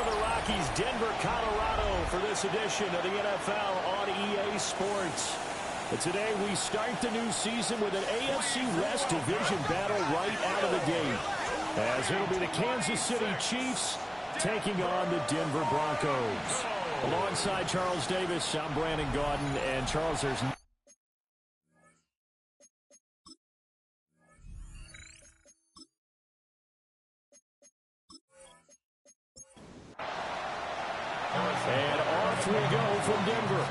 of the Rockies, Denver, Colorado, for this edition of the NFL on EA Sports. And today we start the new season with an AFC West division battle right out of the gate, as it'll be the Kansas City Chiefs taking on the Denver Broncos. Alongside Charles Davis, I'm Brandon Gaudin, and Charles, there's and off we go from Denver.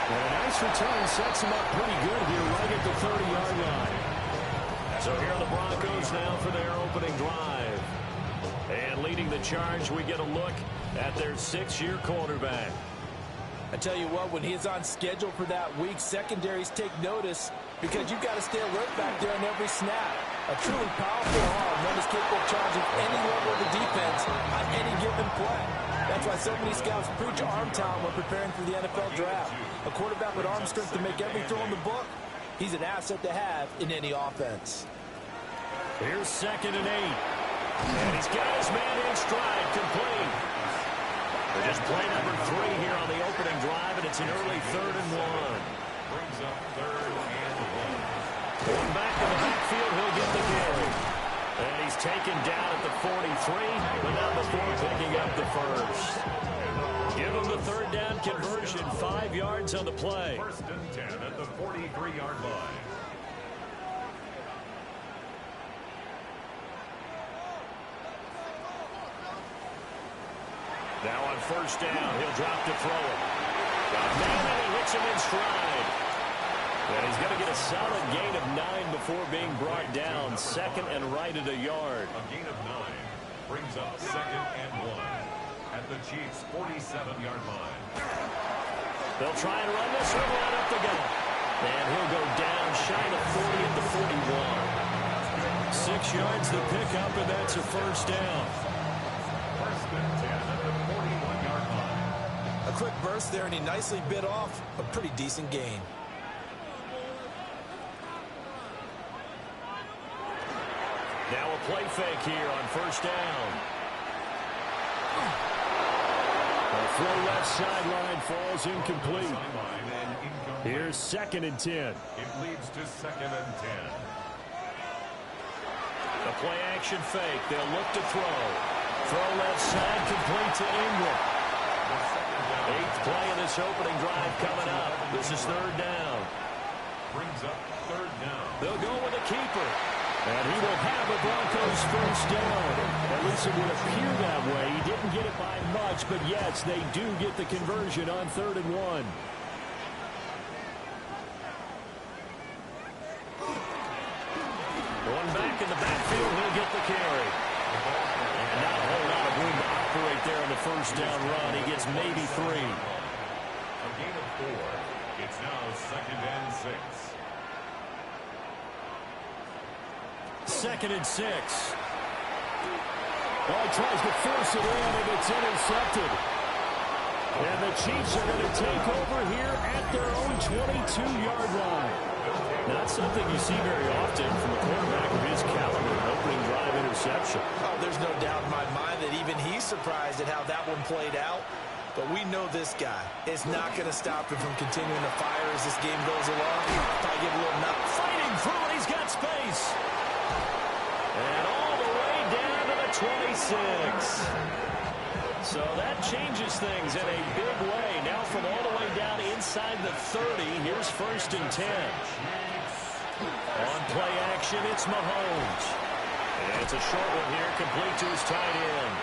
And a nice return sets him up pretty good here right at the 30-yard line. So here are the Broncos now for their opening drive. And leading the charge, we get a look at their 6-year quarterback. I tell you what, when he's on schedule for that week, secondaries take notice because you've got to stay alert back there on every snap. A truly powerful arm, one is capable of charging any level of the defense on any given play. That's why so many scouts preach arm talent when preparing for the NFL draft. A quarterback with arm strength to make every throw in the book, he's an asset to have in any offense. Here's 2nd and 8. And he's got his man in stride, complete. They're just play number 3 here on the opening drive, and it's an early 3rd and 1. Brings up 3rd and 1. Going back in the backfield, he'll get the carry. And he's taken down at the 43, but not before picking up the first. Give him the 3rd down conversion, 5 yards on the play. 1st and 10 at the 43-yard line. Now on 1st down, he'll drop to throw it. Got a man, and he hits him in stride. And he's going to get a solid gain of 9 before being brought down. 2nd and right at a yard. A gain of 9 brings up 2nd and 1 at the Chiefs' 47-yard line. They'll try and run this one right up the gut. And he'll go down, shy of 40 at the 41. 6 yards the pickup, and that's a 1st down. 1st and 10 at the 41-yard line. A quick burst there, and he nicely bit off a pretty decent gain. Now a play fake here on 1st down. A throw left sideline falls incomplete. Here's 2nd and 10. It leads to 2nd and 10. The play action fake. They'll look to throw. Throw left side, complete to Ingram. 8th play of this opening drive coming up. This is 3rd down. Brings up 3rd down. They'll go with a keeper. And he will have a Broncos 1st down. At least it would appear that way. He didn't get it by much, but yes, they do get the conversion on 3rd and 1. Going back in the backfield, he'll get the carry. And not a whole lot of room to operate there on the 1st down run. He gets maybe 3. A gain of 4. It's now 2nd and 6. 2nd and 6. Well, he tries to force it in, and it's intercepted. And the Chiefs are going to take over here at their own 22-yard line. Not something you see very often from a quarterback of his caliber, an opening drive interception. Oh, there's no doubt in my mind that even he's surprised at how that one played out. But we know this guy is not going to stop him from continuing to fire as this game goes along. Probably give a little nut. Fighting through, and he's got space. And all the way down to the 26. So that changes things in a big way. Now from all the way down inside the 30, here's 1st and 10. On play action, it's Mahomes. And it's a short one here, complete to his tight end.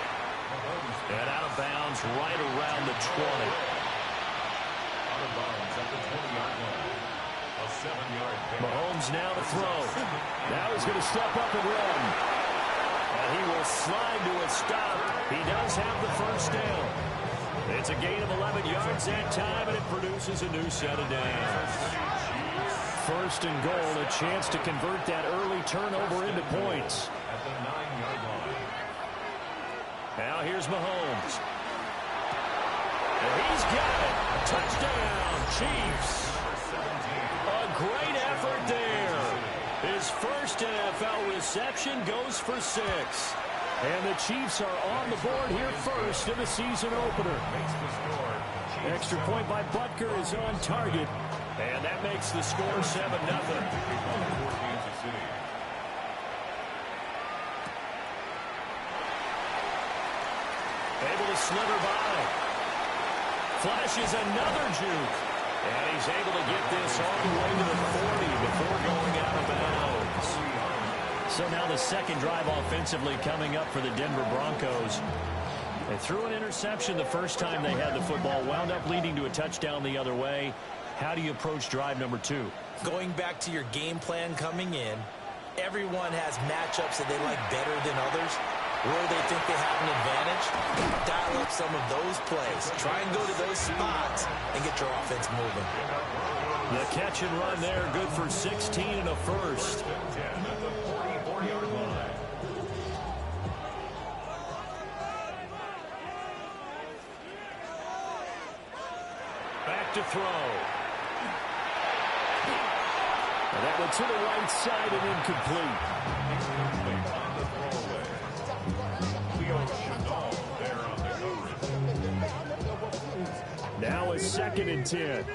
And out of bounds right around the 20. Out of bounds at the 20-yard line. A 7-yard pick. Mahomes now to throw. Now he's going to step up and run. And he will slide to a stop. He does have the 1st down. It's a gain of 11 yards that time, and it produces a new set of downs. 1st and goal, a chance to convert that early turnover into points. At the 9-yard line. Now here's Mahomes. And he's got it. Touchdown, Chiefs. A great effort there. His first NFL reception goes for 6. And the Chiefs are on the board here first in the season opener. Extra point by Butker is on target. And that makes the score 7-0. Able to slither by. Flashes another juke. And he's able to get this all the way to the 40 before going out of bounds. So now the second drive offensively coming up for the Denver Broncos. They threw an interception the first time they had the football, wound up leading to a touchdown the other way. How do you approach drive number 2? Going back to your game plan coming in, everyone has matchups that they like better than others. Where they think they have an advantage, dial up some of those plays. Try and go to those spots and get your offense moving. The catch and run there, good for 16 and a first. Back to throw. And that went to the right side and incomplete. Now a 2nd and 10.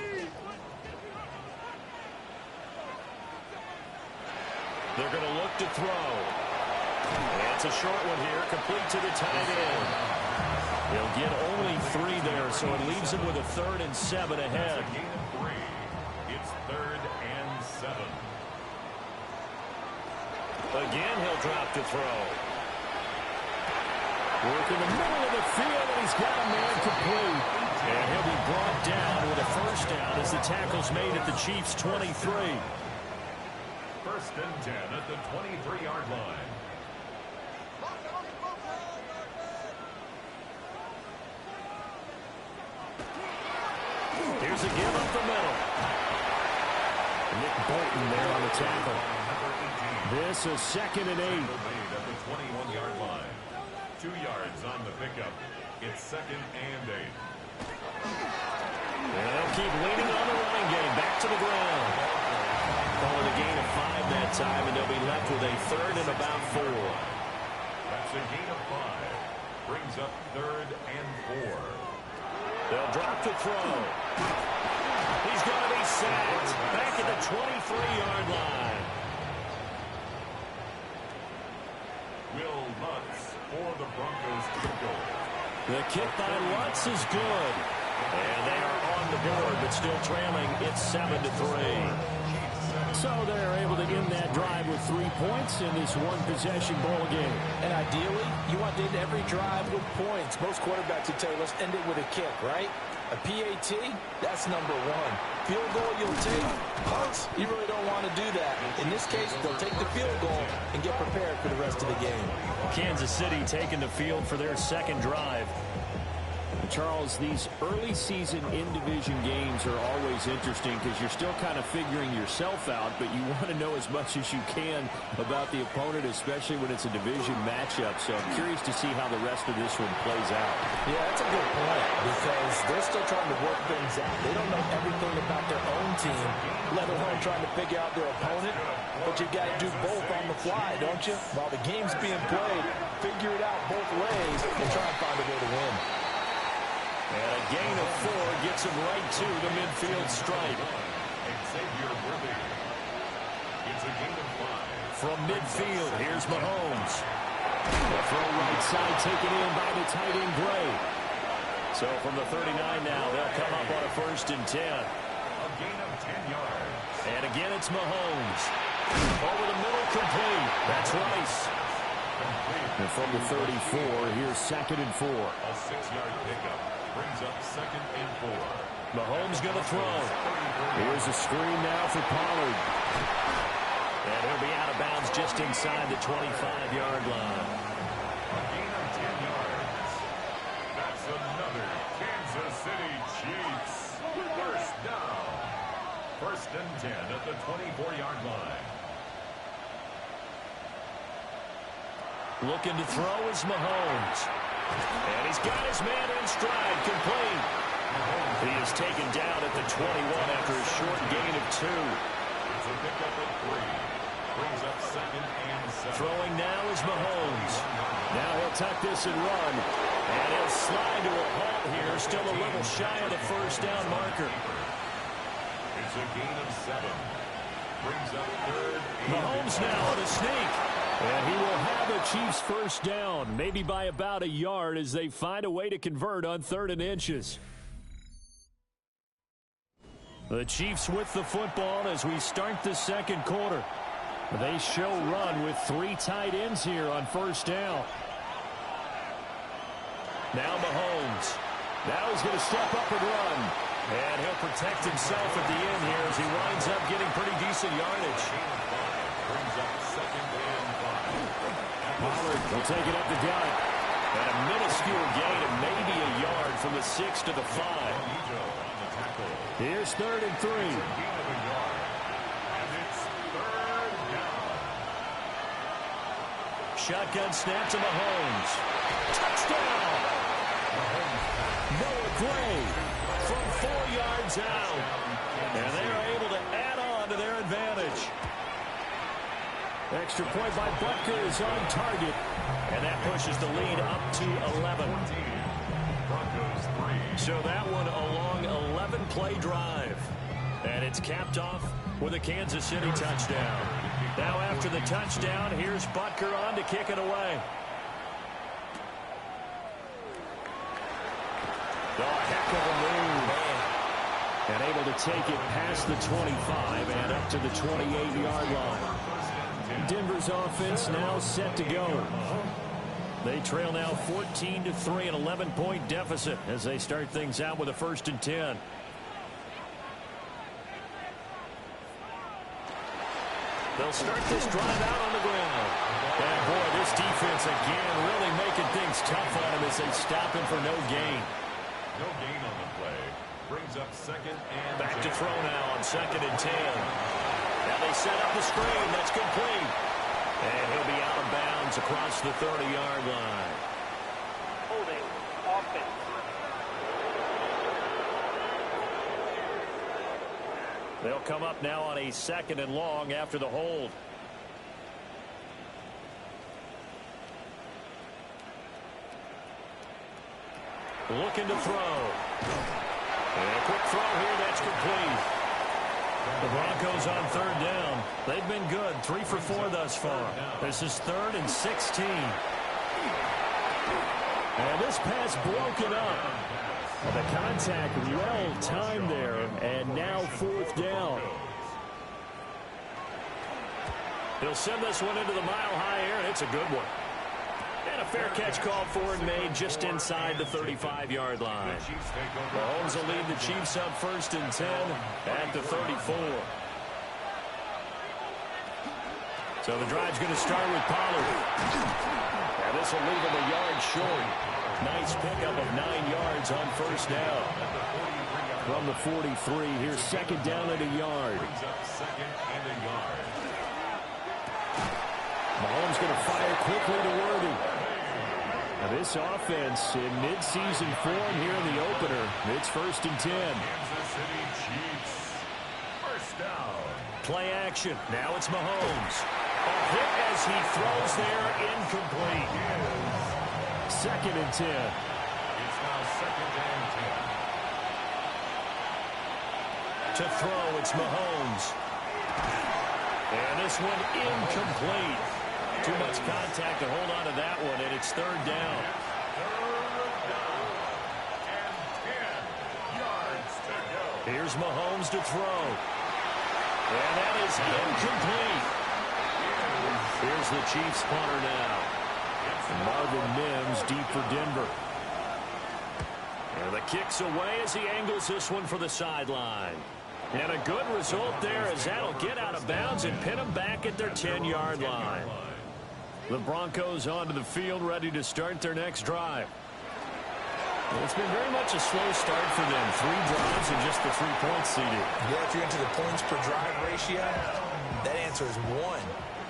They're going to look to throw. And it's a short one here, complete to the tight end. He'll get only 3 there, so it leaves him with a 3rd and 7 ahead. It's 3rd and 7. Again, he'll drop to throw. Work in the middle of the field, and he's got a man complete. And he'll be brought down with a first down as the tackle's made at the Chiefs' 23. 1st and 10 at the 23-yard line. Here's a give up the middle. Nick Bolton there on the tackle. This is 2nd and 8. At the 21-yard line. 2 yards on the pickup. It's 2nd and 8. And they'll keep leaning on the running game. Back to the ground. Calling a gain of 5 that time, and they'll be left with a 3rd and about 4. That's a gain of 5. Brings up 3rd and 4. They'll drop to throw. He's going to be sacked. Back at the 23-yard line. Will Lutz for the Broncos to go. The kick by Lutz is good. And they are on the board, but still trailing. It's 7-3. So they're able to end that drive with 3 points in this one-possession ball game. And ideally, you want to end every drive with points. Most quarterbacks would tell you, let's end it with a kick, right? A PAT, that's number 1. Field goal you'll take. Punts, you really don't want to do that. In this case, they'll take the field goal and get prepared for the rest of the game. Kansas City taking the field for their second drive. Charles, these early season in-division games are always interesting because you're still kind of figuring yourself out, but you want to know as much as you can about the opponent, especially when it's a division matchup. So I'm curious to see how the rest of this one plays out. Yeah, that's a good point because they're still trying to work things out. They don't know everything about their own team, let alone trying to figure out their opponent. But you got to do both on the fly, don't you? While the game's being played, figure it out both ways and try and find a way to win. And a gain of 4 gets him right to the midfield stripe. Xavier Worthy. It's a gain of 5. From midfield, here's Mahomes. The throw right side taken in by the tight end Gray. So from the 39 now, they'll come up on a 1st and 10. A gain of 10 yards. And again, it's Mahomes. Over the middle, complete. That's Rice. And from the 34, here's 2nd and 4. A 6-yard pickup. Brings up 2nd and 4. Mahomes going to throw. Here's a screen now for Pollard. And he'll be out of bounds just inside the 25-yard line. A gain of 10 yards. That's another Kansas City Chiefs. 1st down. 1st and 10 at the 24-yard line. Looking to throw is Mahomes. And he's got his man in stride, complete. He is taken down at the 21 after a short gain of 2. It's a pickup of 3. Brings up Throwing now is Mahomes. Now he'll tuck this and run. And he'll slide to a halt here. Still a little shy of the first down marker. It's a gain of 7. Brings up third. Mahomes now on a sneak. And he will have the Chiefs first down, maybe by about a yard as they find a way to convert on 3rd and inches. The Chiefs with the football as we start the second quarter. They show run with 3 tight ends here on first down. Now Mahomes. Now he's going to step up and run. And he'll protect himself at the end here as he winds up getting pretty decent yardage. Brings up 2nd and 5. Pollard will take it up the gut. And a minuscule gain of maybe a yard from the 6 to the 5. Here's 3rd and 3. And it's 3rd down. Shotgun snap to Mahomes. Touchdown! Noah Gray from 4 yards out. And they are able to add on to their advantage. Extra point by Butker is on target. And that pushes the lead up to 11. Broncos 3. So that one a long 11-play drive. And it's capped off with a Kansas City touchdown. Now after the touchdown, here's Butker on to kick it away. Oh, heck of a move. And able to take it past the 25 and up to the 28-yard line. Denver's offense now set to go. They trail now 14-3, an 11-point deficit as they start things out with a 1st and 10. They'll start this drive out on the ground. And boy, this defense again really making things tough on him as they stop him for no gain. No gain on the play. Brings up 2nd and Back to throw now on 2nd and 10. Now they set up the screen. That's complete. And he'll be out of bounds across the 30-yard line. Holding offense. They'll come up now on a 2nd and long after the hold. Looking to throw. And a quick throw here. That's complete. The Broncos on 3rd down. They've been good. 3 for 4 thus far. This is 3rd and 16. And this pass broken up. The contact well timed there. And now 4th down. He'll send this one into the mile-high air, and it's a good one. And a fair catch called for and made just inside the 35-yard line. Mahomes will lead the Chiefs up 1st and 10 at the 34. So the drive's going to start with Pollard. And this will leave him a yard short. Nice pickup of 9 yards on 1st down. From the 43, here's 2nd down at a yard. Mahomes going to fire quickly to Worthy. Now this offense in mid-season form here in the opener. It's 1st and 10. Kansas City Chiefs. 1st down. Play action. Now it's Mahomes. A hit as he throws there, incomplete. 2nd and 10. It's now 2nd and 10. To throw, it's Mahomes. And this one incomplete. Too much contact to hold on to that one, and it's 3rd down. 3rd down. And 10 yards to go. Here's Mahomes to throw. And that is incomplete. Here's the Chiefs punter now. Marvin Mims deep for Denver. And the kick's away as he angles this one for the sideline. And a good result there as that'll get out of bounds and pin them back at their 10-yard line. The Broncos onto the field ready to start their next drive. Well, it's been very much a slow start for them. 3 drives and just the 3 points CD. Yeah, if you're into the points per drive ratio, that answer is 1.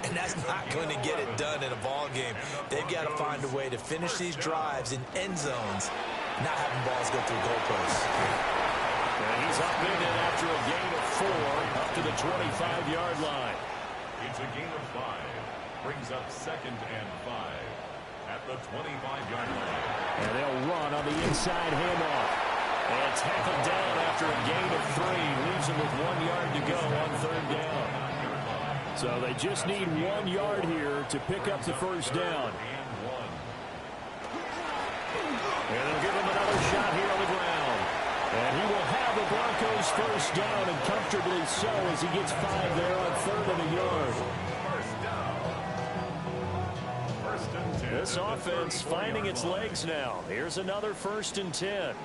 And that's not going to get it done in a ball game. They've got to find a way to finish these drives in end zones, not having balls go through goalposts. And he's up in it after a gain of 4 up to the 25-yard line. It's a gain of 5. Brings up 2nd and 5 at the 25-yard line. And they'll run on the inside handoff. And tackled down after a gain of 3. Leaves them with 1 yard to go on 3rd down. So they just need 1 yard here to pick up the first down. And they'll give him another shot here on the ground. And he will have the Broncos first down, and comfortably so, as he gets 5 there on 3rd and a yard. This offense finding its legs now. Here's another 1st and 10.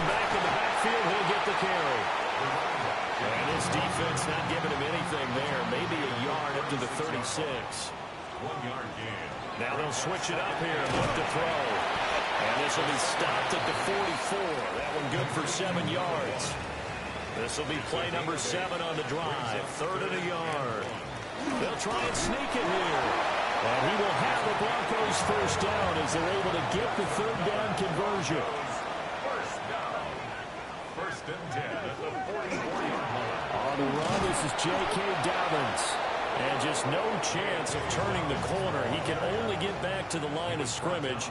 Back in the backfield, he'll get the carry. And this defense not giving him anything there. Maybe a yard up to the 36. 1 yard gain. Now they'll switch it up here and look to throw. And this will be stopped at the 44. That one good for 7 yards. This will be play number 7 on the drive. 3rd and a yard. They'll try and sneak it here. And he will have the Broncos first down as they're able to get the 3rd down conversion. First down. 1st and 10 at the 44-yard line. On the run, this is J.K. Dobbins. And just no chance of turning the corner. He can only get back to the line of scrimmage.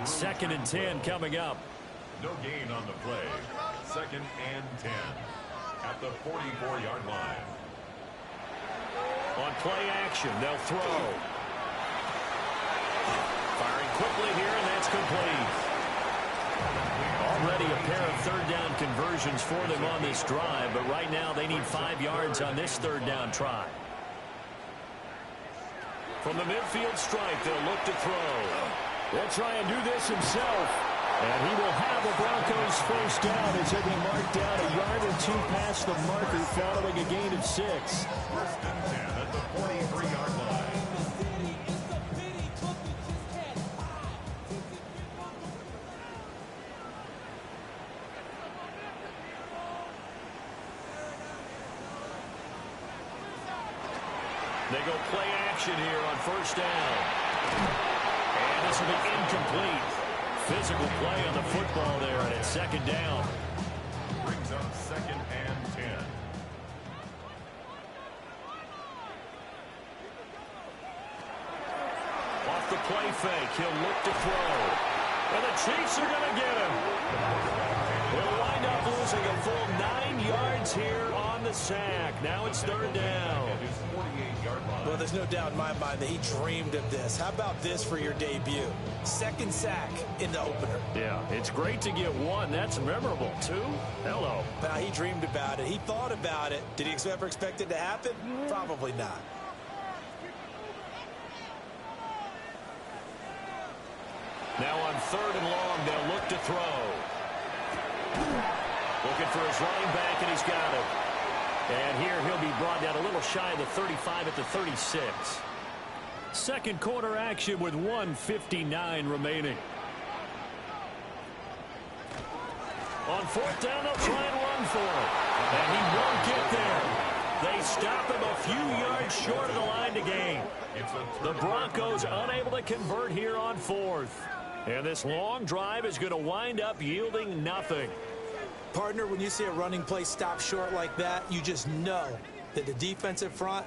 2nd and 10 coming up. No gain on the play. 2nd and 10 at the 44-yard line. On play action, they'll throw. Firing quickly here, and that's complete. Already a pair of 3rd down conversions for them on this drive, but right now they need 5 yards on this 3rd down try. From the midfield stripe, they'll look to throw. They'll try and do this himself. And he will have the Broncos first down as he'll be marked down a yard or 2 past the marker following a gain of 6. 1st and 10 at the 43-yard line. They go play action here on 1st down. And this will be incomplete. Physical play on the football there, and it's 2nd down. Brings up 2nd and 10. Off the play fake, he'll look to throw. And the Chiefs are going to get him. They'll wind up losing a full 9 yards here on the sack. Now it's 3rd down. Well, there's no doubt in my mind that he dreamed of this. How about this for your debut? 2nd sack in the opener. Yeah, it's great to get 1. That's memorable. 2? Hello. Now, he dreamed about it. He thought about it. Did he ever expect it to happen? Probably not. Now on 3rd and long, they'll look to throw. Looking for his running back, and he's got it. And here he'll be brought down a little shy of the 35 at the 36. 2nd quarter action with 1:59 remaining. On 4th down, they'll try and run for it. And he won't get there. They stop him a few yards short of the line to gain. The Broncos unable to convert here on 4th. And this long drive is going to wind up yielding nothing. Partner, when you see a running play stop short like that, you just know that the defensive front,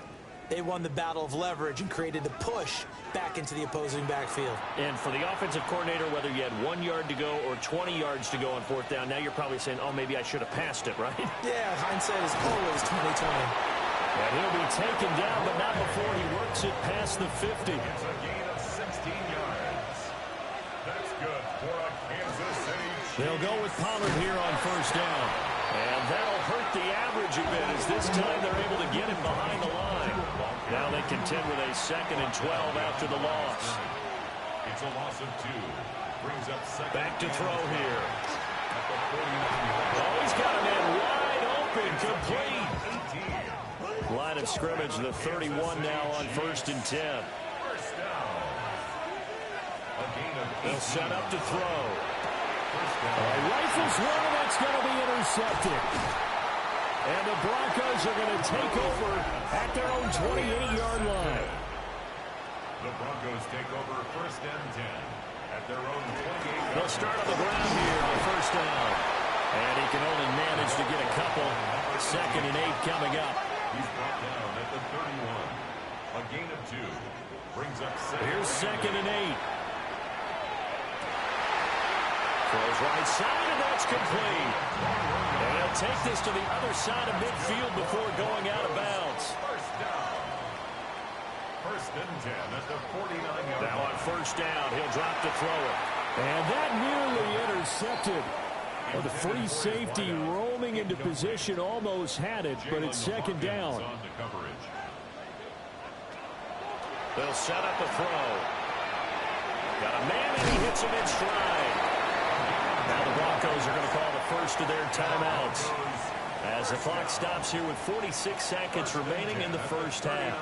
they won the battle of leverage and created the push back into the opposing backfield. And for the offensive coordinator, whether you had 1 yard to go or 20 yards to go on 4th down, now you're probably saying, oh, maybe I should have passed it, right? Yeah, hindsight is always 20/20. And he'll be taken down, but not before he works it past the 50. It's a gain of 16 yards. That's good for a Kansas City Chiefs. They'll go with Pollard here on 1st down. And that'll hurt the average a bit, as this time they're able to get him behind the line. Now they contend with a 2nd and 12 after the loss. It's a loss of 2. Brings up 2nd. Back to throw here. At the 49. Oh, he's got a man wide open, complete. Line of scrimmage, the 31 now on 1st and 10. First down. A gain of 8. They'll set up to throw. First down. Rifles one, and that's going to be intercepted. And the Broncos are going to take over at their own 28-yard line. The Broncos take over 1st and 10 at their own 28. They'll start on the ground here on 1st down. And he can only manage to get a couple. 2nd and 8 coming up. He's brought down at the 31. A gain of 2. Brings up 6. Here's 2nd and 8. Throws right side, and that's complete. And they'll take this to the other side of midfield before going out of bounds. First down. 1st and 10 at the 49-yard line. Now on 1st down, he'll drop to throw it. And that nearly intercepted. Well, the free safety roaming into position almost had it, but it's 2nd down. They'll set up a throw. Got a man, and he hits him in stride. Now the Broncos are going to call the first of their timeouts as the clock stops here with 46 seconds remaining in the first half.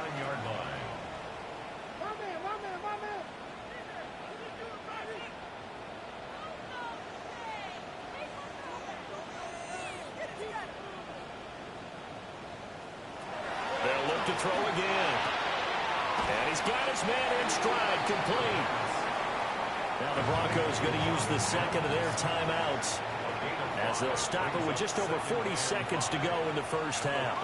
They'll look to throw again. And he's got his man in stride, complete. Now the Broncos going to use the 2nd of their timeouts as they'll stop it with just over 40 seconds to go in the first half.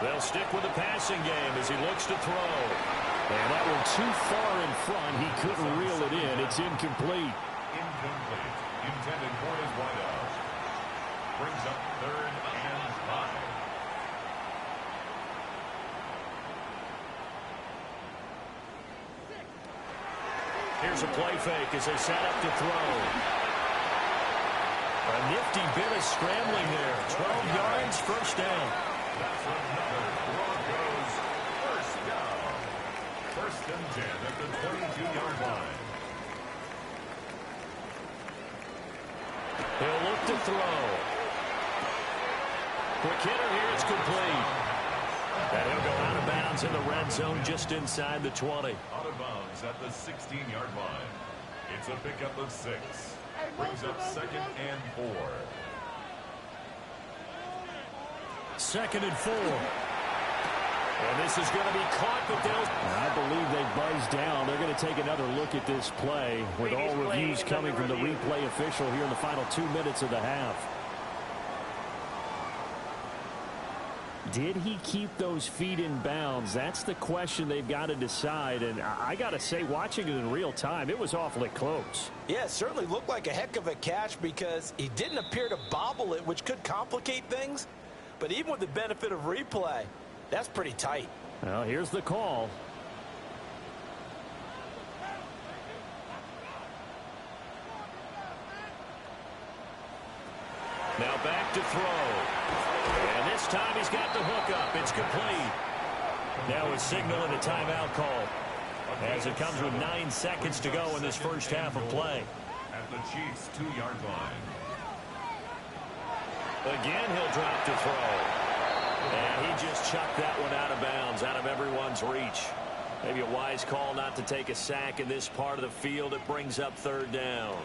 They'll stick with the passing game as he looks to throw. And that one too far in front. He couldn't reel it in. It's incomplete. Incomplete. Intended for his wideout. Brings up 3rd and 5. Here's a play fake as they set up to throw. A nifty bit of scrambling there. 12 yards, first down. That's another Broncos first down. 1st and 10 at the 22-yard line. He'll look to throw. Quick hitter here, it's complete. And he'll go out of bounds in the red zone just inside the 20. Out of bounds at the 16-yard line. It's a pickup of 6. Brings up 2nd and 4. 2nd and 4. And this is going to be caught, but I believe they buzzed down. They're going to take another look at this play with all reviews coming from the replay official here in the final 2 minutes of the half. Did he keep those feet in bounds? That's the question they've got to decide. And I got to say, watching it in real time, it was awfully close. Yeah, it certainly looked like a heck of a catch because he didn't appear to bobble it, which could complicate things. But even with the benefit of replay, that's pretty tight. Well, here's the call. now back to throw. And this time he's got the hook up. It's complete. Now a signal and a timeout call as it comes with 9 seconds to go in this first half of play. At the Chiefs' 2-yard line. Again, he'll drop to throw. And he just chucked that one out of bounds, out of everyone's reach. Maybe a wise call not to take a sack in this part of the field. It brings up 3rd down.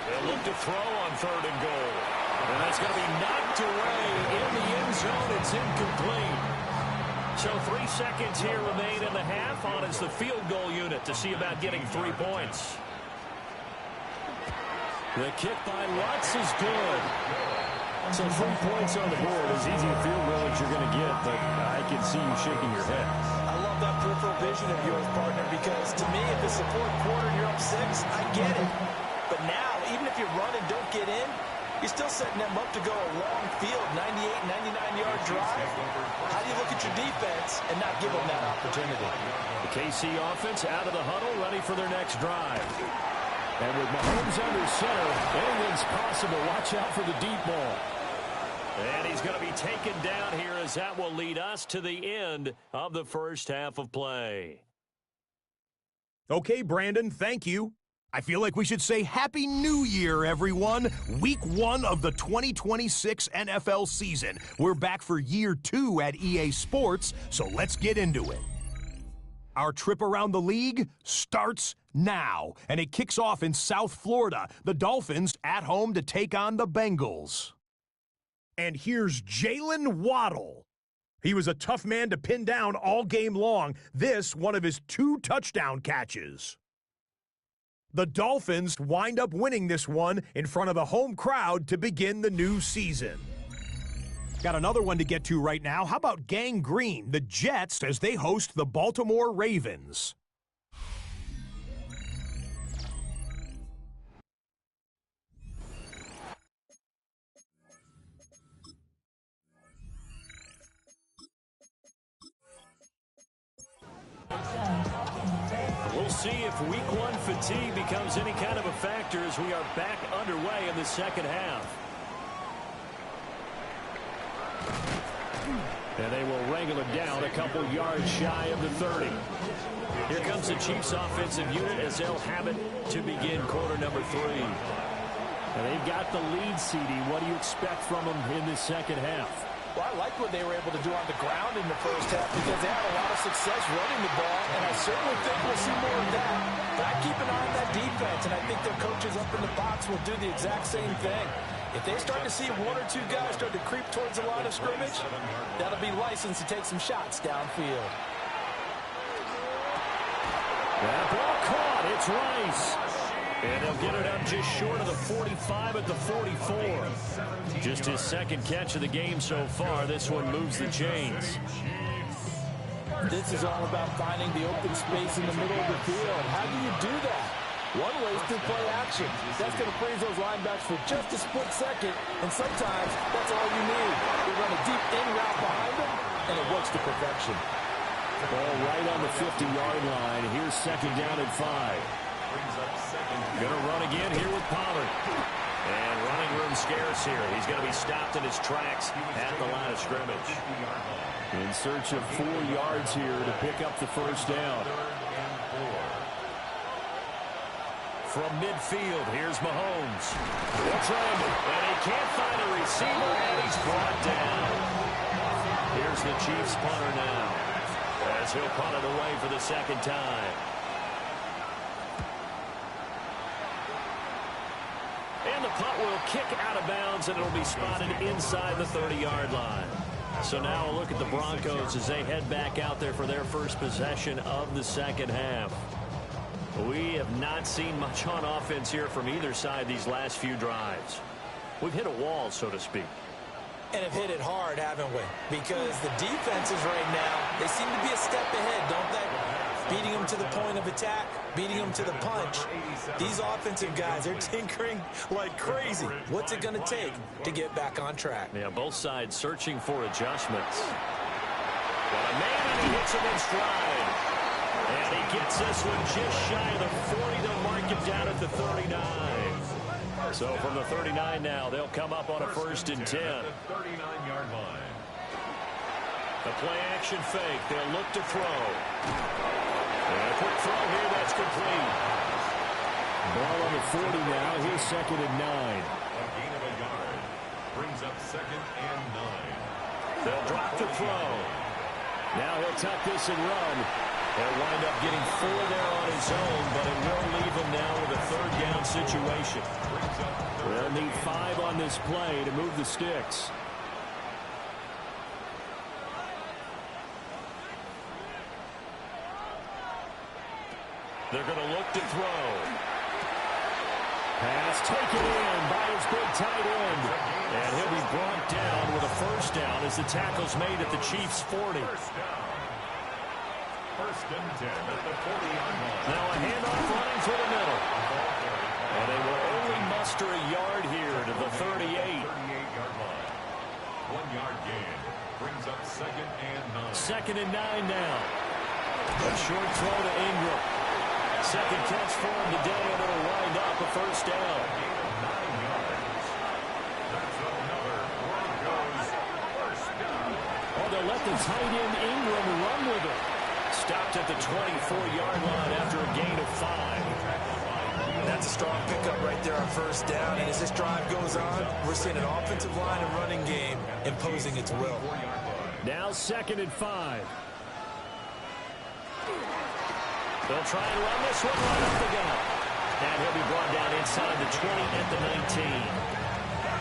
They'll look to throw on 3rd and goal. And that's going to be knocked away in the end zone. It's incomplete. So 3 seconds here remain in the half. On is the field goal unit to see about getting 3 points. The kick by Lutz is good. So 3 points on the board, as easy a field goal as you're going to get, but I can see you shaking your head. I love that peripheral vision of yours, partner, because to me, if it's the 4th quarter and you're up 6, I get it. But now, even if you run and don't get in, you're still setting them up to go a long field, 98, 99-yard drive. How do you look at your defense and not give them that opportunity? The KC offense out of the huddle, ready for their next drive. And with Mahomes under center, anything's possible. Watch out for the deep ball. And he's going to be taken down here as that will lead us to the end of the first half of play. Okay, Brandon, thank you. I feel like we should say Happy New Year, everyone. Week 1 of the 2026 NFL season. We're back for year 2 at EA Sports, so let's get into it. Our trip around the league starts now, and it kicks off in South Florida. The Dolphins at home to take on the Bengals. And here's Jalen Waddle. He was a tough man to pin down all game long. This, one of his 2 touchdown catches. The Dolphins wind up winning this one in front of the home crowd to begin the new season. Got another one to get to right now. How about Gang Green, the Jets, as they host the Baltimore Ravens? We'll see if week one fatigue becomes any kind of a factor as we are back underway in the second half. And they will wrangle it down a couple yards shy of the 30. Here comes the Chiefs offensive unit as they'll have it to begin quarter number 3. And they've got the lead, CD. What do you expect from them in this second half? Well, I like what they were able to do on the ground in the first half because they had a lot of success running the ball, and I certainly think we'll see more of that. But I keep an eye on that defense, and I think their coaches up in the box will do the exact same thing. If they start to see one or two guys start to creep towards the line of scrimmage, that'll be license to take some shots downfield. That ball caught. It's Rice. And they'll get it up just short of the 45 at the 44. Just his second catch of the game so far. This one moves the chains. This is all about finding the open space in the middle of the field. How do you do that? One way is through play action. That's going to freeze those linebackers for just a split second, and sometimes that's all you need. They run a deep in route behind them, and it works to perfection. Ball right on the 50-yard line. Here's second down and 5. Going to run again here with Pollard. And running room scarce here. He's going to be stopped in his tracks at the line of scrimmage. In search of 4 yards here to pick up the first down. From midfield, here's Mahomes. He'll try him, and he can't find a receiver, and he's brought down. Here's the Chiefs punter now, as he'll punt it away for the second time. And the punt will kick out of bounds, and it'll be spotted inside the 30-yard line. So now a look at the Broncos as they head back out there for their first possession of the second half. We have not seen much on offense here from either side these last few drives. We've hit a wall, so to speak. And have hit it hard, haven't we? Because the defenses right now, they seem to be a step ahead, don't they? Beating them to the point of attack, beating them to the punch. These offensive guys, they're tinkering like crazy. What's it going to take to get back on track? Yeah, both sides searching for adjustments. Got a man, and he hits him in stride. And he gets this one just shy of the 40. They'll mark him down at the 39. So from the 39 now, they'll come up on a 1st and 10. 39-yard line. The play action fake. They'll look to throw. And a quick throw here. That's complete. Ball on the 40 now. Here's second and 9. A gain of a yard. Brings up 2nd and 9. They'll drop to throw. Now he'll tuck this and run. He'll wind up getting 4 there on his own, but it will leave him now with a 3rd down situation. They'll need 5 on this play to move the sticks. They're going to look to throw. Pass taken in by his big tight end. And he'll be brought down with a 1st down as the tackle's made at the Chiefs' 40. 1st and 10 at the 40-yard line. Now a handoff running for the middle. And they will only muster a yard here to the 38. 38-yard line. 1-yard gain. Brings up 2nd and 9. 2nd and 9 now. A short throw to Ingram. Second catch for him today, and it'll wind up a 1st down. Gain of 9 yards. That's another Broncos 1st down. Oh, they'll let the tight end Ingram run with it. Stopped at the 24-yard line after a gain of 5. That's a strong pickup right there on 1st down. And as this drive goes on, we're seeing an offensive line and running game imposing its will. Now 2nd and 5. They'll try and run this one right up the gut. And he'll be brought down inside the 20 at the 19.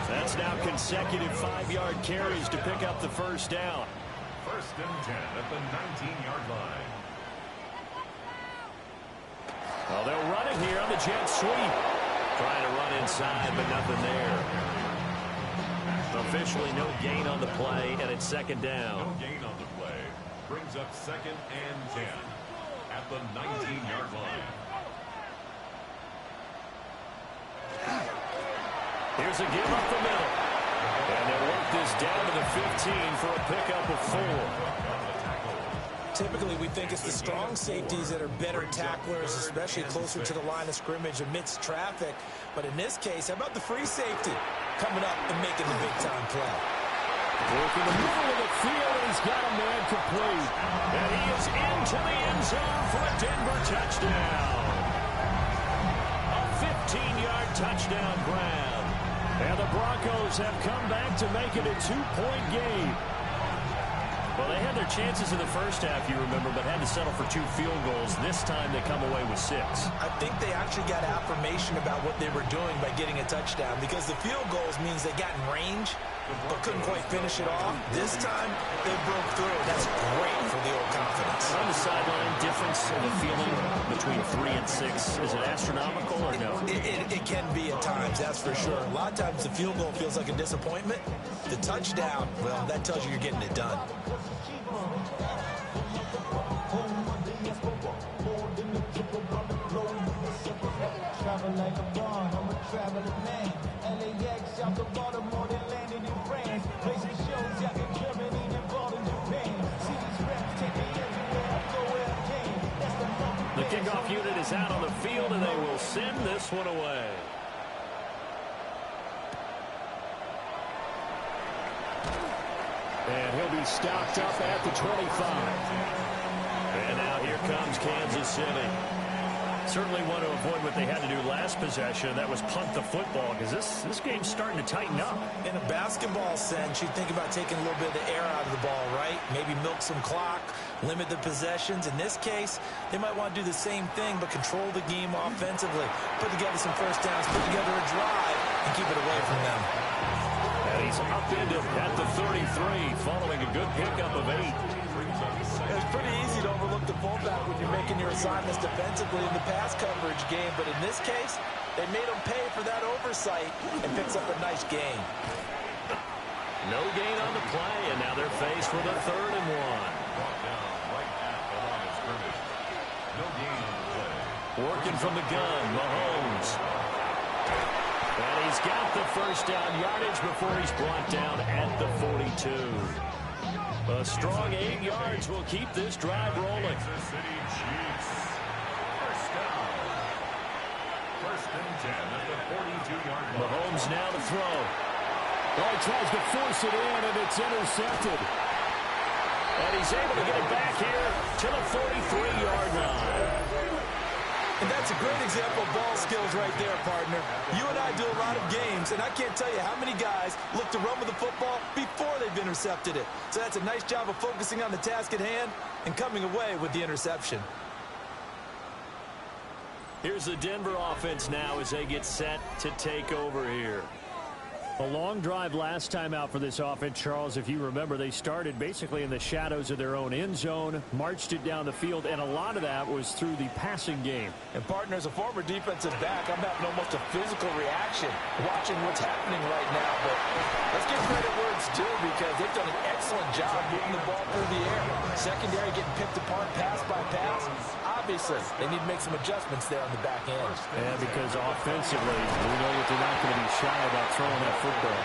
That's now consecutive 5-yard carries to pick up the 1st down. 1st and 10 at the 19-yard line. Well, they'll run it here on the jet sweep. Trying to run inside, but nothing there. Officially no gain on the play, and it's second down. No gain on the play. Brings up 2nd and 10 at the 19-yard line. Here's a give up the middle. And they'll work this down to the 15 for a pickup of 4. Typically, we think it's the strong safeties that are better tacklers, especially closer to the line of scrimmage amidst traffic. But in this case, how about the free safety coming up and making the big-time play? Working the middle of the field, and he's got a man complete. And he is into the end zone for a Denver touchdown. A 15-yard touchdown grab. And the Broncos have come back to make it a 2-point game. Well, they had their chances in the first half, you remember, but had to settle for 2 field goals. This time they come away with 6. I think they actually got affirmation about what they were doing by getting a touchdown, because the field goals means they got in range but couldn't quite finish it off. This time they broke through. That's great for the old confidence. On the sideline, difference in the feeling between 3 and 6. Is it astronomical or no? It can be at times, that's for sure. A lot of times the field goal feels like a disappointment. The touchdown, well, that tells you you're getting it done. Travel like a bond, I'm a traveling man. LAX out to Baltimore, then landed in France. Placing shows out in Germany, then ball in Japan. See these reps take me everywhere, I go where I can. That's the The kickoff unit is out on the field, and they will send this one away. And he'll be stopped up at the 25. And now here comes Kansas City. Certainly want to avoid what they had to do last possession. That was punt the football, because this game's starting to tighten up. In a basketball sense, you'd think about taking a little bit of the air out of the ball, right? Maybe milk some clock, limit the possessions. In this case, they might want to do the same thing, but control the game offensively. Put together some first downs, put together a drive, and keep it away from them. And he's upended at the 33, following a good pickup of 8. It's pretty easy to overlook the fullback when you're making your assignments defensively in the pass coverage game, but in this case, they made him pay for that oversight and picks up a nice gain. No gain on the play, and now they're faced with a 3rd and 1. Brought down right at the line of scrimmage. No gain on the play. Working from the gun, Mahomes. And he's got the first down yardage before he's brought down at the 42. A strong 8 yards will keep this drive rolling. Kansas City Chiefs. First down. 1st and 10 at the 42-yard line. Mahomes now to throw. Oh, he tries to force it in, and it's intercepted. And he's able to get it back here to the 43-yard line. And that's a great example of ball skills right there, partner. You and I do a lot of games, and I can't tell you how many guys look to run with the football before they've intercepted it. So that's a nice job of focusing on the task at hand and coming away with the interception. Here's the Denver offense now as they get set to take over here. A long drive last time out for this offense, Charles. If you remember, they started basically in the shadows of their own end zone, marched it down the field, and a lot of that was through the passing game. And, partner, as a former defensive back, I'm having almost a physical reaction watching what's happening right now. But let's give credit where it's due, because they've done an excellent job moving the ball through the air. Secondary getting picked apart pass by pass. Obviously, they need to make some adjustments there on the back end. And because offensively, we know that they're not going to be shy about throwing that football.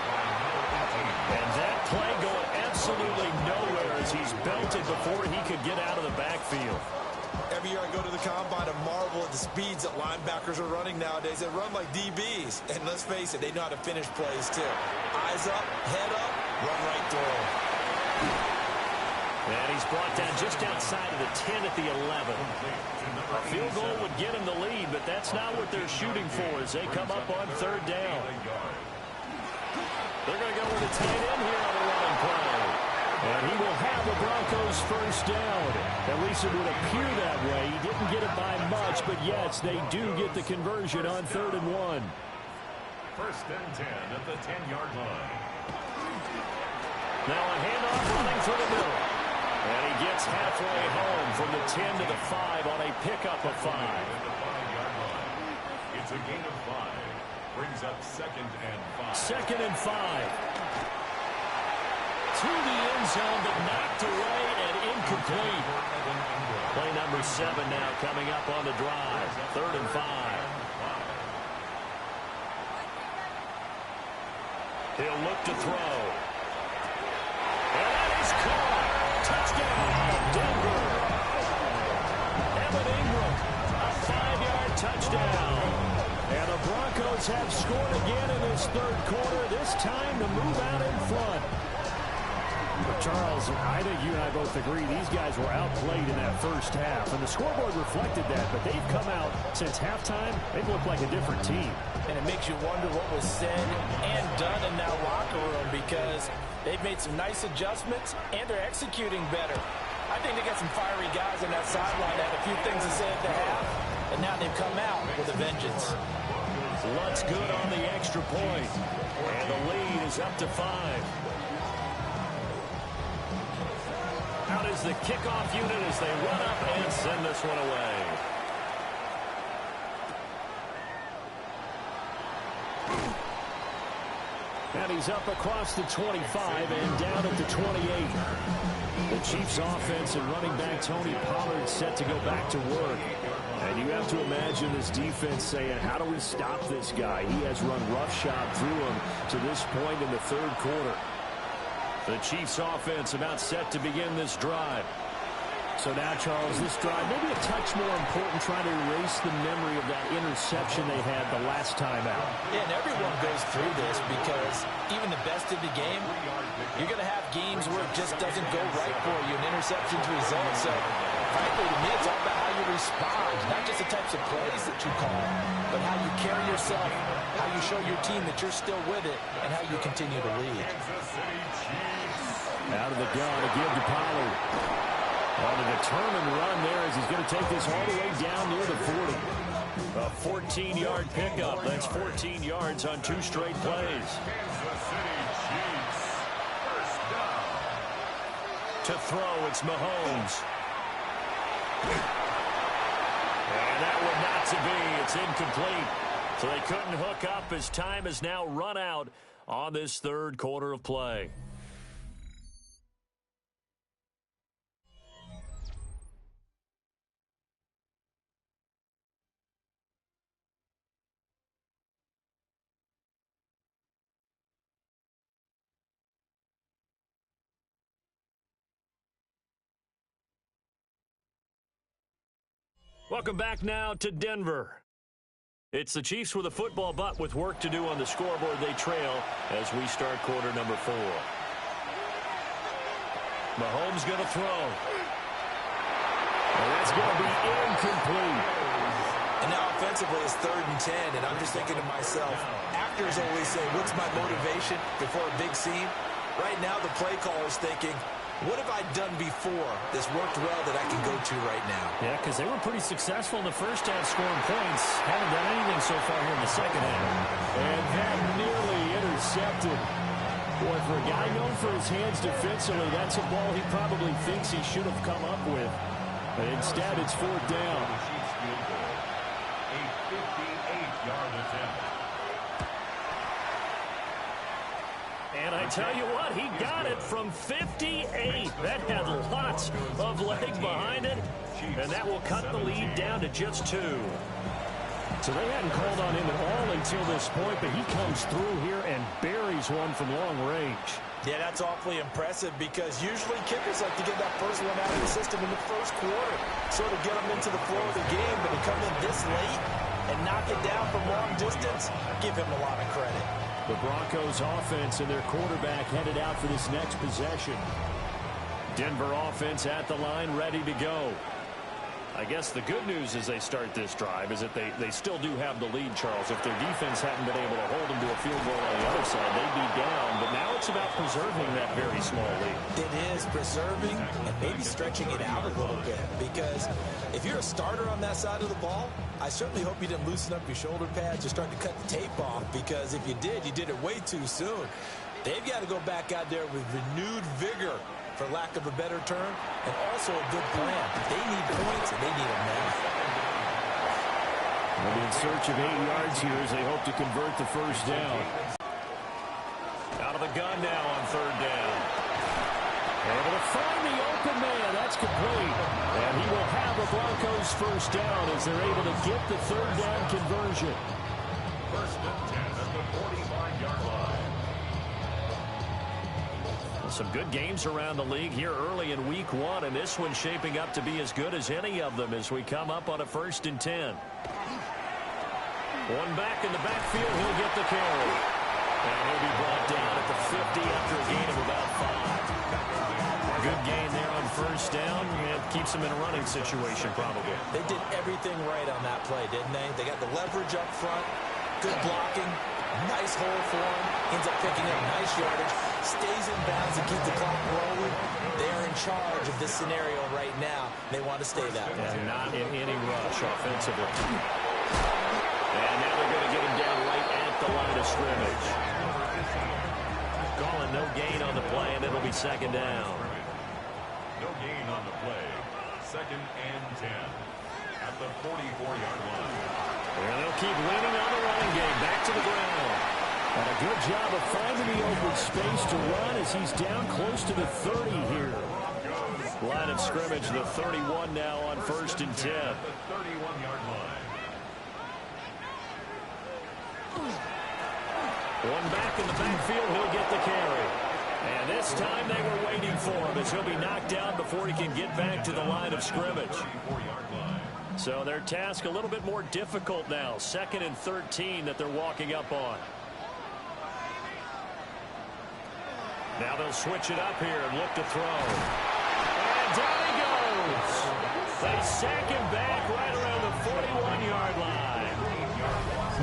And that play going absolutely nowhere as he's belted before he could get out of the backfield. Every year I go to the combine and marvel at the speeds that linebackers are running nowadays. They run like DBs. And let's face it, they know how to finish plays too. Eyes up, head up, run right through them. And he's brought down just outside of the 10 at the 11. A field goal would get him the lead, but that's not what they're shooting for as they come up on 3rd down. They're going to go with a tight end here on the running play. And he will have the Broncos first down. At least it would appear that way. He didn't get it by much, but yes, they do get the conversion on 3rd and 1. 1st and 10 at the 10-yard line. Now a handoff running through the middle. And he gets halfway home from the 10 to the 5 on a pickup of 5. It's a gain of 5. Brings up 2nd and 5. 2nd and 5. To the end zone, but knocked away and incomplete. Play number 7 now coming up on the drive. 3rd and 5. He'll look to throw. And that is caught. Touchdown, Denver. Evan Ingram, a 5-yard touchdown. And the Broncos have scored again in this 3rd quarter, this time to move out in front. But Charles, I think you and I both agree these guys were outplayed in that first half, and the scoreboard reflected that, but they've come out since halftime. They've looked like a different team. And it makes you wonder what was said and done in that locker room, because they've made some nice adjustments, and they're executing better. I think they got some fiery guys on that sideline that had a few things to say at the half, and now they've come out with a vengeance. Lutz good on the extra point, and the lead is up to 5. Out is the kickoff unit as they run up and send this one away. And he's up across the 25 and down at the 28. The Chiefs offense and running back Tony Pollard set to go back to work. And you have to imagine this defense saying, how do we stop this guy? He has run roughshod through him to this point in the 3rd quarter. The Chiefs offense about set to begin this drive. So now, Charles, this drive maybe a touch more important, trying to erase the memory of that interception they had the last time out. Yeah, and everyone goes through this because even the best of the game, you're going to have games where it just doesn't go right for you, and interceptions result. So, frankly, to me, it's all about how you respond, not just the types of plays that you call, but how you carry yourself, how you show your team that you're still with it, and how you continue to lead. Out of the gun to give to Pollard. On a determined run there as he's going to take this all the way down near the 40. A 14-yard pickup. That's 14 yards on 2 straight plays. To throw, it's Mahomes. And that one not to be. It's incomplete. So they couldn't hook up as time has now run out on this 3rd quarter of play. Welcome back now to Denver. It's the Chiefs with a football, but with work to do on the scoreboard, they trail as we start quarter number 4. Mahomes going to throw. And that's going to be incomplete. And now offensively it's 3rd and 10, and I'm just thinking to myself, actors always say, what's my motivation before a big scene? Right now the play caller's thinking, what have I done before that's worked well that I can go to right now? Yeah, because they were pretty successful in the first half scoring points. Haven't done anything so far here in the second half. And that nearly intercepted. Boy, for a guy known for his hands defensively, that's a ball he probably thinks he should have come up with. But instead, it's 4th down. A 58-yard attempt. And I tell you what, he got it from 58. That had lots of leg behind it. And that will cut the lead down to just 2. So they hadn't called on him at all until this point, but he comes through here and buries one from long range. Yeah, that's awfully impressive because usually kickers like to get that first one out of the system in the 1st quarter, sort of get them into the flow of the game, but to come in this late and knock it down from long distance, give him a lot of credit. The Broncos offense and their quarterback headed out for this next possession. Denver offense at the line, ready to go. I guess the good news as they start this drive is that they still do have the lead, Charles. If their defense hadn't been able to hold them to a field goal on the other side, they'd be down. But now it's about preserving that very small lead. It is preserving and maybe stretching it out a little bit, because if you're a starter on that side of the ball, I certainly hope you didn't loosen up your shoulder pads or start to cut the tape off, because if you did, you did it way too soon. They've got to go back out there with renewed vigor, for lack of a better term, and also a good plan. They need points, and they need them now. They'll be in search of 8 yards here as they hope to convert the first down. Out of the gun now on third down. Able to find the open man. That's complete. And he will have the Broncos first down as they're able to get the third down conversion. First and 10 at the 45-yard line. Well, some good games around the league here early in week 1, and this one's shaping up to be as good as any of them as we come up on a first and 10. One back in the backfield. He'll get the carry. And he'll be brought down at the 50 after a gain of about 5. Good gain there on first down. It keeps them in a running situation probably. They did everything right on that play, didn't they? They got the leverage up front, good blocking, nice hole for him, ends up picking up nice yardage, stays in bounds and keeps the clock rolling. They are in charge of this scenario right now. They want to stay that way. And not in any rush offensively. And now they're going to get him down right at the line of scrimmage. Calling no gain on the play, and it'll be second down. No gain on the play. Second and 10 at the 44-yard line. And they'll keep leaning on the running game. Back to the ground. And a good job of finding the open space to run as he's down close to the 30 here. Line of scrimmage, the 31 now on first and 10. At the 31-yard line. One back in the backfield, he'll get the carry. And this time they were waiting for him as he'll be knocked down before he can get back to the line of scrimmage. 34-yard line. So their task a little bit more difficult now. 2nd and 13 that they're walking up on. Now they'll switch it up here and look to throw. And down he goes. They sack him back right around the 41-yard line.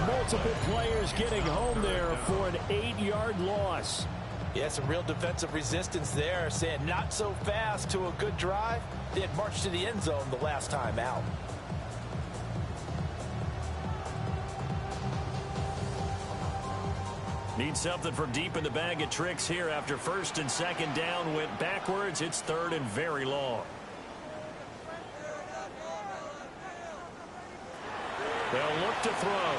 Multiple players getting home there for an 8-yard loss. Yeah, some real defensive resistance there, saying not so fast to a good drive. They had marched to the end zone the last time out. Need something from deep in the bag of tricks here after first and second down went backwards. It's third and very long. They'll look to throw.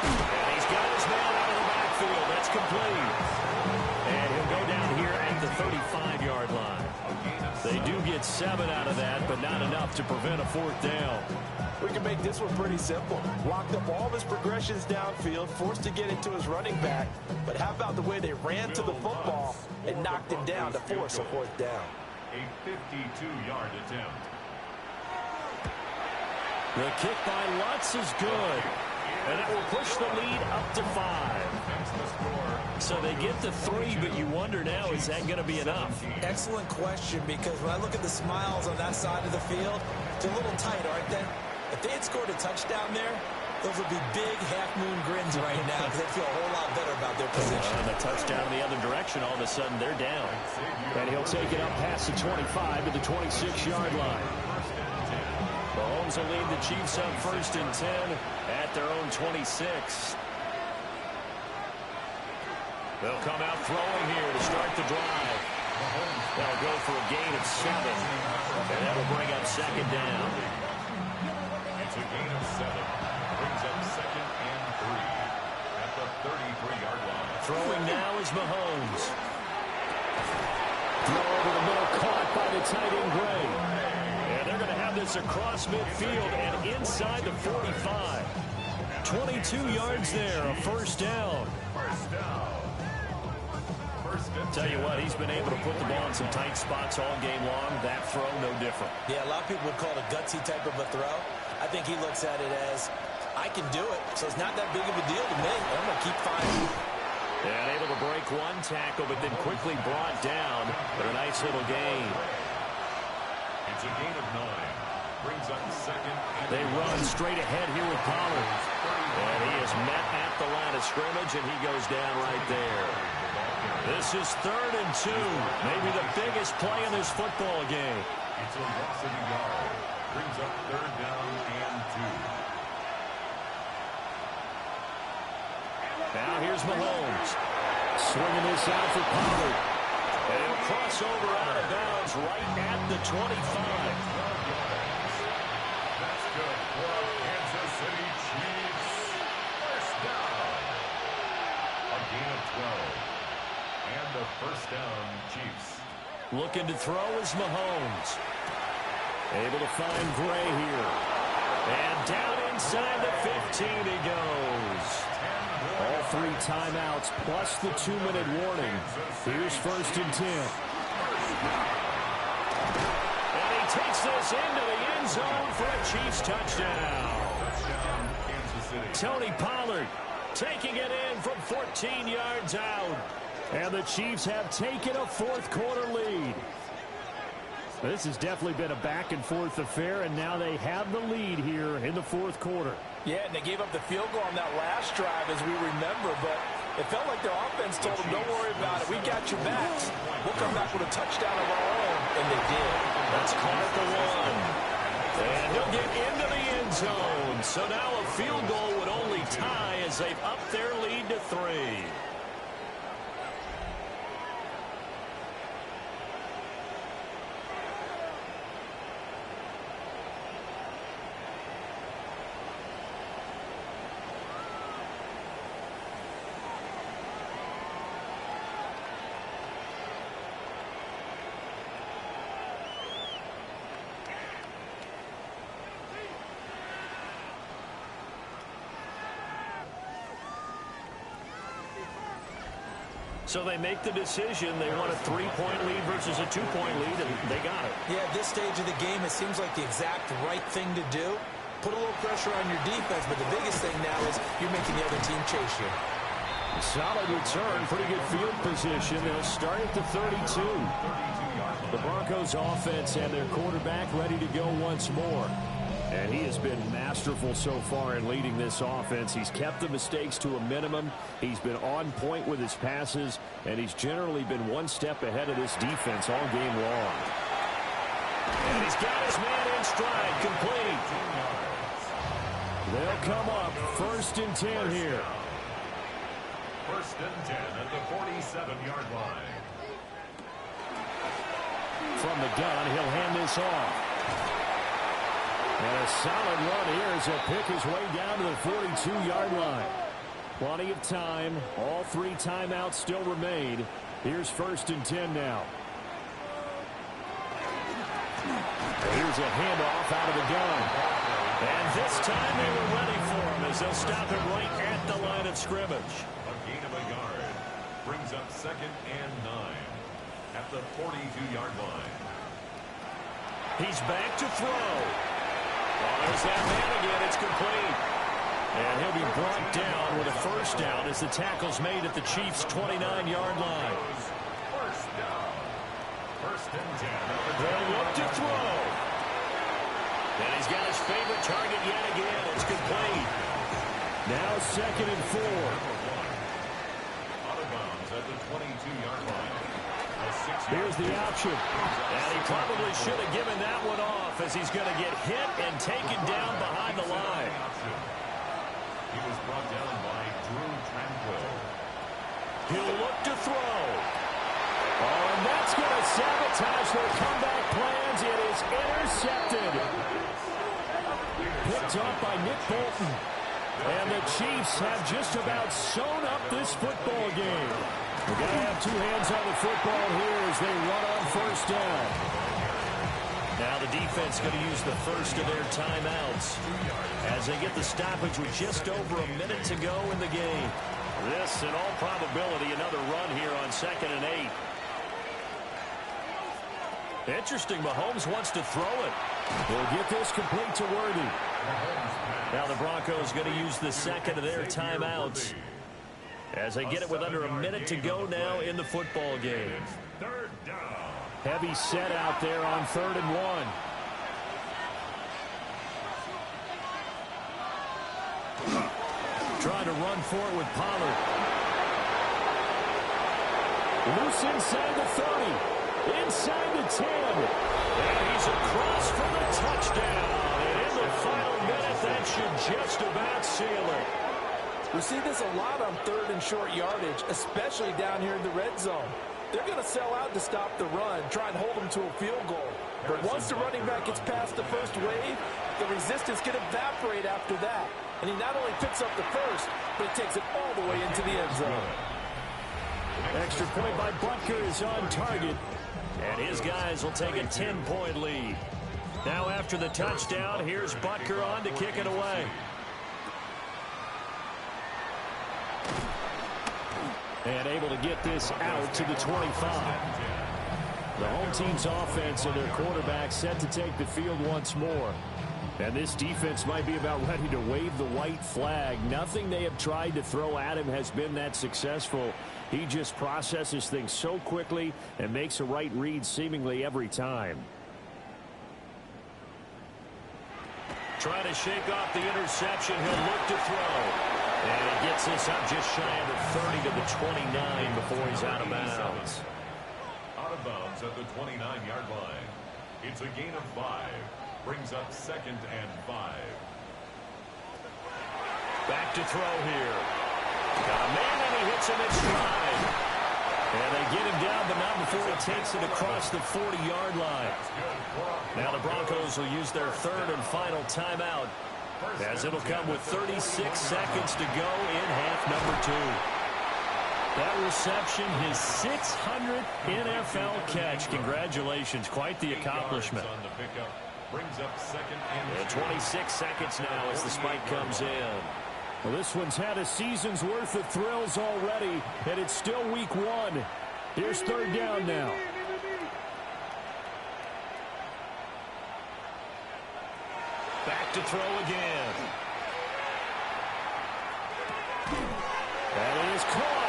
And he's got his man out of the backfield. That's complete. And he'll go down here at the 35-yard line. They do get 7 out of that, but not enough to prevent a fourth down. We can make this one pretty simple. Locked up all of his progressions downfield, forced to get into his running back. But how about the way they ran to the football and knocked him down to force a fourth down? A 52-yard attempt. The kick by Lutz is good. And it will push the lead up to 5. So they get to 3, but you wonder now, is that going to be enough? Excellent question, because when I look at the smiles on that side of the field, they're a little tight, aren't they? If they had scored a touchdown there, those would be big half-moon grins right now because they feel a whole lot better about their position. And a touchdown in the other direction, all of a sudden they're down. And he'll take it up past the 25 to the 26-yard line. Mahomes will lead the Chiefs up first and 10 at their own 26. They'll come out throwing here to start the drive. They'll go for a gain of 7. And that'll bring up second down. It's a gain of 7. Brings up second and 3 at the 33-yard line. Throwing now is Mahomes. Throw over the middle, caught by the tight end Gray. And they're going to have this across midfield and inside the 45. 22 yards there, a first down. First down. Tell you what, he's been able to put the ball in some tight spots all game long. That throw, no different. Yeah, a lot of people would call it a gutsy type of a throw. I think he looks at it as, I can do it, so it's not that big of a deal to me. I'm going to keep fighting. And able to break one tackle, but then quickly brought down. But a nice little gain. It's a gain of 9. Brings up second. They run straight ahead here with Pollard. And he is met at the line of scrimmage, and he goes down right there. This is third and 2. Maybe the biggest play in this football game. It's a loss of a yard. Brings up third down and 2. Now here's Mahomes. Swinging this out for Pollard. And he'll cross over out of bounds right at the 25. That's good. 12. And a first down, Chiefs. Looking to throw is Mahomes. Able to find Gray here. And down inside the 15 he goes. All 3 timeouts plus the 2-minute warning. Here's first and 10. And he takes this into the end zone for a Chiefs touchdown. Touchdown, Kansas City. Tony Pollard taking it in from 14 yards out. And the Chiefs have taken a fourth-quarter lead. This has definitely been a back-and-forth affair, and now they have the lead here in the fourth quarter. Yeah, and they gave up the field goal on that last drive, as we remember, but it felt like their offense told them, don't worry about it. We got your backs. We'll come back with a touchdown of our own, and they did. That's caught the one. And he'll get into the end zone. So now a field goal would only tie as they've upped their lead to 3. So they make the decision. They want a 3-point lead versus a 2-point lead, and they got it. Yeah, at this stage of the game, it seems like the exact right thing to do. Put a little pressure on your defense, but the biggest thing now is you're making the other team chase you. Solid return, pretty good field position. They'll start at the 32. The Broncos offense and their quarterback ready to go once more. And he has been masterful so far in leading this offense. He's kept the mistakes to a minimum. He's been on point with his passes, and he's generally been one step ahead of this defense all game long. And he's got his man in stride, complete. They'll come up first and 10 here. First and 10 at the 47-yard line. From the gun, he'll hand this off. And a solid run here as he'll pick his way down to the 42-yard line. Plenty of time. All 3 timeouts still remain. Here's first and 10 now. Here's a handoff out of the gun. And this time they were ready for him as they'll stop him right at the line of scrimmage. A gain of a yard. Brings up second and 9 at the 42-yard line. He's back to throw. Oh, there's that man again. It's complete. And he'll be brought down with a first down as the tackle's made at the Chiefs' 29-yard line. First down. First and 10. They'll look to throw. And he's got his favorite target yet again. It's complete. Now second and 4. Out of bounds at the 22-yard line. Here's the option. And he probably should have given that one off as he's going to get hit and taken down behind the line. He was brought down by Drew Tranquil. He'll look to throw. Oh, and that's going to sabotage their comeback plans. It is intercepted. Picked up by Nick Bolton. And the Chiefs have just about sewn up this football game. We've got to have 2 hands on the football here as they run on first down. Now the defense going to use the first of their timeouts as they get the stoppage with just over a minute to go in the game. This, in all probability, another run here on second and 8. Interesting, Mahomes wants to throw it. He'll get this complete to Worthy. Now the Broncos going to use the second of their timeouts as they get it with under a minute to go now in the football game. Third down. Heavy set out there on 3rd and 1. Trying to run for it with Pollard. Loose inside the 30. Inside the 10. And he's across for the touchdown. And in the final minute, that should just about seal it. We see this a lot on 3rd and short yardage, especially down here in the red zone. They're going to sell out to stop the run, try and hold them to a field goal. But once the running back gets past the first wave, the resistance can evaporate after that. And he not only picks up the first, but he takes it all the way into the end zone. Extra point by Butker is on target. And his guys will take a 10-point lead. Now after the touchdown, here's Butker on to kick it away. And able to get this out to the 25. The home team's offense and their quarterback set to take the field once more. And this defense might be about ready to wave the white flag. Nothing they have tried to throw at him has been that successful. He just processes things so quickly and makes a right read seemingly every time. Trying to shake off the interception. He'll look to throw. And he gets this up just shy of the 30 to the 29 before he's out of bounds. Out of bounds at the 29-yard line. It's a gain of 5. Brings up 2nd and 5. Back to throw here. Got a man and he hits him in stride. And they get him down, but not before he takes it across the 40-yard line. Now the Broncos will use their 3rd and final timeout, as it'll come with 36 seconds to go in half number 2. That reception, his 600th NFL catch. Congratulations. Quite the accomplishment. Brings up 2nd and 26 seconds now as the spike comes in. Well, this one's had a season's worth of thrills already, and it's still week 1. Here's 3rd down now. Back to throw again. That is caught.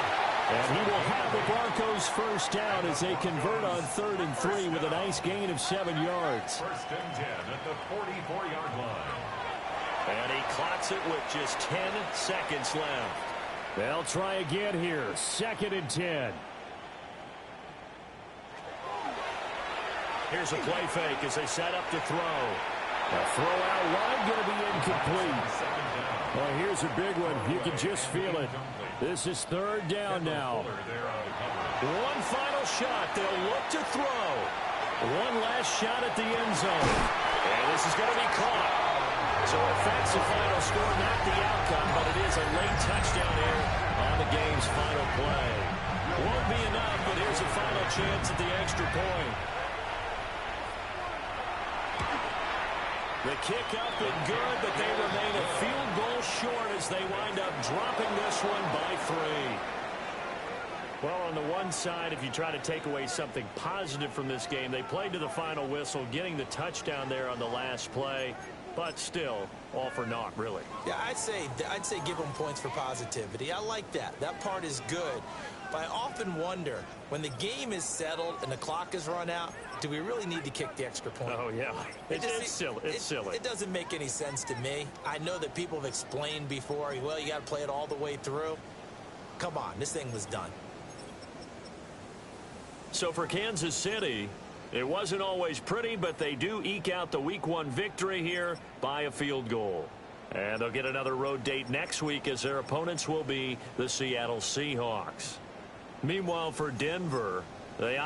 And he will have the Broncos first down as they convert on 3rd and 3 with a nice gain of 7 yards. 1st and 10 at the 44-yard line. And he clocks it with just 10 seconds left. They'll try again here. 2nd and 10. Here's a play fake as they set up to throw. A throw out wide going to be incomplete. Well, here's a big one. You can just feel it. This is 3rd down now. One final shot. They'll look to throw. One last shot at the end zone. And this is going to be caught. So it affects the final score, not the outcome, but it is a late touchdown here on the game's final play. Won't be enough, but here's a final chance at the extra point. The kick up and good, but they remain a field goal short as they wind up dropping this one by 3. Well, on the one side, if you try to take away something positive from this game, they played to the final whistle, getting the touchdown there on the last play, but still, all for naught, really. Yeah, I'd say give them points for positivity. I like that. That part is good. But I often wonder, when the game is settled and the clock is run out, do we really need to kick the extra point? Oh, yeah. It's silly. It's silly. It doesn't make any sense to me. I know that people have explained before, well, you got to play it all the way through. Come on, this thing was done. So for Kansas City, it wasn't always pretty, but they do eke out the Week 1 victory here by a field goal. And they'll get another road date next week as their opponents will be the Seattle Seahawks. Meanwhile, for Denver, they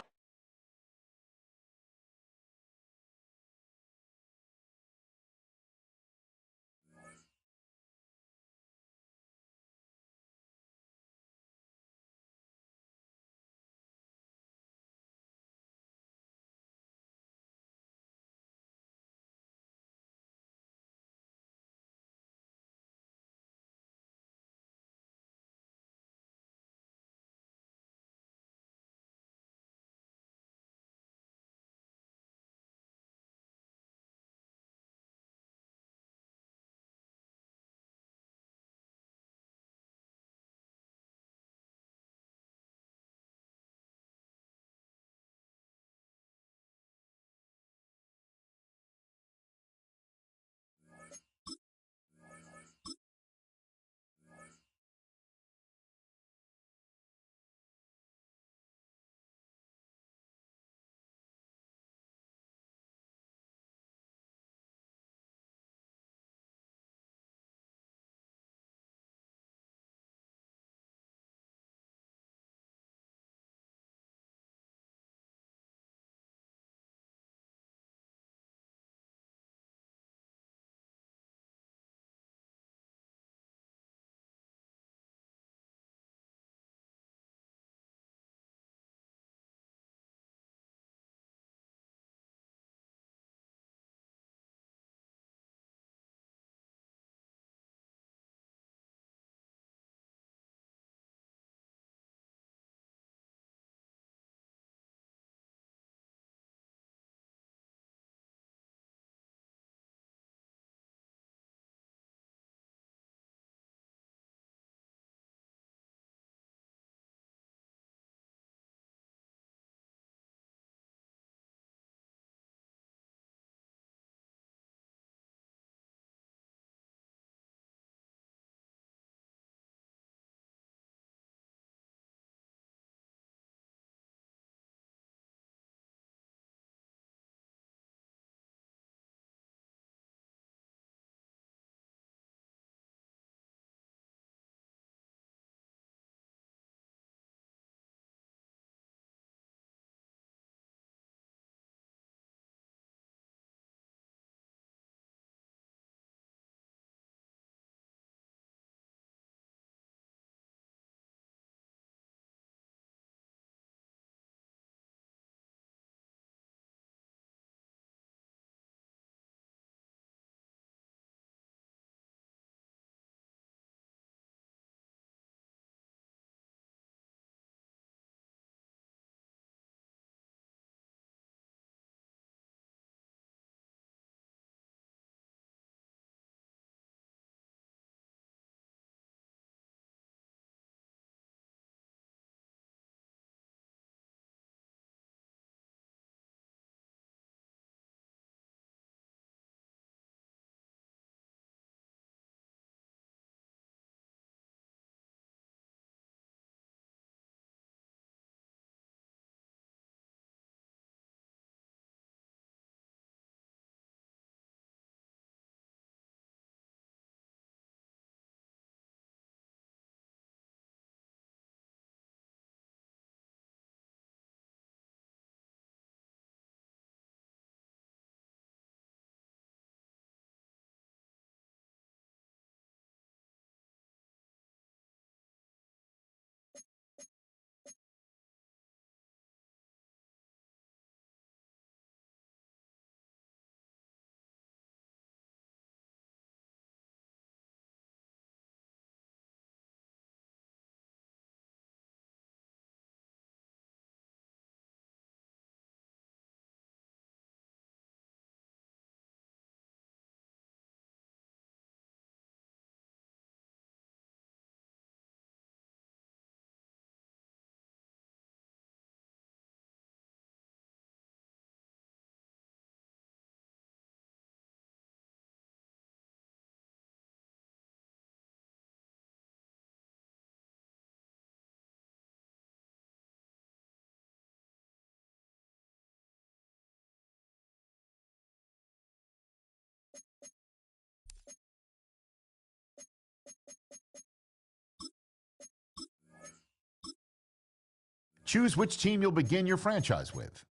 Choose which team you'll begin your franchise with.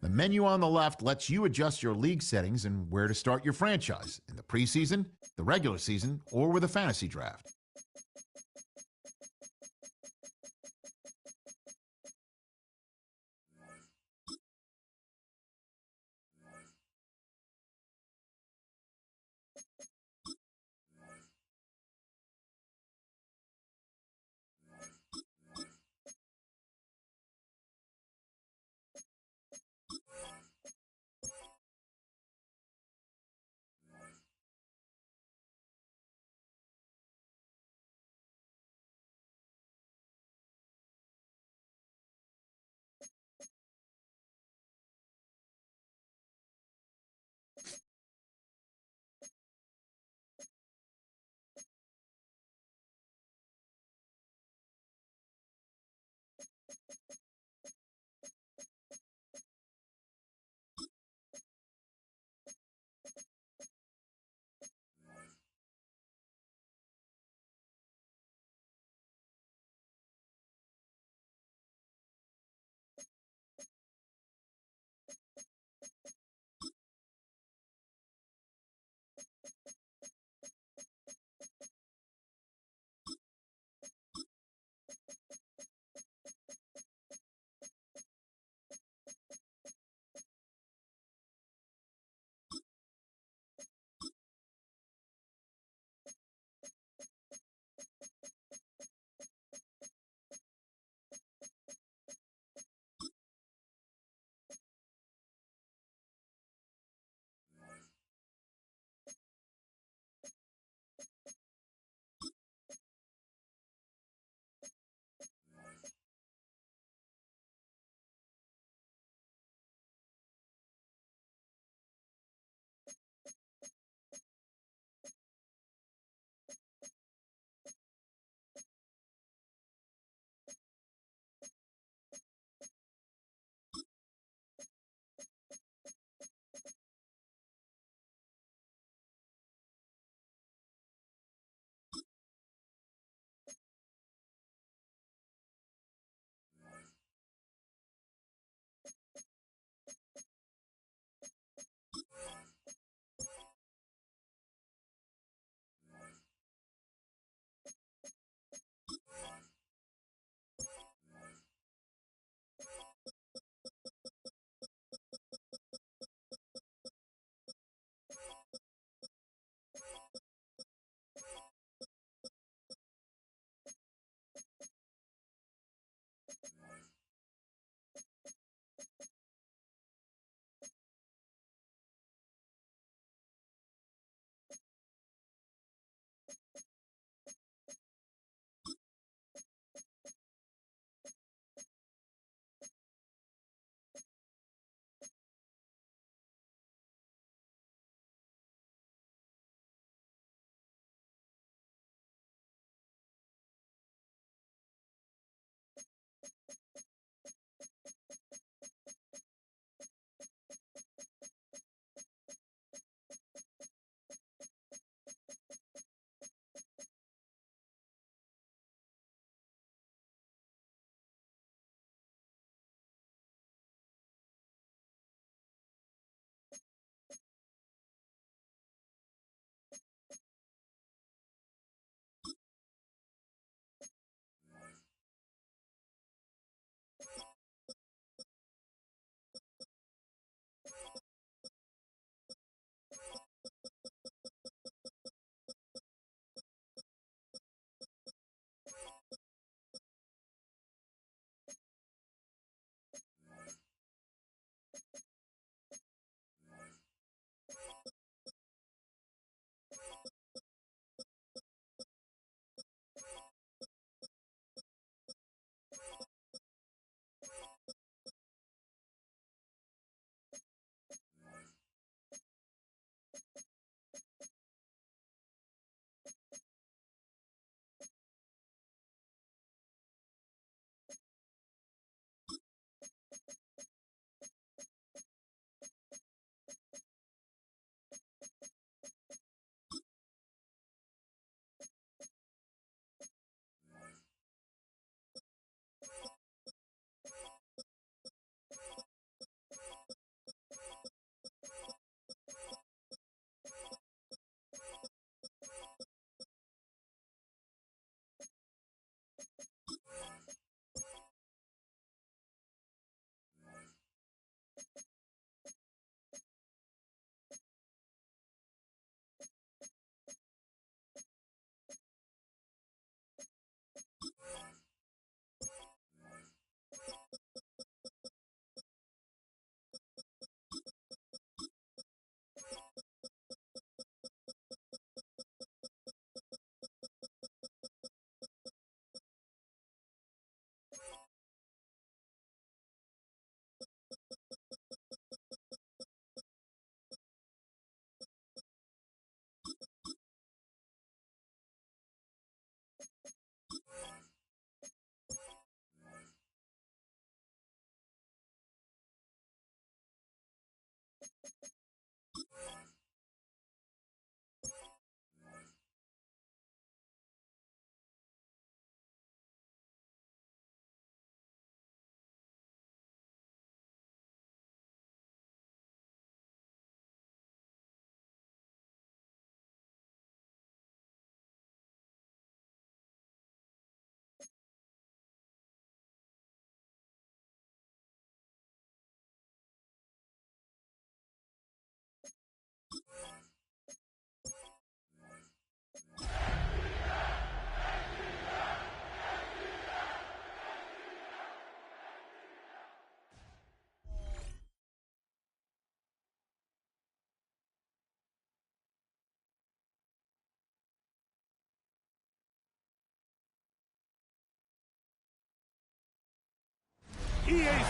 The menu on the left lets you adjust your league settings and where to start your franchise, in the preseason, the regular season, or with a fantasy draft.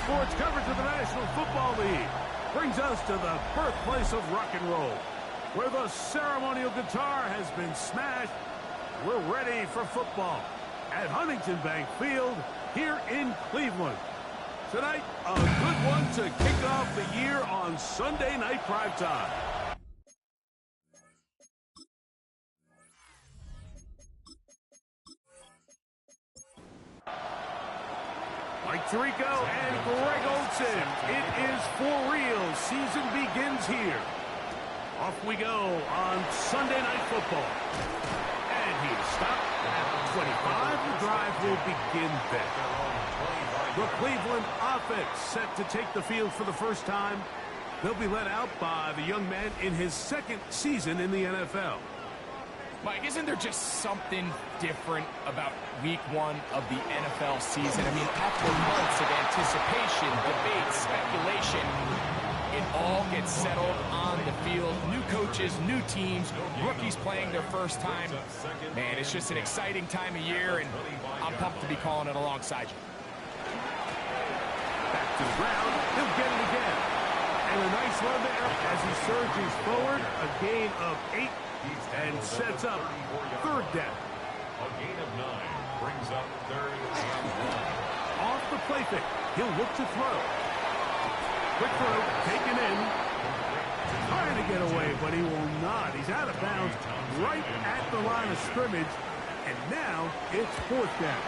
sports coverage of the National Football League brings us to the birthplace of rock and roll, where the ceremonial guitar has been smashed. We're ready for football at Huntington Bank Field here in Cleveland. Tonight, a good one to kick off the year on Sunday Night Primetime. Mike Tirico and Greg Olsen. It is for real. Season begins here. Off we go on Sunday Night Football. And he is stopped at 25. The drive will begin then. The Cleveland offense set to take the field for the first time. They'll be led out by the young man in his second season in the NFL. Mike, isn't there just something different about week one of the NFL season? I mean, after months of anticipation, debate, speculation, it all gets settled on the field. New coaches, new teams, rookies playing their first time. Man, it's just an exciting time of year, and I'm pumped to be calling it alongside you. Back to the ground, he'll get it again. And a nice run there as he surges forward, a gain of 8. And sets up third down. A gain of 9 brings up third and 1. Off the play fake, he'll look to throw. Quick throw, taken in. Trying to get away, but he will not. He's out of bounds right at the line of scrimmage. And now it's fourth down.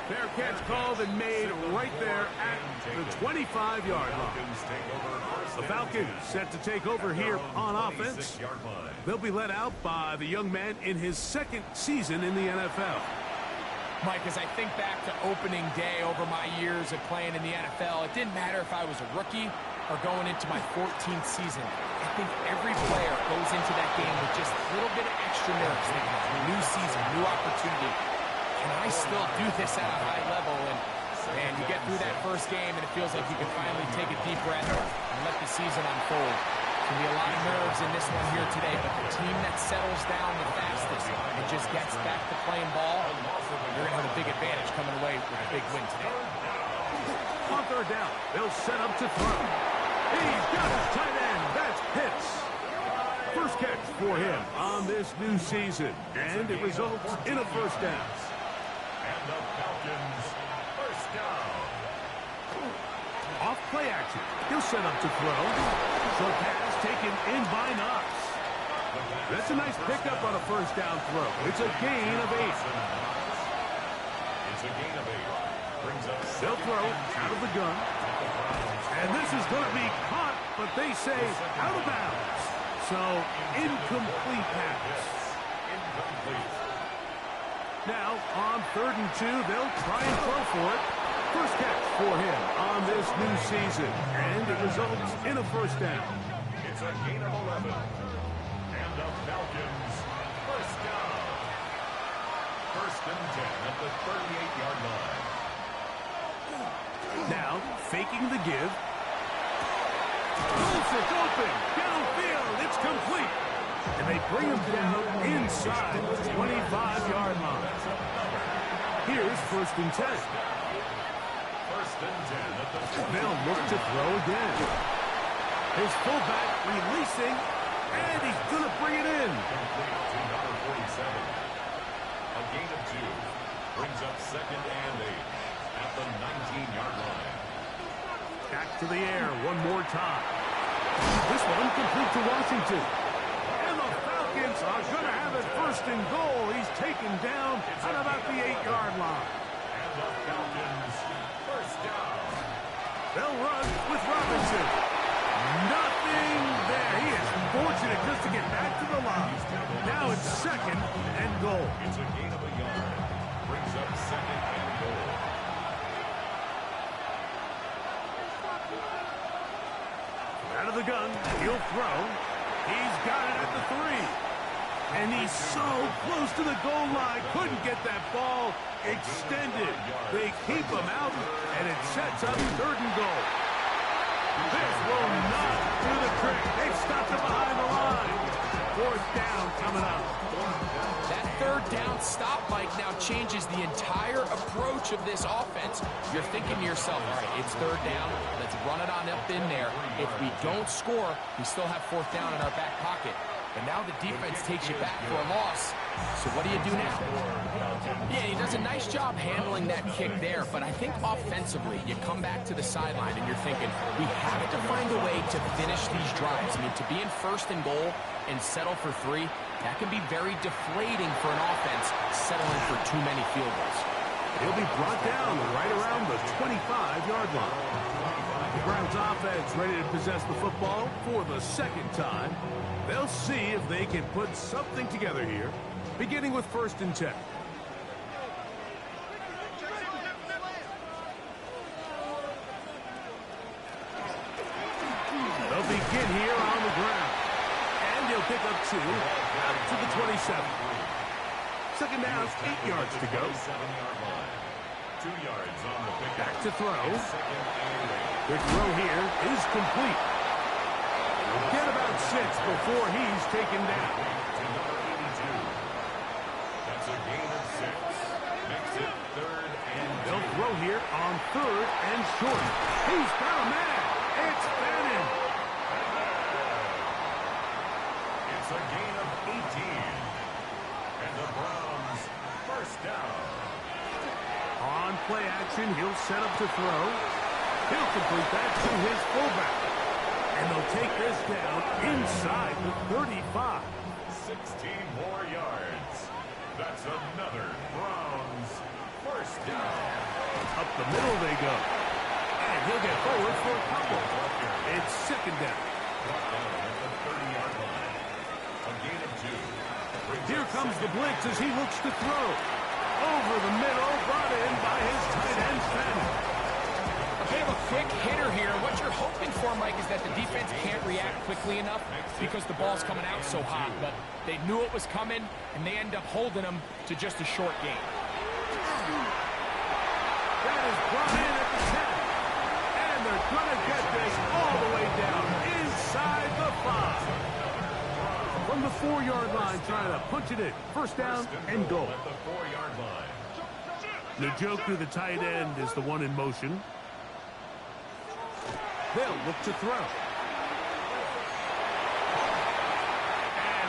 Fair catch called and made right there at the 25-yard line. The Falcons set to take over here on offense. They'll be led out by the young man in his second season in the NFL. Mike, as I think back to opening day over my years of playing in the NFL, it didn't matter if I was a rookie or going into my 14th season. I think every player goes into that game with just a little bit of extra nerves. New season, new opportunity. Can I still do this at a high level? And you get through that first game, and it feels like you can finally take a deep breath and let the season unfold. There's going to be a lot of nerves in this one here today, but the team that settles down the fastest and just gets back to playing ball, you're going to have a big advantage coming away with a big win today. On third down, they'll set up to throw. He's got his tight end. That's Pitts. First catch for him on this new season, and it results in a first down. And the Falcons first down. Off play action. He'll set up to throw. Short pass taken in by Knox. That's a nice pickup on a first down throw. It's a gain of 8. It's a gain of 8. Brings up They'll throw out of the gun. And this is going to be caught, but they say out of bounds. So, incomplete pass. Incomplete. Now, on 3rd and 2, they'll try and throw for it. First catch for him on this new season. And it results in a first down. It's a gain of 11. And the Falcons first down. First and 10 at the 38-yard line. Now, faking the give. It's open. Downfield. It's complete. And they bring him down inside the 25-yard line. Here's first and 10. First and 10 at the 20. They'll look to throw again. His fullback releasing, and he's going to bring it in. Complete to number 47. A gain of 2. Brings up second and 8 at the 19-yard line. Back to the air one more time. This one complete to Washington. And the Falcons are going to have it first and goal. He's taken down at about the 8-yard line. And the Falcons first down. They'll run with Robinson. Nothing there. He is fortunate just to get back to the line. Now it's second and goal. It's a gain of a yard. Brings up second and goal. Out of the gun, he'll throw. He's got it at the 3. And he's so close to the goal line, couldn't get that ball extended. They keep him out, and it sets up 3rd and goal. This will not do the trick. They've stopped him behind the line. 4th down coming up. That 3rd down That stop, Mike, now changes the entire approach of this offense. You're thinking to yourself, all right, it's third down. Let's run it on up in there. If we don't score, we still have fourth down in our back pocket. But now the defense takes you back for a loss. So what do you do now? Yeah, he does a nice job handling that kick there, but I think offensively, you come back to the sideline and you're thinking, we have to find a way to finish these drives. I mean, to be in first and goal and settle for 3, that can be very deflating for an offense settling for too many field goals. He'll be brought down right around the 25-yard line. The Browns offense ready to possess the football for the second time. They'll see if they can put something together here, beginning with 1st and 10. They'll begin here on the ground. And he'll pick up 2 out to the 27. Second down, 8 yards to go. 2 yards on the pick. Back to throw. The throw here is complete. We'll get about 6 before he's taken down. To number 82. That's a gain of 6. Makes it 3rd and They'll throw here on 3rd and short. He's got a man. It's Bannon. It's a gain of 18. And the Browns first down. On play action, he'll set up to throw. He'll complete that to his fullback. And they'll take this down inside the 35. 16 more yards. That's another Browns first down. Up the middle they go. And he'll get forward for a couple. It's second down. Brought down at the 30-yard line. A gain of 2. Here comes the blitz as he looks to throw. Over the middle, brought in by his tight end, Bannon. They have a quick hitter here. What you're hoping for, Mike, is that the defense can't react quickly enough because the ball's coming out so hot. But they knew it was coming, and they end up holding them to just a short gain. That is brought in at the 10. And they're going to get this all the way down inside the 5. From the 4-yard line, trying to punch it in. First down and goal. At the 4-yard line. Njoku, the tight end, is the one in motion. They'll look to throw. And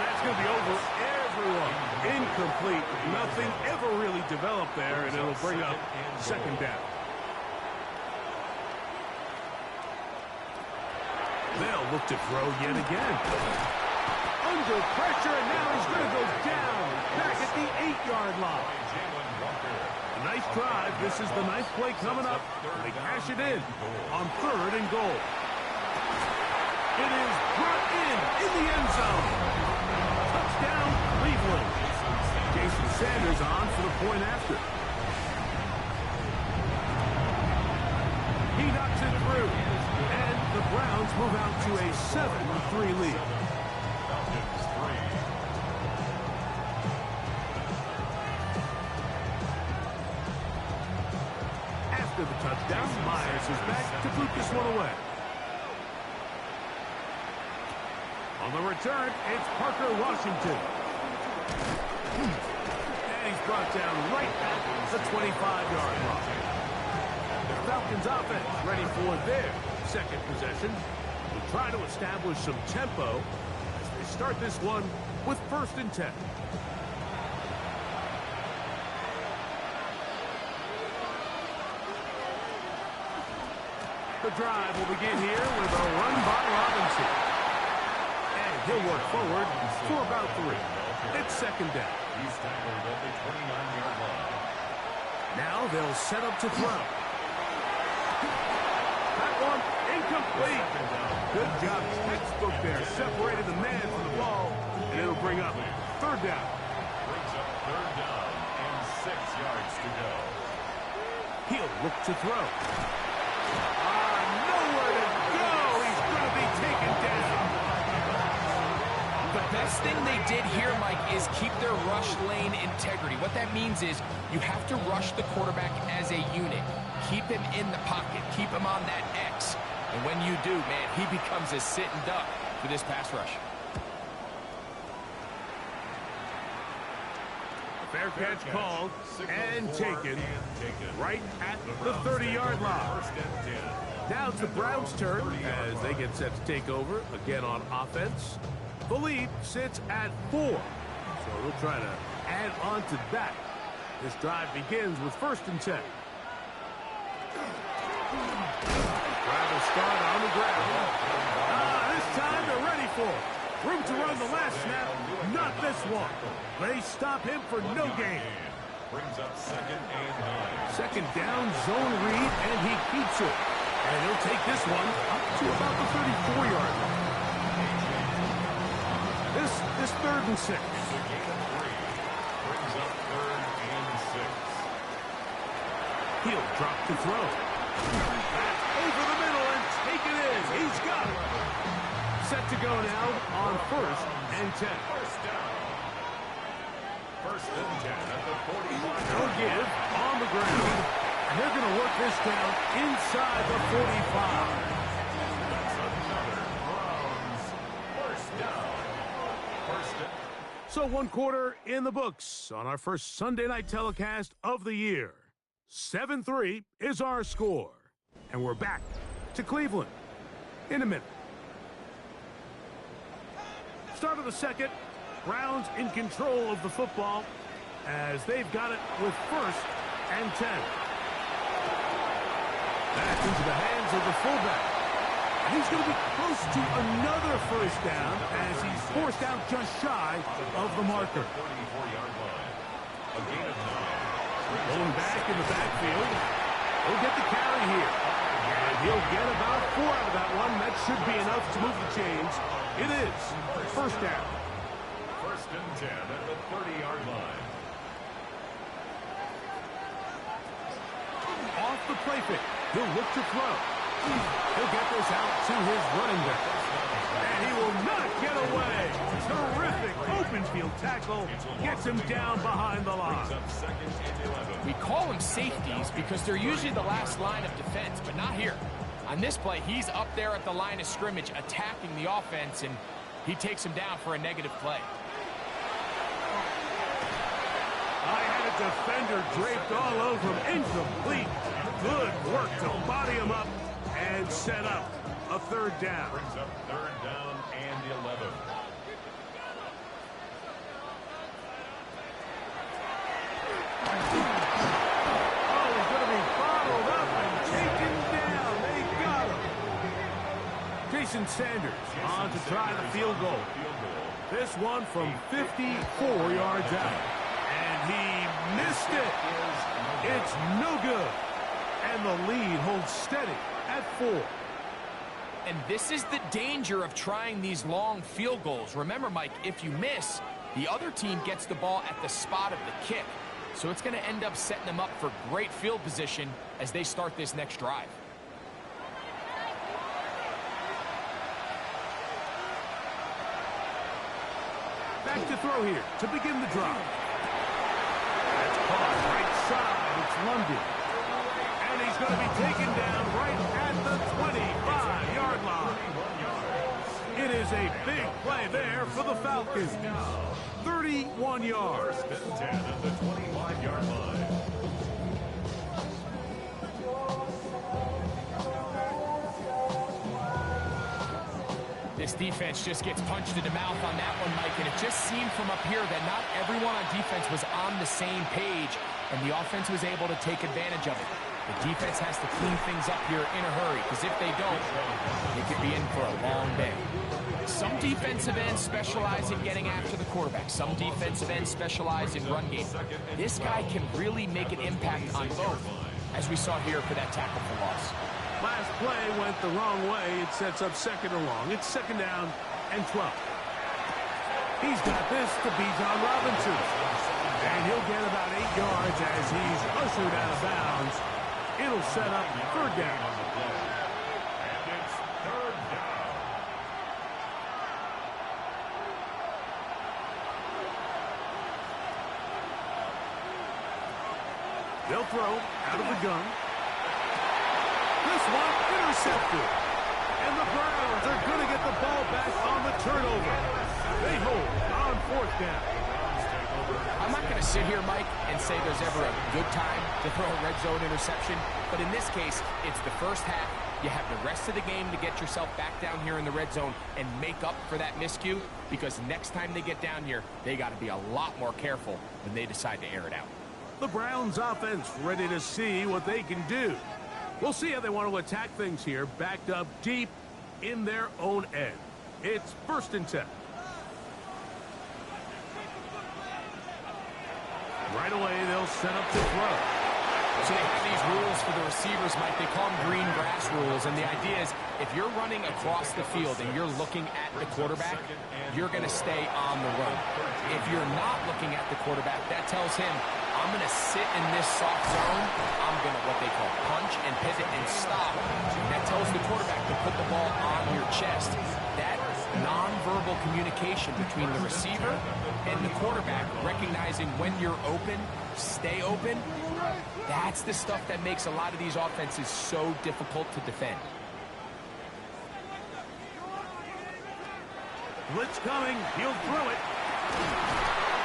that's going to be over everyone. Incomplete. Nothing ever really developed there, and it'll bring up second down. They'll look to throw yet again. Under pressure, and now he's going to go down. Back at the 8-yard line. A nice drive. This is the ninth play coming up. They cash it in on 3rd and goal. It is brought in the end zone. Touchdown, Cleveland. Jason Sanders on for the point after. He knocks it through. And the Browns move out to a 7-3 lead. After the touchdown, Myers is back to boot this one away. On the return, it's Parker Washington. And he's brought down right at the 25-yard line. The Falcons offense ready for their second possession. We'll try to establish some tempo as they start this one with 1st and 10. The drive will begin here with a run by Robinson. And he'll work forward for about 3. It's second down. He's tackled at the 29-yard line. Now they'll set up to throw. That one incomplete. Good job. Textbook there. Separated the man from the ball. And it'll bring up 3rd down. Brings up 3rd down and 6 yards to go. He'll look to throw. Nowhere to go. He's going to be taken down. The best thing they did here, Mike, is keep their rush lane integrity. What that means is you have to rush the quarterback as a unit. Keep him in the pocket. Keep him on that X. And when you do, man, he becomes a sitting duck for this pass rush. Fair catch called and taken right at the 30-yard line. Now it's the Browns' turn as they get set to take over again on offense. The lead sits at 4, so they'll try to add on to that. This drive begins with 1st and 10. Travis start on the ground. This time they're ready for it. Room to run the last snap, not this one. They stop him for no gain. Brings up 2nd and 9. 2nd down, zone read, and he keeps it. And he'll take this one up to about the 34-yard line. This is 3rd and 6. It's a gain of 3. Brings up 3rd and 6. He'll drop to throw. Back over the middle and take it in. He's got it. Set to go now on 1st and 10. 1st down. 1st and 10 at the 45. No give on the ground. And they're going to work this down inside the 45. That's another Browns 1st down. 1st and... So 1 quarter in the books on our first Sunday night telecast of the year. 7-3 is our score. And we're back to Cleveland in a minute. Start of the 2nd. Browns in control of the football as they've got it with 1st and 10. Back into the hands of the fullback. And he's going to be close to another 1st down as he's forced out just shy of the marker. 34-yard line. A gain of 9. Going back in the backfield. He'll get the carry here. And he'll get about 4 out of that one. That should be enough to move the chains. It is 1st down. 1st and 10 at the 30-yard line. Off the play fake. He'll look to throw. He'll get this out to his running back. And he will not get away. Terrific open field tackle. Gets him down behind the line. We call them safeties because they're usually the last line of defense, but not here. On this play, he's up there at the line of scrimmage attacking the offense, and he takes him down for a negative play. I had a defender draped all over him. Incomplete. Good work to body him up and set up a 3rd down. Brings up 3rd down and 11. Oh, he's going to be bottled up and taken down. They got him. Jason Sanders on to try the field goal. This one from 54 yards out. And he missed it. It's no good. And the lead holds steady at 4. And this is the danger of trying these long field goals. Remember, Mike, if you miss, the other team gets the ball at the spot of the kick. So it's going to end up setting them up for great field position as they start this next drive. Back to throw here to begin the drive. That's caught right side. It's London. And he's going to be taken down right at the 25-yard line. It is a big play there for the Falcons. 31 yards. 1st and 10 at the 25-yard line. This defense just gets punched in the mouth on that one, Mike, and it just seemed from up here that not everyone on defense was on the same page, and the offense was able to take advantage of it. The defense has to clean things up here in a hurry, because if they don't, they could be in for a long day. Some defensive ends specialize in getting after the quarterback. Some defensive ends specialize in run game. This guy can really make an impact on both, as we saw here for that tackle for loss. Last play went the wrong way. It sets up 2nd and long. It's 2nd down and 12. He's got this to Bijan Robinson. And he'll get about 8 yards as he's ushered out of bounds. It'll set up 3rd down. And it's 3rd down. They'll throw out of the gun. This one intercepted. And the Browns are going to get the ball back on the turnover. They hold on 4th down. I'm not going to to sit here, Mike, and say there's ever a good time to throw a red zone interception, but in this case, it's the first half. You have the rest of the game to get yourself back down here in the red zone and make up for that miscue, because next time they get down here, they got to be a lot more careful when they decide to air it out. The Browns offense ready to see what they can do. We'll see how they want to attack things here, backed up deep in their own end. It's 1st and 10. Right away, they'll set up to throw. So they have these rules for the receivers, Mike. They call them green grass rules. And the idea is if you're running across the field and you're looking at the quarterback, you're going to stay on the run. If you're not looking at the quarterback, that tells him, I'm going to sit in this soft zone. I'm going to what they call punch and pivot and stop. That tells the quarterback to put the ball on your chest. That nonverbal communication between the receiver and the quarterback, recognizing when you're open, stay open, that's the stuff that makes a lot of these offenses so difficult to defend. Blitz coming. He'll throw it.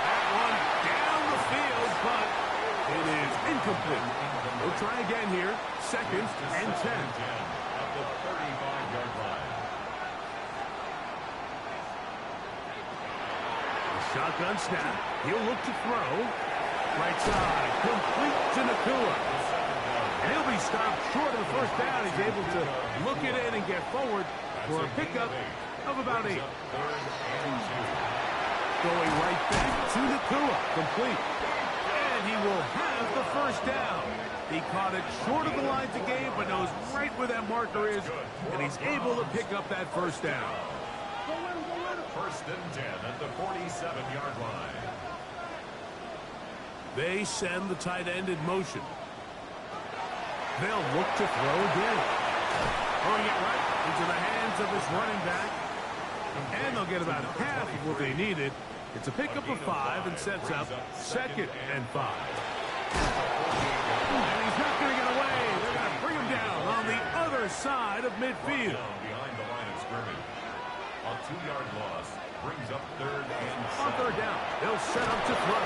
That one down the field, but it is incomplete. We'll try again here. 2nd and 10. At the 35-yard line. Shotgun snap. He'll look to throw. Right side. Complete to Nakua. And he'll be stopped short of the first down. He's able to look it in and get forward for a pickup of about 8. Going right back to Nakua. Complete. And he will have the first down. He caught it short of the line to gain, but knows right where that marker is, and he's able to pick up that first down. 1st and 10 at the 47-yard line. They send the tight end in motion. They'll look to throw again. Throwing it right into the hands of his running back. And they'll get about half of what they needed. It's a pickup of 5 and sets up 2nd and 5. And he's not going to get away. They're going to bring him down on the other side of midfield. Behind the line of scrimmage. A 2-yard loss brings up 3rd and 7. On 3rd down, they'll set up to throw.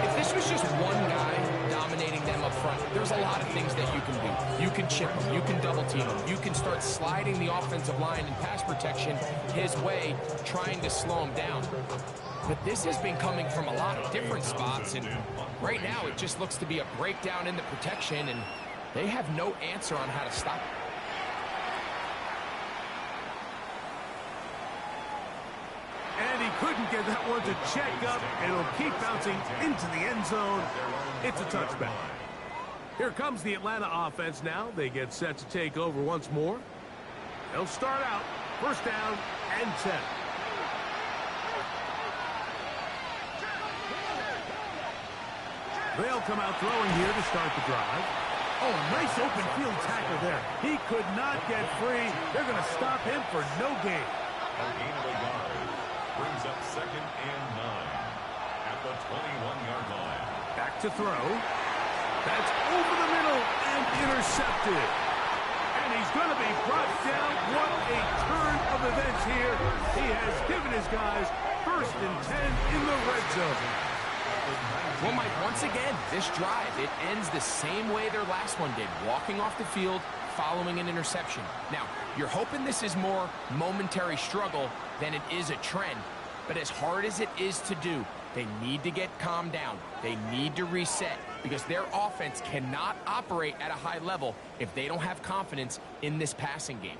If this was just one guy dominating them up front, there's a lot of things that you can do. You can chip him, you can double team him, you can start sliding the offensive line and pass protection his way, trying to slow him down. But this has been coming from a lot of different spots, and right now it just looks to be a breakdown in the protection, and they have no answer on how to stop it. And he couldn't get that one to check up. It'll keep bouncing into the end zone. It's a touchback. Here comes the Atlanta offense now. They get set to take over once more. They'll start out 1st down and 10. They'll come out throwing here to start the drive. Oh, nice open field tackle there. He could not get free. They're going to stop him for no gain. A gain of a yard brings up 2nd and 9 at the 21-yard line. Back to throw. That's over the middle and intercepted. And he's going to be brought down. What a turn of events here. He has given his guys 1st and 10 in the red zone. Well, Mike, once again, this drive, it ends the same way their last one did, walking off the field, following an interception. Now, you're hoping this is more momentary struggle than it is a trend, but as hard as it is to do, they need to get calmed down. They need to reset because their offense cannot operate at a high level if they don't have confidence in this passing game.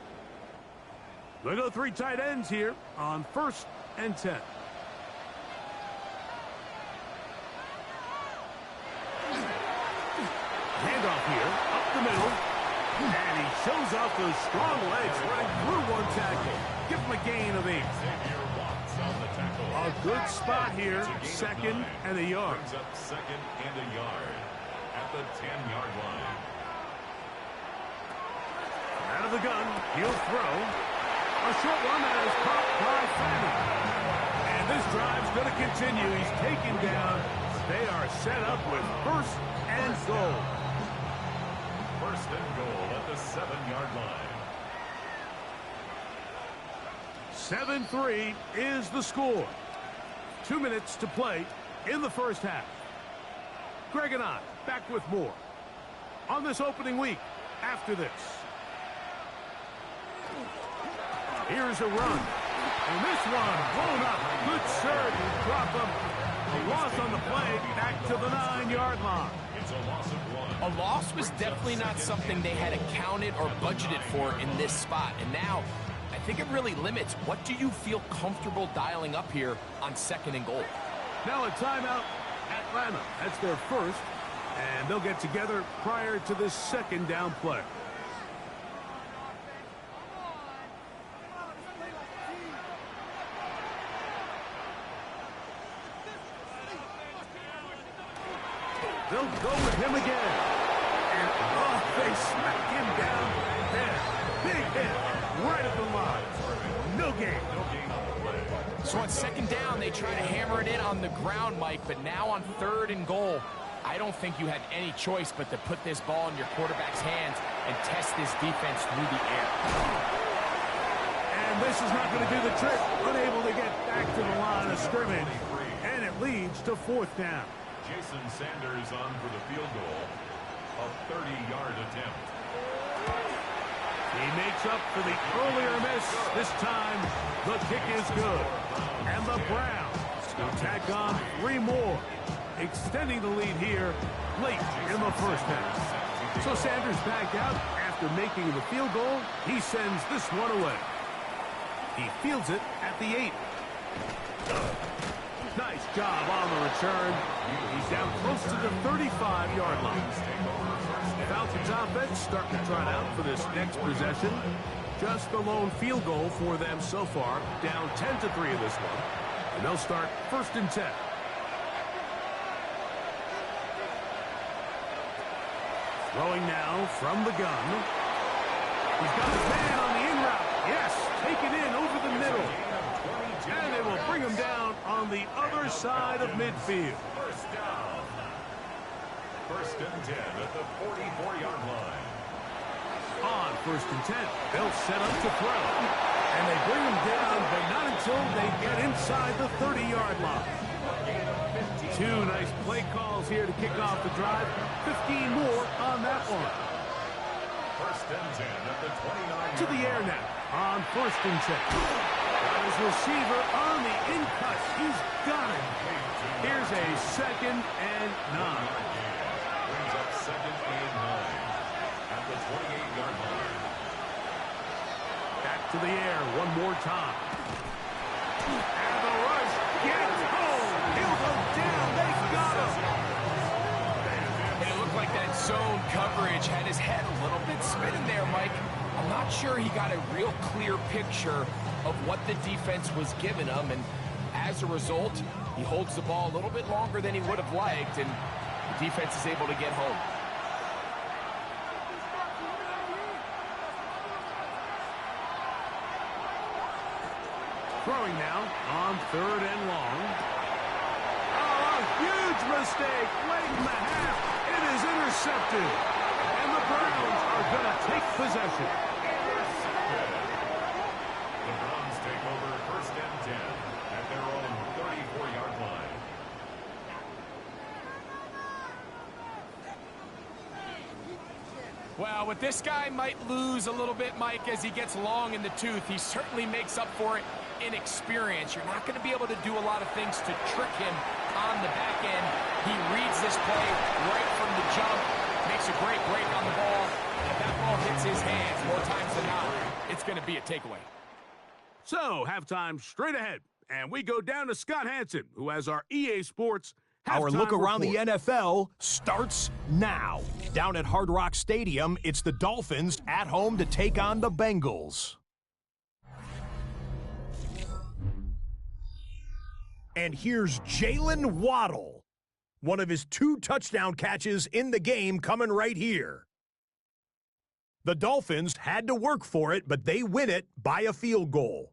They go 3 tight ends here on 1st and 10. Handoff here, up the middle. And he shows off those strong legs running through one tackle. Give him a gain of 8. A good spot here, 2nd and a yard. Brings up 2nd and a yard at the 10-yard line. Out of the gun, he'll throw. A short one that is caught by Fanning. And this drive's going to continue. He's taken down. They are set up with 1st and goal. 1st and goal at the 7-yard line. 7-3 is the score. 2 minutes to play in the first half. Greg and I back with more on this opening week after this. Here's a run. And this one blown up. Good serve. Drop him. A loss on the play. Back to the 9-yard line. It's a loss of 1. A loss was definitely not something they had accounted or budgeted for in this spot. And now, I think it really limits what do you feel comfortable dialing up here on 2nd and goal. Now a timeout, Atlanta. That's their first. And they'll get together prior to this 2nd down play. They'll go with him again. And, they smack him down there. Big hit right at the line. No gain. So on 2nd down, they try to hammer it in on the ground, Mike, but now on 3rd and goal, I don't think you had any choice but to put this ball in your quarterback's hands and test this defense through the air. And this is not going to do the trick. Unable to get back to the line of scrimmage. And it leads to 4th down. Jason Sanders on for the field goal. A 30-yard attempt. He makes up for the earlier miss. This time, the kick is good. And the Browns will tack on 3 more, extending the lead here late in the first half. So Sanders back out after making the field goal. He sends this one away. He fields it at the 8. Nice job on the return. He's down close to the 35-yard line. Falcons offense starting to trot out for this next possession. Just the lone field goal for them so far. Down 10-3 in this one. And they'll start 1st and 10. Throwing now from the gun. He's got his man on the in route. Yes, taken in over the middle. And they will bring him down on the other side of midfield. First down. 1st and 10 at the 44-yard line. On 1st and 10, they'll set up to throw. And they bring him down, but not until they get inside the 30-yard line. 2 nice play calls here to kick off the drive. 15 more on that one. 1st and 10 at the 29. To the air now on 1st and 10. Got his receiver on the in-cut. He's got it. Here's a 2nd and 9. Brings up 2nd and 9 at the 28-yard line. Back to the air one more time. And the rush gets home. He'll go down. They got him. And it looked like that zone coverage had his head a little bit spinning there, Mike. I'm not sure he got a real clear picture of what the defense was giving him, and as a result, he holds the ball a little bit longer than he would have liked, and the defense is able to get home. Throwing now on 3rd and long. Oh, a huge mistake late in the half. It is intercepted, and the Browns are going to take possession. The Browns take over 1st and 10 at their own 34-yard line. Well, with this guy might lose a little bit, Mike, as he gets long in the tooth. He certainly makes up for it in experience. You're not going to be able to do a lot of things to trick him on the back end. He reads this play right from the jump, makes a great break on the ball, and if that ball hits his hands more times than not, it's going to be a takeaway. So, halftime straight ahead, and we go down to Scott Hansen, who has our EA Sports Our halftime look around report. the NFL starts now. Down at Hard Rock Stadium, it's the Dolphins at home to take on the Bengals. And here's Jalen Waddle. One of his 2 touchdown catches in the game coming right here. The Dolphins had to work for it, but they win it by a field goal.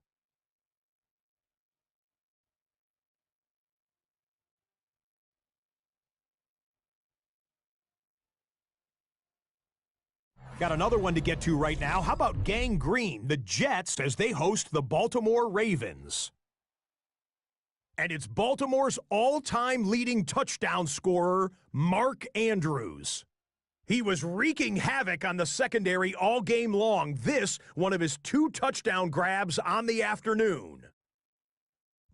Got another one to get to right now. How about Gang Green, the Jets, as they host the Baltimore Ravens? And it's Baltimore's all-time leading touchdown scorer, Mark Andrews. He was wreaking havoc on the secondary all game long. This, one of his 2 touchdown grabs on the afternoon.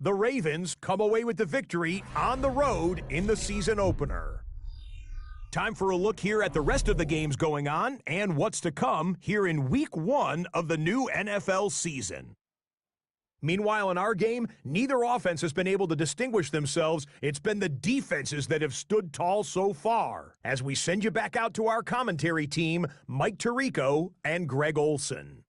The Ravens come away with the victory on the road in the season opener. Time for a look here at the rest of the games going on and what's to come here in Week 1 of the new NFL season. Meanwhile, in our game, neither offense has been able to distinguish themselves. It's been the defenses that have stood tall so far. As we send you back out to our commentary team, Mike Tirico and Greg Olson.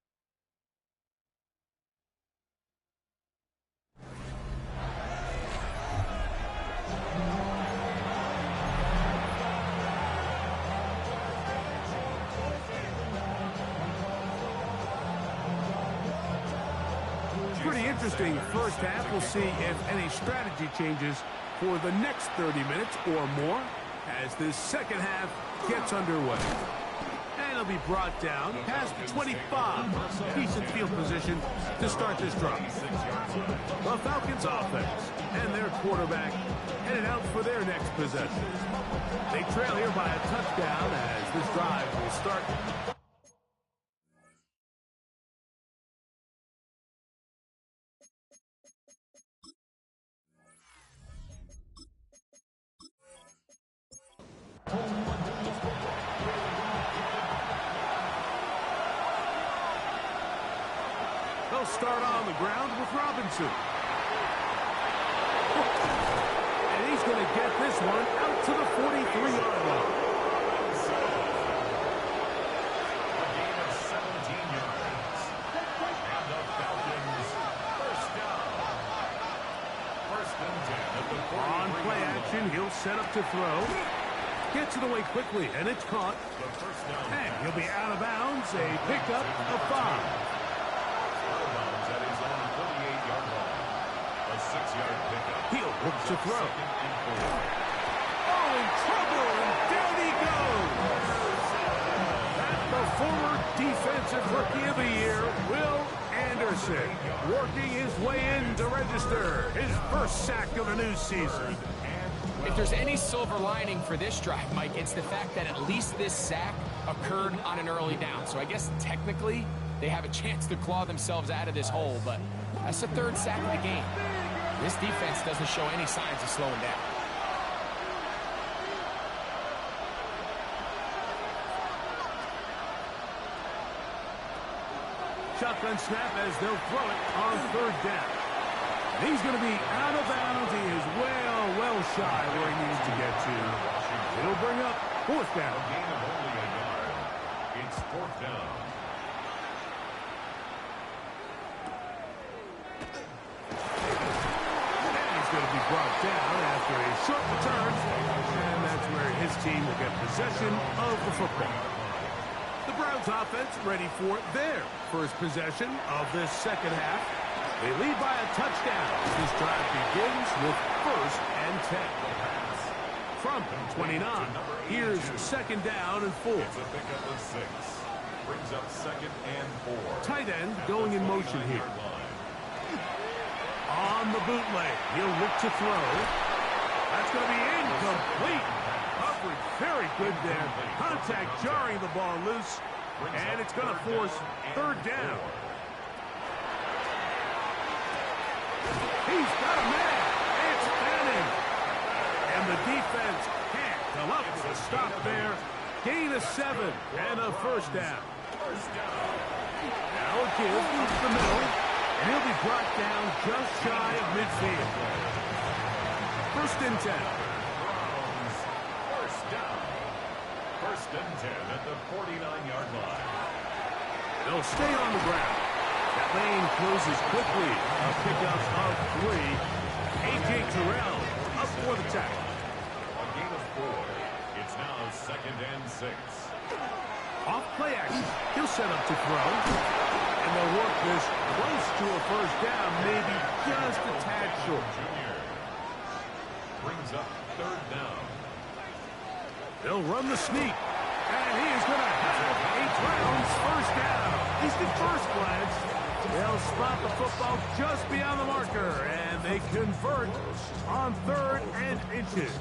Pretty interesting first half. We'll see if any strategy changes for the next 30 minutes or more as this second half gets underway. And it'll be brought down past the 25. Decent field position to start this drive. The Falcons offense and their quarterback headed out for their next possession. They trail here by a touchdown as this drive will start. They'll start on the ground with Robinson. And he's going to get this one out to the 43-yard line. A gain of 17 yards. And the Falcons first down. First and 10 at the 43. On play action, he'll set up to throw. Gets it away quickly, and it's caught. And he'll be out of bounds. A pickup of 5. He'll look to throw. Oh, in trouble, and down he goes. The former defensive rookie of the year, Will Anderson, working his way in to register his first sack of the new season. If there's any silver lining for this drive, Mike, it's the fact that at least this sack occurred on an early down. So I guess technically they have a chance to claw themselves out of this hole, but that's the 3rd sack of the game. This defense doesn't show any signs of slowing down. Shotgun snap as they'll throw it on 3rd down. And he's going to be out of bounds. He is well shy where he needs to get to. It'll bring up 4th down. A gain of only a yard. It's 4th down. Going to be brought down after a short return, and that's where his team will get possession of the football. The Browns offense ready for their first possession of this second half. They lead by a touchdown. This drive begins with 1st and 10. From 29, here's 2nd down and 4. It's a pickup of 6. Brings up 2nd and 4. Tight end going in motion here. On the bootleg, he'll look to throw. That's going to be incomplete. Coverage very good there. Contact jarring the ball loose, and it's going to force 3rd down. He's got a man. It's Manning. And the defense can't come up with a stop there. Gain of 7 and a 1st down. Now a give into the middle. And he'll be brought down just shy of midfield. 1st and 10. Browns, 1st down. 1st and 10 at the 49-yard line. They'll stay on the ground. That lane closes quickly. A pickup of 3. A.J. Terrell up for the tackle. A gain of 4. It's now 2nd and 6. Off play action. He'll set up to throw. And they'll work this close to a 1st down, maybe just a tad short. Junior brings up 3rd down. They'll run the sneak. And he is going to have a Browns first down. At least at first glance. They'll spot the football just beyond the marker, and they convert on 3rd and inches.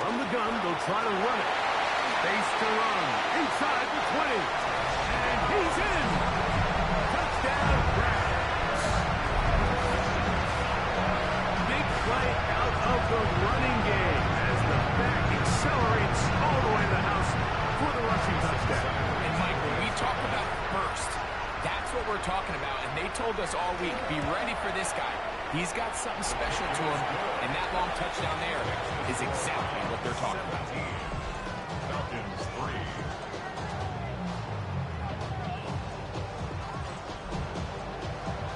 From the gun, they'll try to run it. Face to run. Inside the 20. And he's in. Touchdown, Browns. Big play out of the running game as the back accelerates all the way to the house for the rushing touchdown. And Mike, when we talk about burst, that's what we're talking about. And they told us all week, be ready for this guy. He's got something special to him, and that long touchdown there is exactly what they're talking about. Falcons 3.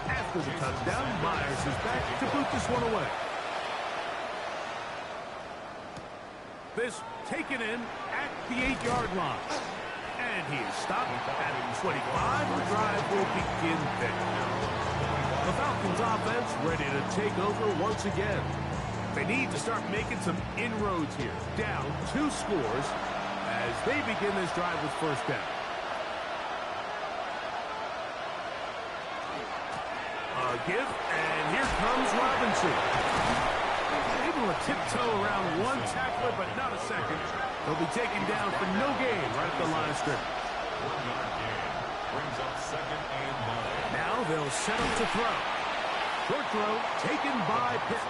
After the touchdown, Myers is back to boot this one away. This taken in at the 8-yard line. And he is stopped at 25. The drive will begin there. The Falcons offense ready to take over once again. They need to start making some inroads here. Down 2 scores as they begin this drive with first down. A give, and here comes Robinson. Able to tiptoe around one tackler, but not a second. He'll be taken down for no gain right at the line of scrimmage. 1-yard gain. Brings up 2nd and 9. Now they'll set up to throw. Short throw taken by Pitts.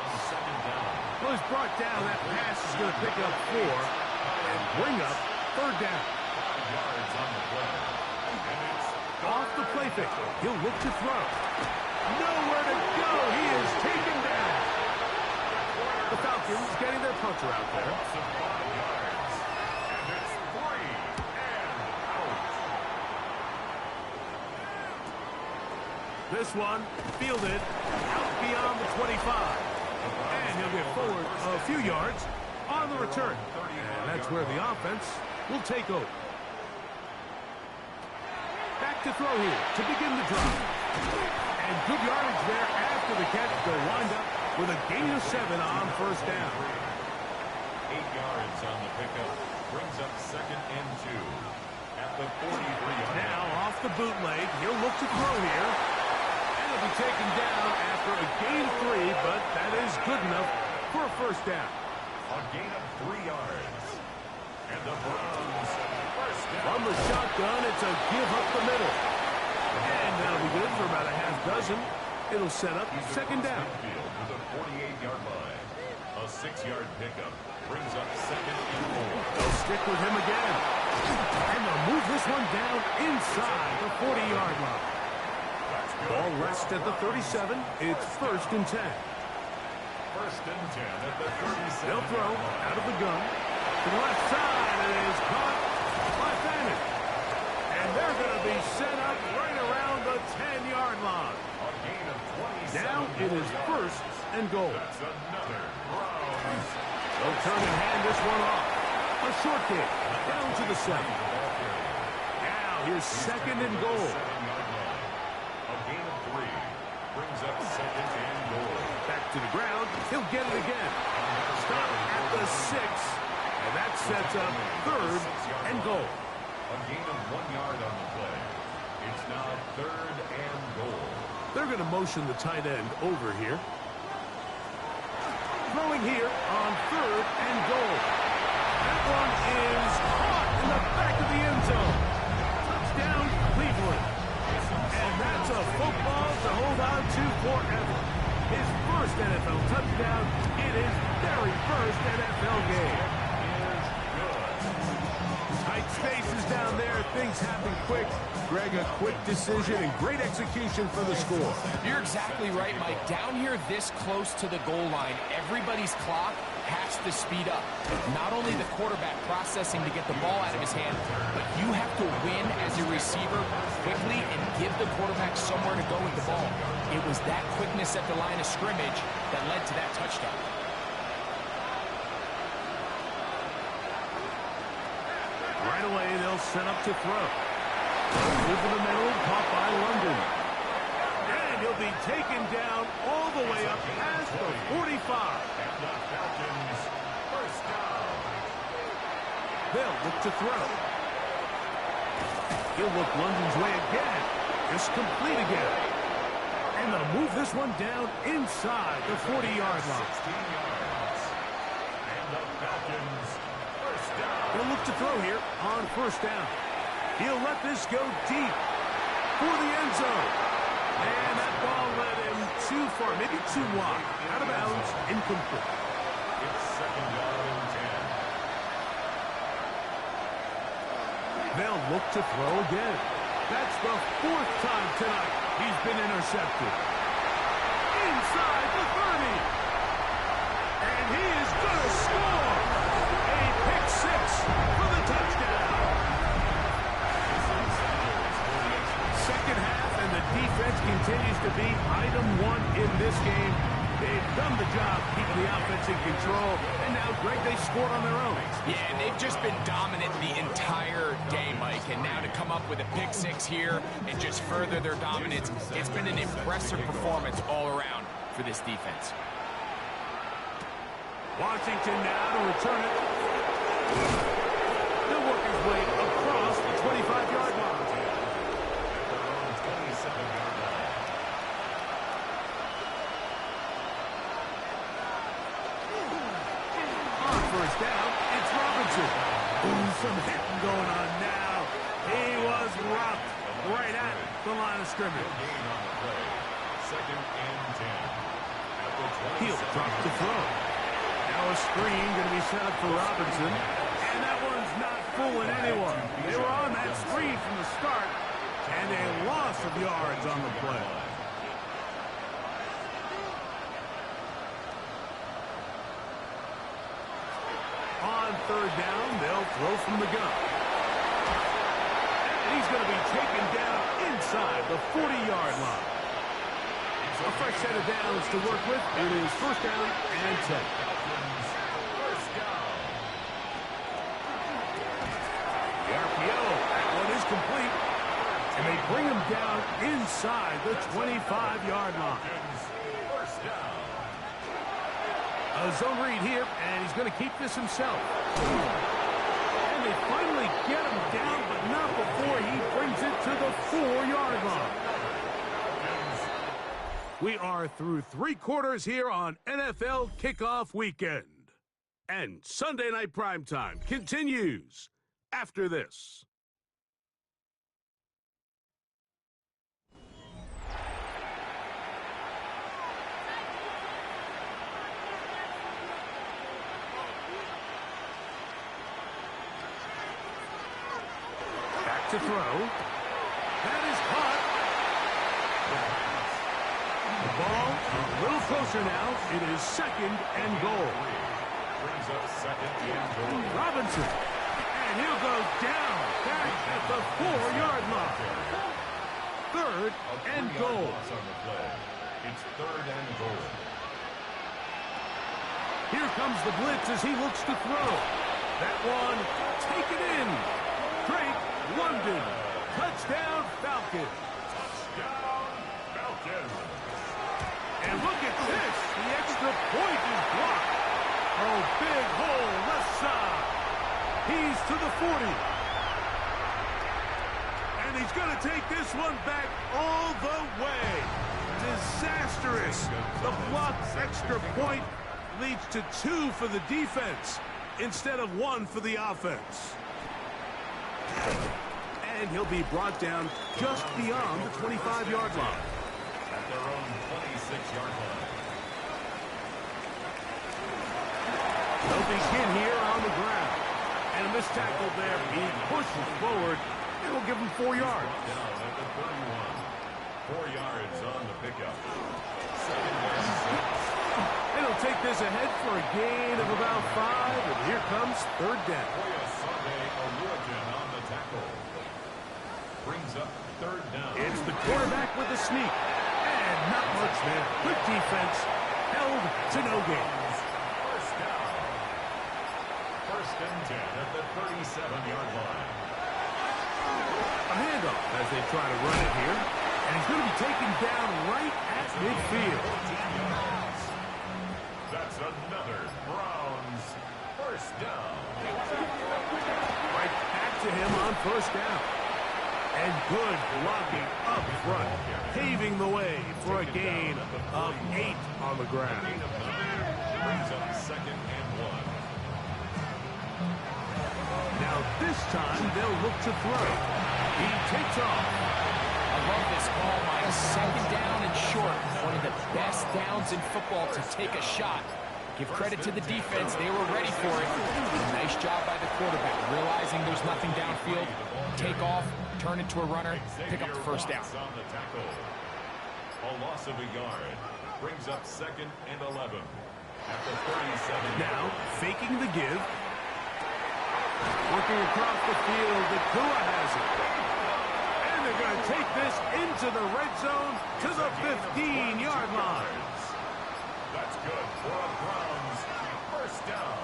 Well, he's brought down. That pass is going to pick up 4 and bring up 3rd down. 5 yards on the play. And it's off the play fake. He'll look to throw. Nowhere to go. He is taken down. The Falcons getting their puncher out there. 5 yards. And it's 3 and out. This one fielded out beyond the 25. And he'll get forward a few yards on the return. And that's where the offense will take over. Back to throw here to begin the drive. And good yardage there after the catch. They'll wind up with a gain of 7 on first down. 8 yards on the pickup. Brings up 2nd and 2 at the 43-yard line. Now off the bootleg. He'll look to throw here. And he'll be taken down after a gain of 3, but that is good enough for a first down. A gain of 3 yards. And the Browns first down. From the shotgun, it's a give up the middle. And that'll be good for about a half dozen. It'll set up 2nd down. Field to the 48-yard line. A 6-yard pickup brings up 2nd and 4. They'll stick with him again. And they'll move this one down inside the 40-yard line. Ball rests at the 37. It's 1st and 10. 1st and 10 at the 37. They'll throw out of the gun to the left side, and it is caught by Fannin. And they're going to be set up right around the 10-yard line. A gain of 27. Now it is 1st and goal. That's another Browns. They'll turn and hand this one off. A short kick down to the 7. Now here's 2nd and goal. A gain of 3 brings up 2nd and goal. Back to the ground. He'll get it again. Stop at the 6. And that sets up 3rd and goal. A gain of 1 yard on the play. It's now 3rd and goal. They're going to motion the tight end over here. Throwing here on 3rd and goal. That one is caught in the back of the end zone. Touchdown, Cleveland. And that's a football to hold on to forever. His first NFL touchdown in his very first NFL game. Tight spaces down there. Things happen quick. Greg, a quick decision and great execution for the score. You're exactly right, Mike. Down here this close to the goal line, everybody's clock has to speed up. Not only the quarterback processing to get the ball out of his hand, but you have to win as a receiver quickly and give the quarterback somewhere to go with the ball. It was that quickness at the line of scrimmage that led to that touchdown. Right away, they'll set up to throw. Over the middle, caught by London. And And he'll be taken down all the way up past the 45. And the Falcons, first down. They'll look to throw. He'll look London's way again. Just complete again. And they'll move this one down inside the 40-yard line. 16 yards. And the Falcons, first down. He'll look to throw here on first down. He'll let this go deep for the end zone. And that ball led him too far, maybe too wide. Out of bounds, incomplete. It's second down and 10. They'll look to throw again. That's the fourth time tonight he's been intercepted. Inside the 30. And he is going to score. A pick six for the touchdown. Second half, and the defense continues to be item one in this game. They've done the job keeping the offense in control. And now, Greg, they scored on their own. Yeah, and they've just been dominant the entire game, Mike. And now to come up with a pick six here and just further their dominance, it's been an impressive performance all around for this defense. Washington now to return it. He'll work his way across the 25-yard line. At their own 27-yard line. On first down, it's Robinson. Ooh, some hitting going on now. He was rocked right at the line of scrimmage. Gain on the play. Second and 10. At the 27. He'll drop the throw. Now a screen going to be set up for Robinson. And that one's not fooling anyone. They were on that screen from the start. And a loss of yards on the play. On third down, they'll throw from the gun. And he's going to be taken down inside the 40-yard line. A fresh set of downs to work with. It is first down and 10. First down. The RPO, that one is complete. And they bring him down inside the 25-yard line. First down. A zone read here, and he's going to keep this himself. And they finally get him down, but not before he brings it to the 4-yard line. We are through three quarters here on NFL Kickoff Weekend. And Sunday Night Primetime continues after this. Back to throw. That is caught. The ball a little closer now. It is second and goal. Brings up second and goal. Robinson. And he'll go down back at the 4-yard line. Third and goal. On the play. It's third and goal. Here comes the blitz as he looks to throw. That one taken in. Drake London. Touchdown Falcons. Touchdown Falcons. And look at this. The extra point is blocked. Oh, big hole left side. He's to the 40. And he's going to take this one back all the way. Disastrous. The blocked extra point leads to 2 for the defense instead of 1 for the offense. And he'll be brought down just beyond the 25-yard line. At their own 26-yard line. They'll begin here on the ground. And a missed tackle there. He pushes forward. It'll give him 4 yards. Down at the 31. 4 yards on the pickup. Second and 6. And he'll take this ahead for a gain of about 5. And here comes third down. On the tackle. Brings up third down. It's the quarterback with the sneak. And not much there. Good defense. Held to no gain. First down. First and 10 at the 37-yard line. A handoff as they try to run it here. And he's going to be taken down right at midfield. That's another Browns first down. Right back to him on first down. And good blocking up front, paving the way for a gain of 8 on the ground. Brings up 2nd and 1. Now this time they'll look to throw. He takes off. I love this call, Mike. 2nd down and short. One of the best downs in football to take a shot. Give credit to the defense. They were ready for it. Nice job by the quarterback, realizing there's nothing downfield. Take off, turn it to a runner, pick up the first down. On the tackle. A loss of a yard. Brings up 2nd and 11. At the 37. Now, faking the give. Working across the field, the Tua has it. And they're going to take this into the red zone to the 15-yard line. That's good for a Browns first down.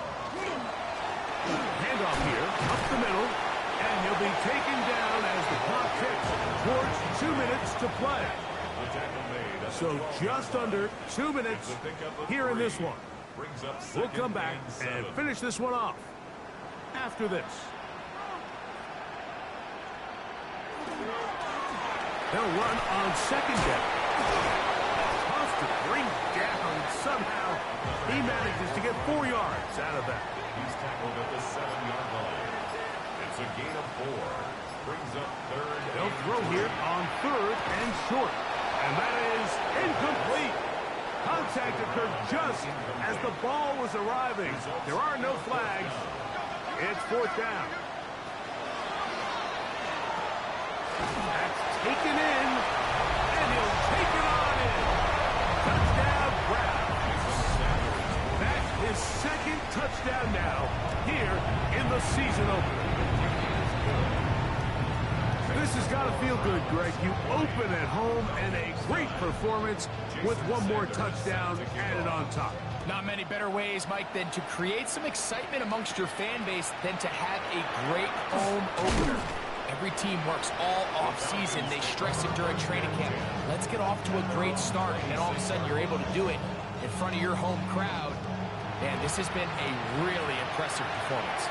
Handoff here, up the middle, and he'll be taken down as the clock ticks towards 2 minutes to play. The tackle made. So just under 2 minutes here in this one. Brings up We'll 2nd come back and 7. finish this one off after this. They'll run on 2nd down. Tough to bring down somehow. He manages to get 4 yards out of that. He's tackled at the 7-yard line. It's a gain of 4. Brings up 3rd. They'll throw here on 3rd and short. And that is incomplete. Contact occurred just as the ball was arriving. There are no flags. It's 4th down. That's taken in, and he'll take it on in. Touchdown, Browns. That's his 2nd touchdown now here in the season opener. This has got to feel good, Greg. You open at home and a great performance with one more touchdown added on top. Not many better ways, Mike, than to create some excitement amongst your fan base than to have a great home opener. Every team works all off-season. They stress it during training camp. Let's get off to a great start, and then all of a sudden you're able to do it in front of your home crowd. Man, this has been a really impressive performance.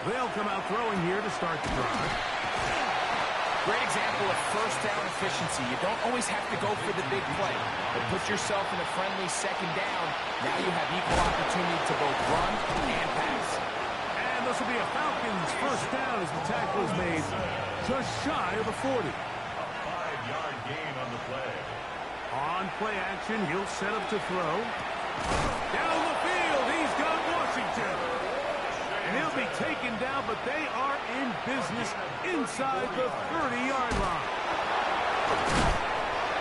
They'll come out throwing here to start the drive. Great example of first down efficiency. You don't always have to go for the big play, but put yourself in a friendly 2nd down. Now you have equal opportunity to both run and pass. And this will be a Falcons first down as the tackle is made just shy of the 40. A 5-yard gain on the play. On play action, he'll set up to throw. Down the field, he's got Washington. And he'll be taken down, but they are in business inside the 30-yard line.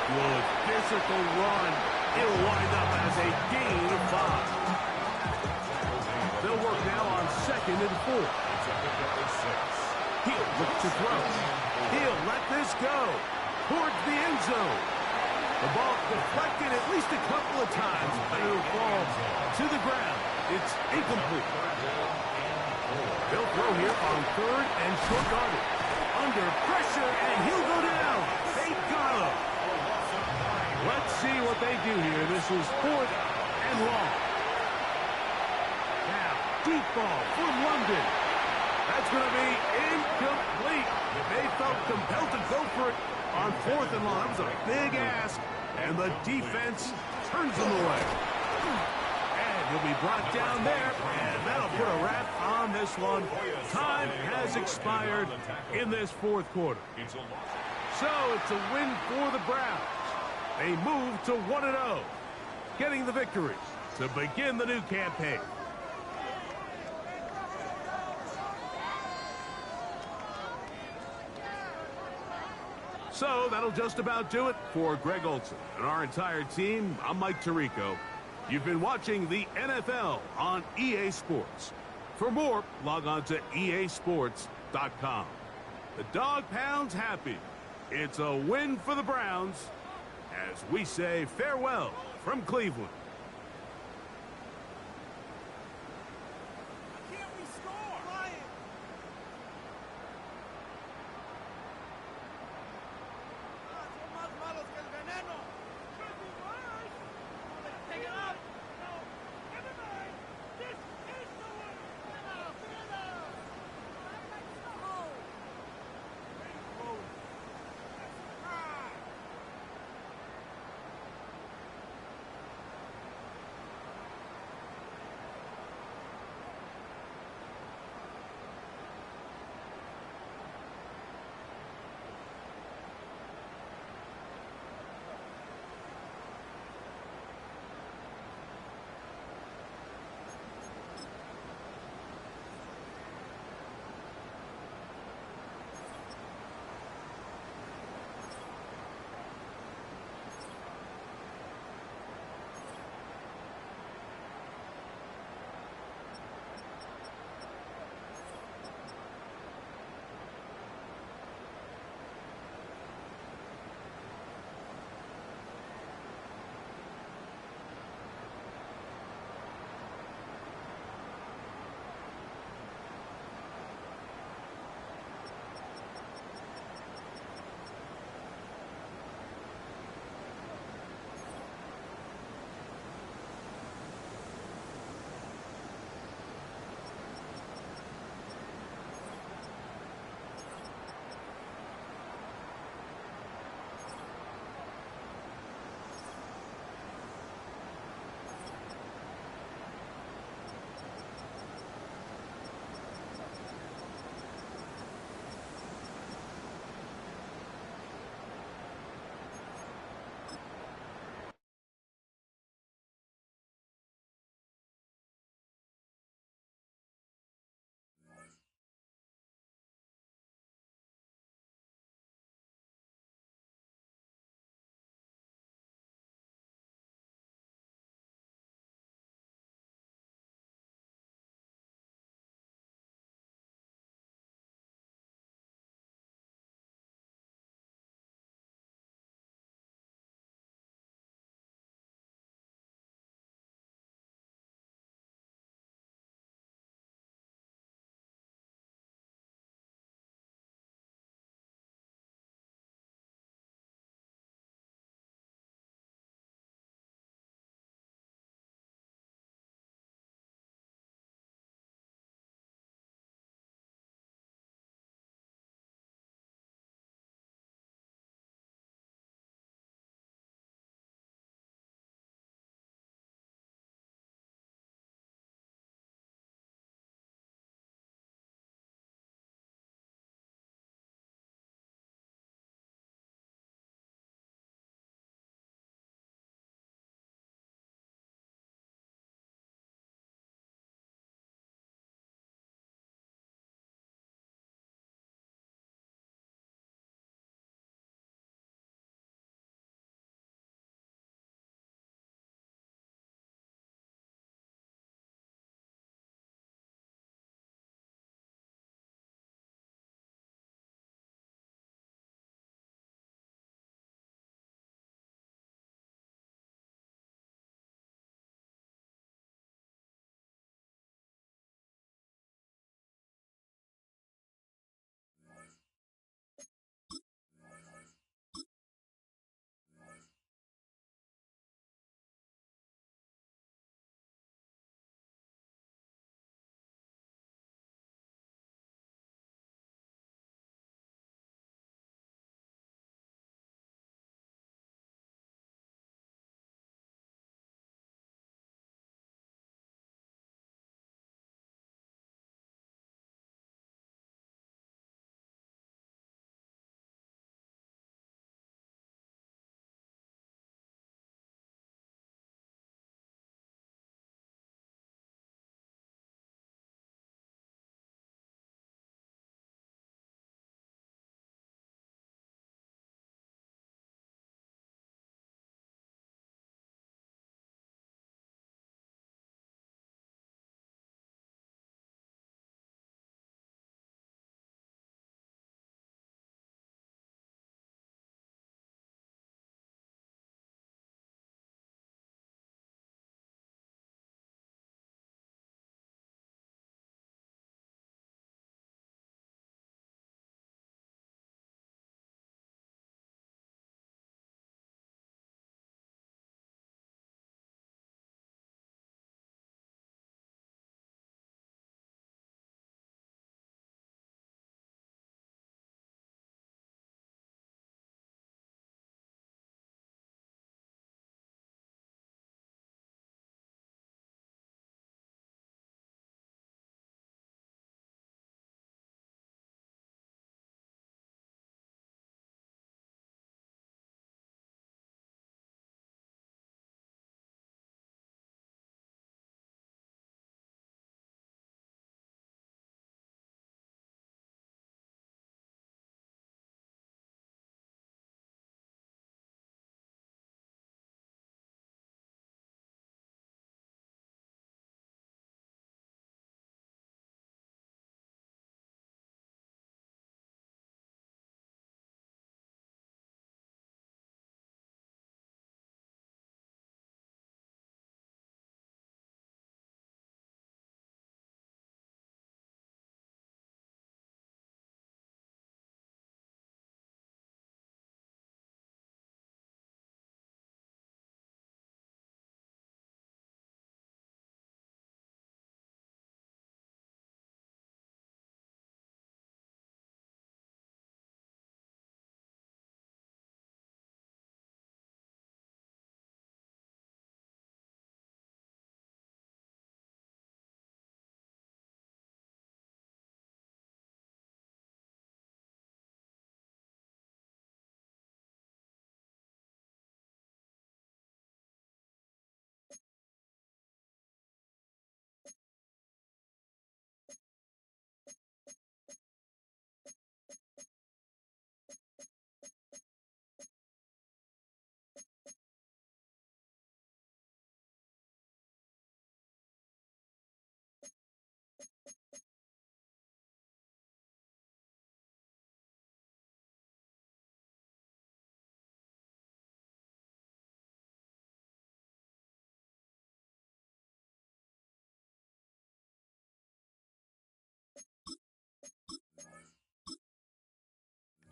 Good physical run. It'll wind up as a gain of 5. They'll work now on 2nd and 4. He'll look to throw. He'll let this go towards the end zone. The ball deflected at least a couple of times, but it'll fall to the ground. It's incomplete. They'll throw here on 3rd and short yardage. Under pressure, and he'll go down. They got him. Let's see what they do here. This is 4th and long. Now, deep ball for London. That's going to be incomplete. They felt compelled to go for it on 4th and long. That was a big ask, and the defense turns them away. He'll be brought down there, and that'll put a wrap on this one. Time has expired in this 4th quarter. So it's a win for the Browns. They move to 1-0, getting the victory to begin the new campaign. So that'll just about do it for Greg Olson and our entire team. I'm Mike Tirico. You've been watching the NFL on EA Sports. For more, log on to easports.com. The Dog Pound's happy. It's a win for the Browns as we say farewell from Cleveland.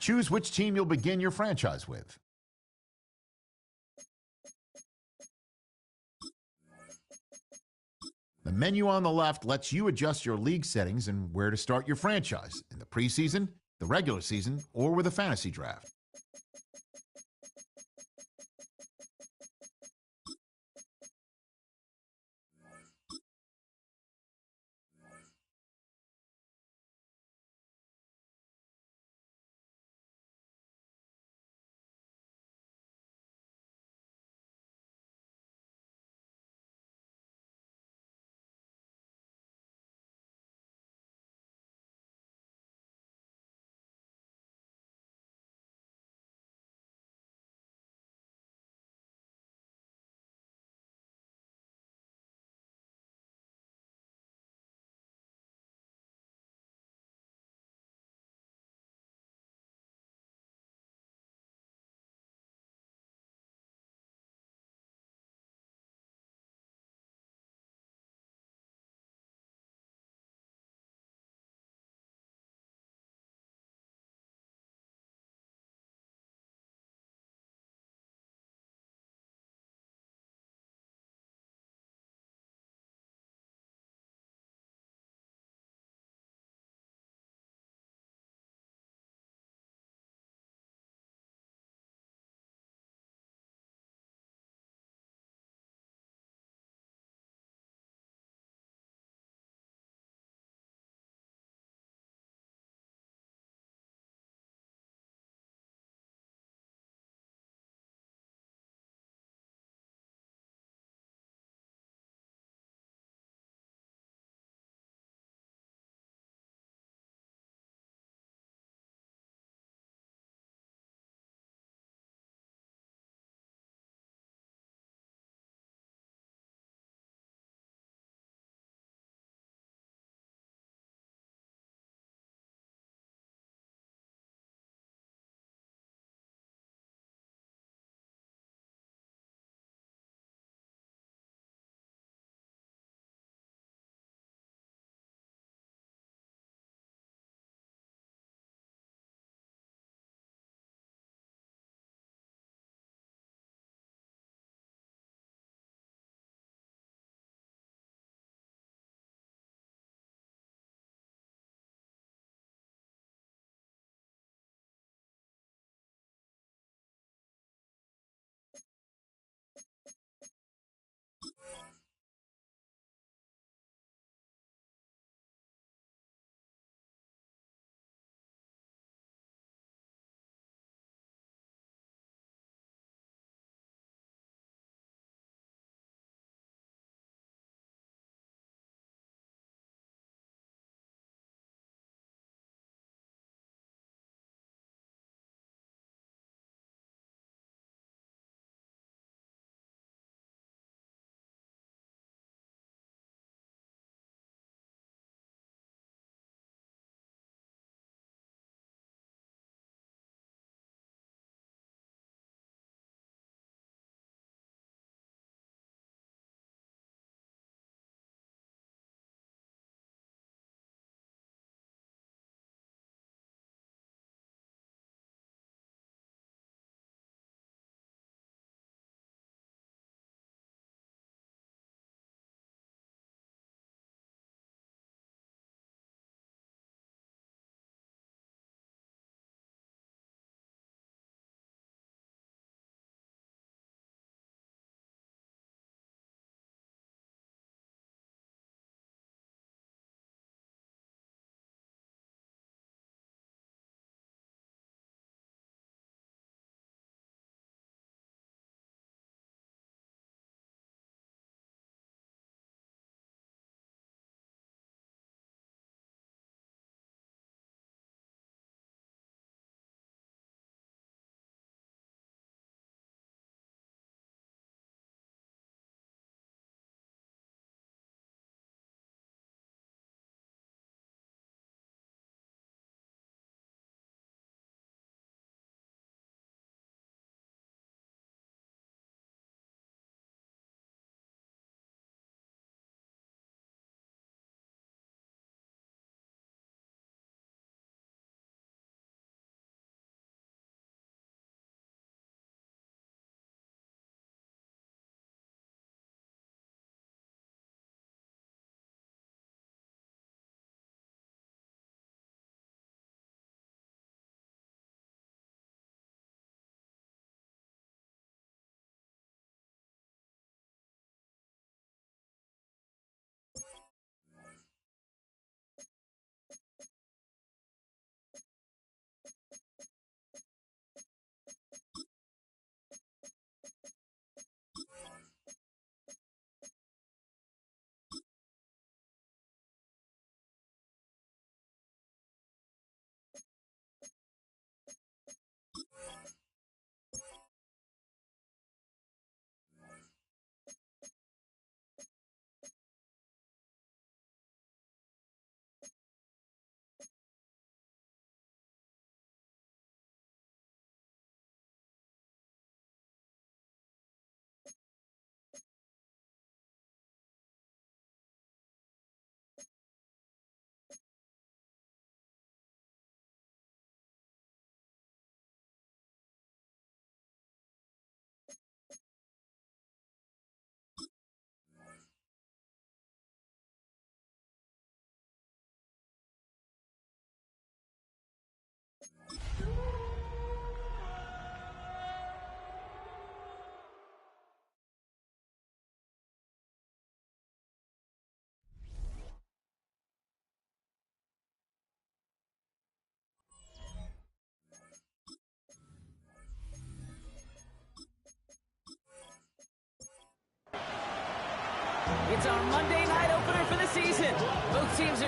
Choose which team you'll begin your franchise with. The menu on the left lets you adjust your league settings and where to start your franchise in the preseason, the regular season, or with a fantasy draft.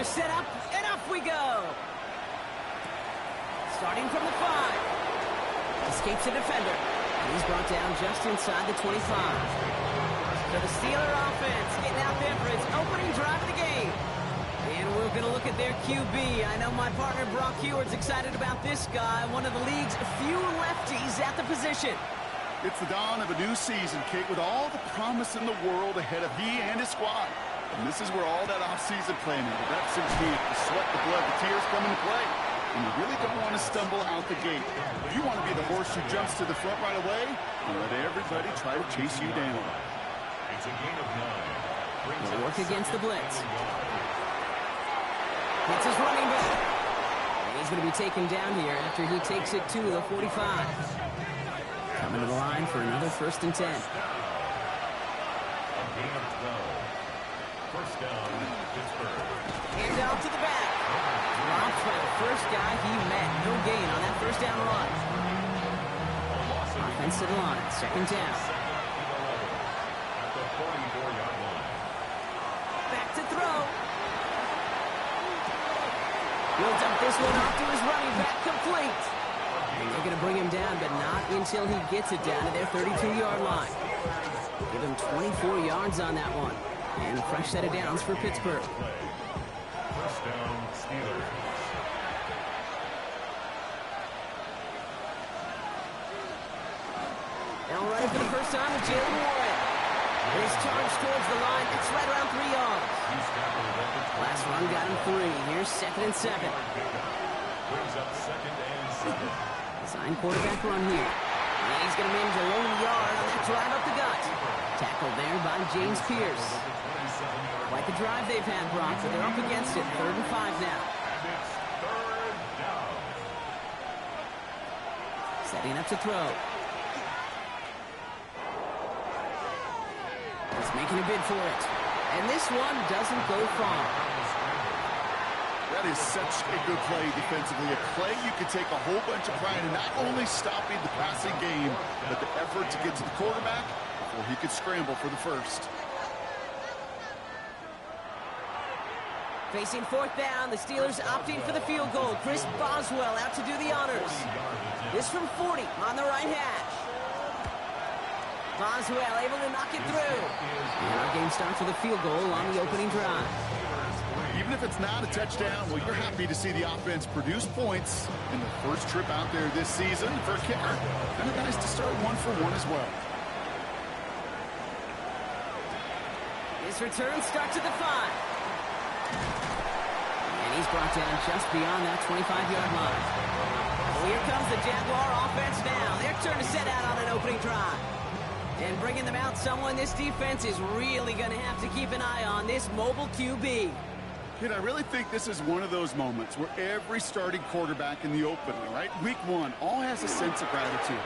They're set up, and up we go. Starting from the 5. Escapes the defender. And he's brought down just inside the 25. So the Steeler offense getting out there for its opening drive of the game. And we're going to look at their QB. I know my partner Brock Heward's excited about this guy, one of the league's few lefties at the position. It's the dawn of a new season, Kate, with all the promise in the world ahead of he and his squad. And this is where all that off-season planning, the reps and heat, the sweat, the blood, the tears come into play. And you really don't want to stumble out the gate. You want to be the horse who jumps to the front right away and let everybody try to chase you down. It's a game of 9. Will work against the blitz. It's his running back. And he's going to be taken down here after he takes it to the 45. Coming to the line for another 1st and 10. A game of 12. First down, Pittsburgh. Hand off to the back. Dropped by the first guy he met. No gain on that 1st down run. Offense to the line. 2nd down. At the 44-yard line. Back to throw. He'll dump this one off to his running back. Complete. And they're going to bring him down, but not until he gets it down to their 32-yard line. Give him 24 yards on that one. And fresh set of downs for Pittsburgh. First down, Steelers. Now running for the first time with Jalen Warren. His charge towards the line. It's right around 3 yards. Last run got him 3. Here's 2nd and 7. Brings up 2nd and 7. Design quarterback run here. And he's going to manage a lone yard on that drive up the gut. Tackled there by James Pierce. Quite the drive they've had, Brock, but they're up against it. 3rd and 5 now. And it's 3rd down. Setting up to throw. He's making a bid for it. And this one doesn't go far. That is such a good play defensively. A play you could take a whole bunch of pride in not only stopping the passing game, but the effort to get to the quarterback before he could scramble for the first. Facing 4th down, the Steelers opting for the field goal. Chris Boswell out to do the honors. This from 40 on the right hash. Boswell able to knock it through. And our game starts with a field goal on the opening drive. Even if it's not a touchdown, well, you're happy to see the offense produce points in the first trip out there this season for a kicker. Kind of nice to start 1 for 1 as well. His return starts at the 5. And he's brought down just beyond that 25-yard line. Well, here comes the Jaguar offense now. Their turn to set out on an opening drive. And bringing them out, someone this defense is really going to have to keep an eye on, this mobile QB. Kid, I really think this is one of those moments where every starting quarterback in the opening, right, week 1, all has a sense of gratitude.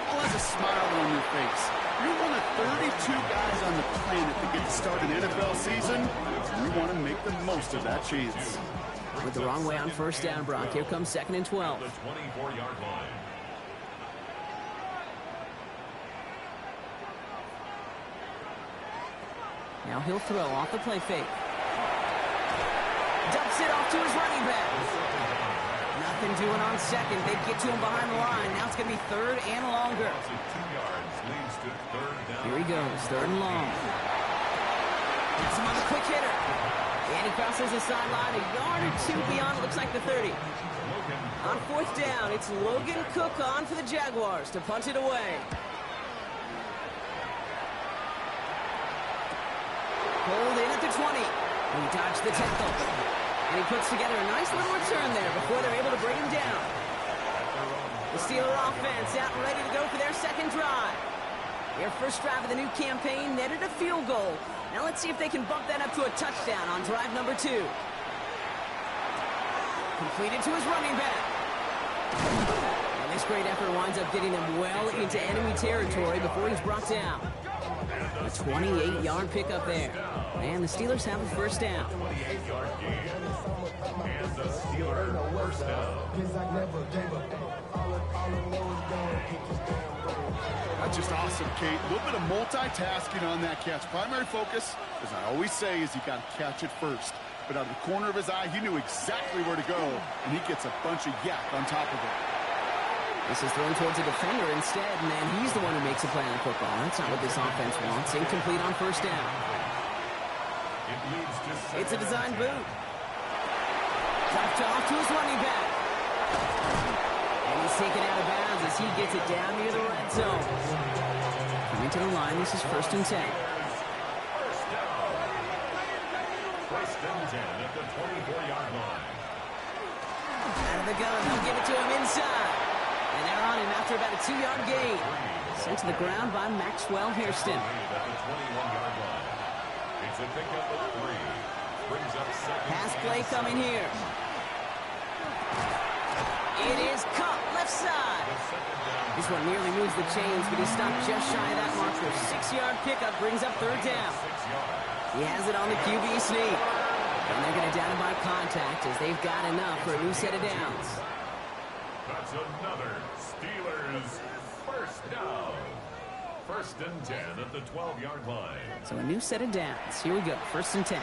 All has a smile on their face. You're one of 32 guys on the planet that get to start an NFL season, and you want to make the most of that chance. With the wrong way on 1st down, Brock. Here comes 2nd and 12. The 24-yard line. Now he'll throw off the play fake. Dumps it off to his running back. Nothing doing on 2nd. They get to him behind the line. Now it's going to be 3rd and longer. 2 yards leads to 3rd down. Here he goes, 3rd and long. Gets him on the quick hitter. And he crosses the sideline a yard or 2 beyond, it looks like the 30. On 4th down, it's Logan Cook on for the Jaguars to punt it away. Pulled in at the 20. And he dodged the tackle. And he puts together a nice little return there before they're able to bring him down. The Steeler offense out and ready to go for their 2nd drive. Their first drive of the new campaign netted a field goal. Now let's see if they can bump that up to a touchdown on drive number 2. Completed to his running back. And this great effort winds up getting them well into enemy territory before he's brought down. A 28-yard pickup there. And the Steelers have a 1st down. 28-yard gain. And the Steelers first down. That's just awesome, Kate. A little bit of multitasking on that catch. Primary focus, as I always say, is you got to catch it first. but out of the corner of his eye, he knew exactly where to go, and he gets a bunch of yak on top of it. This is thrown towards a defender instead, and he's the one who makes a play on football. That's not what this offense wants. Incomplete on first down. It's a design boot. Dropped off to his running back. And he's taken out of bounds as he gets it down near the red zone. Coming to the line, this is 1st and 10. First and 10 at the 24-yard line. Out of the gun, they'll give it to him inside. And they're on him after about a 2-yard gain. Sent to the ground by Maxwell Hairston. It's a pickup of 3. Brings up second. Pass play coming here. It is Cup, left side. This one nearly moves the chains, but he stopped just shy of that marker. 6-yard pickup brings up 3rd down. He has it on the QB sneak. And they're going to down him by contact as they've got enough for a new set of downs. That's another Steelers first down. 1st and 10 at the 12-yard line. So a new set of downs. Here we go, 1st and 10.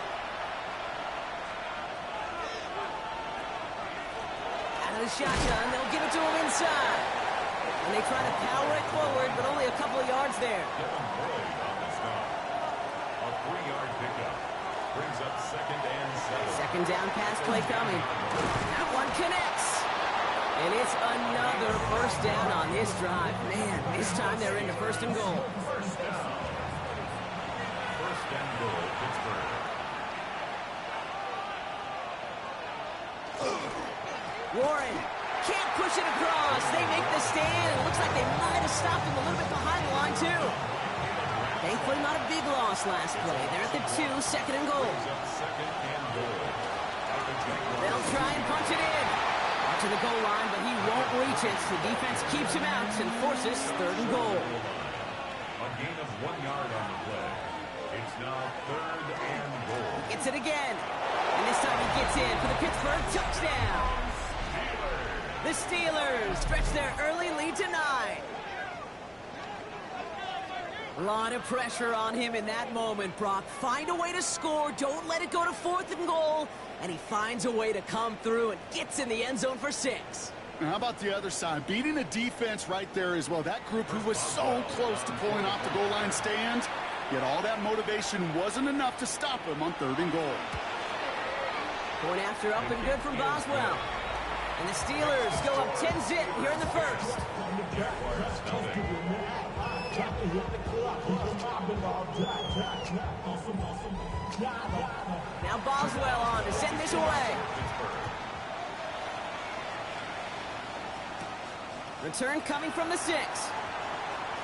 Out of the shotgun, they'll give it to him inside. And they try to power it forward, but only a couple of yards there. A 3-yard pickup. Brings up 2nd and 7. 2nd down pass play coming. That one connects. And it's another 1st down on this drive. Man, this time they're into 1st and goal. 1st down. 1st and goal, Pittsburgh. Warren can't push it across. They make the stand. It looks like they might have stopped him a little bit behind the line, too. Thankfully, not a big loss last play. They're at the 2, 2nd and goal. They'll try and punch it in. Out to the goal line, but he won't reach it. The defense keeps him out and forces 3rd and goal. A gain of 1 yard on the play. It's now 3rd and goal. Gets it again. And this time he gets in for the Pittsburgh touchdown. The Steelers stretch their early lead to 9. A lot of pressure on him in that moment, Brock. Find a way to score. Don't let it go to 4th and goal. And he finds a way to come through and gets in the end zone for 6. And how about the other side? Beating the defense right there as well. That group who was so close to pulling off the goal line stand, yet all that motivation wasn't enough to stop him on 3rd and goal. Point after up and good from Boswell. And the Steelers go up 10-zip here in the 1st. Now Boswell on to send this away. Return coming from the 6.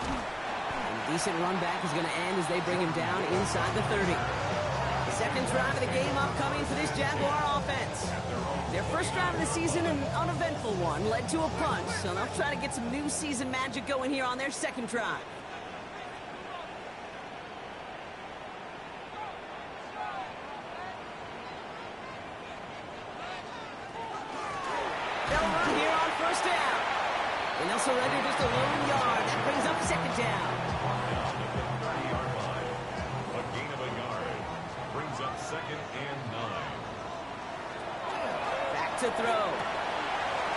And a decent run back is going to end as they bring him down inside the 30. The 2nd drive of the game upcoming for this Jaguar offense. Their 1st drive of the season, an uneventful one, led to a punch. So they'll try to get some new season magic going here on their 2nd drive. They'll run here on 1st down. And they'll surrender just a lone yard. That brings up 2nd down. A gain of a yard. Brings up 2nd and 9. Back to throw.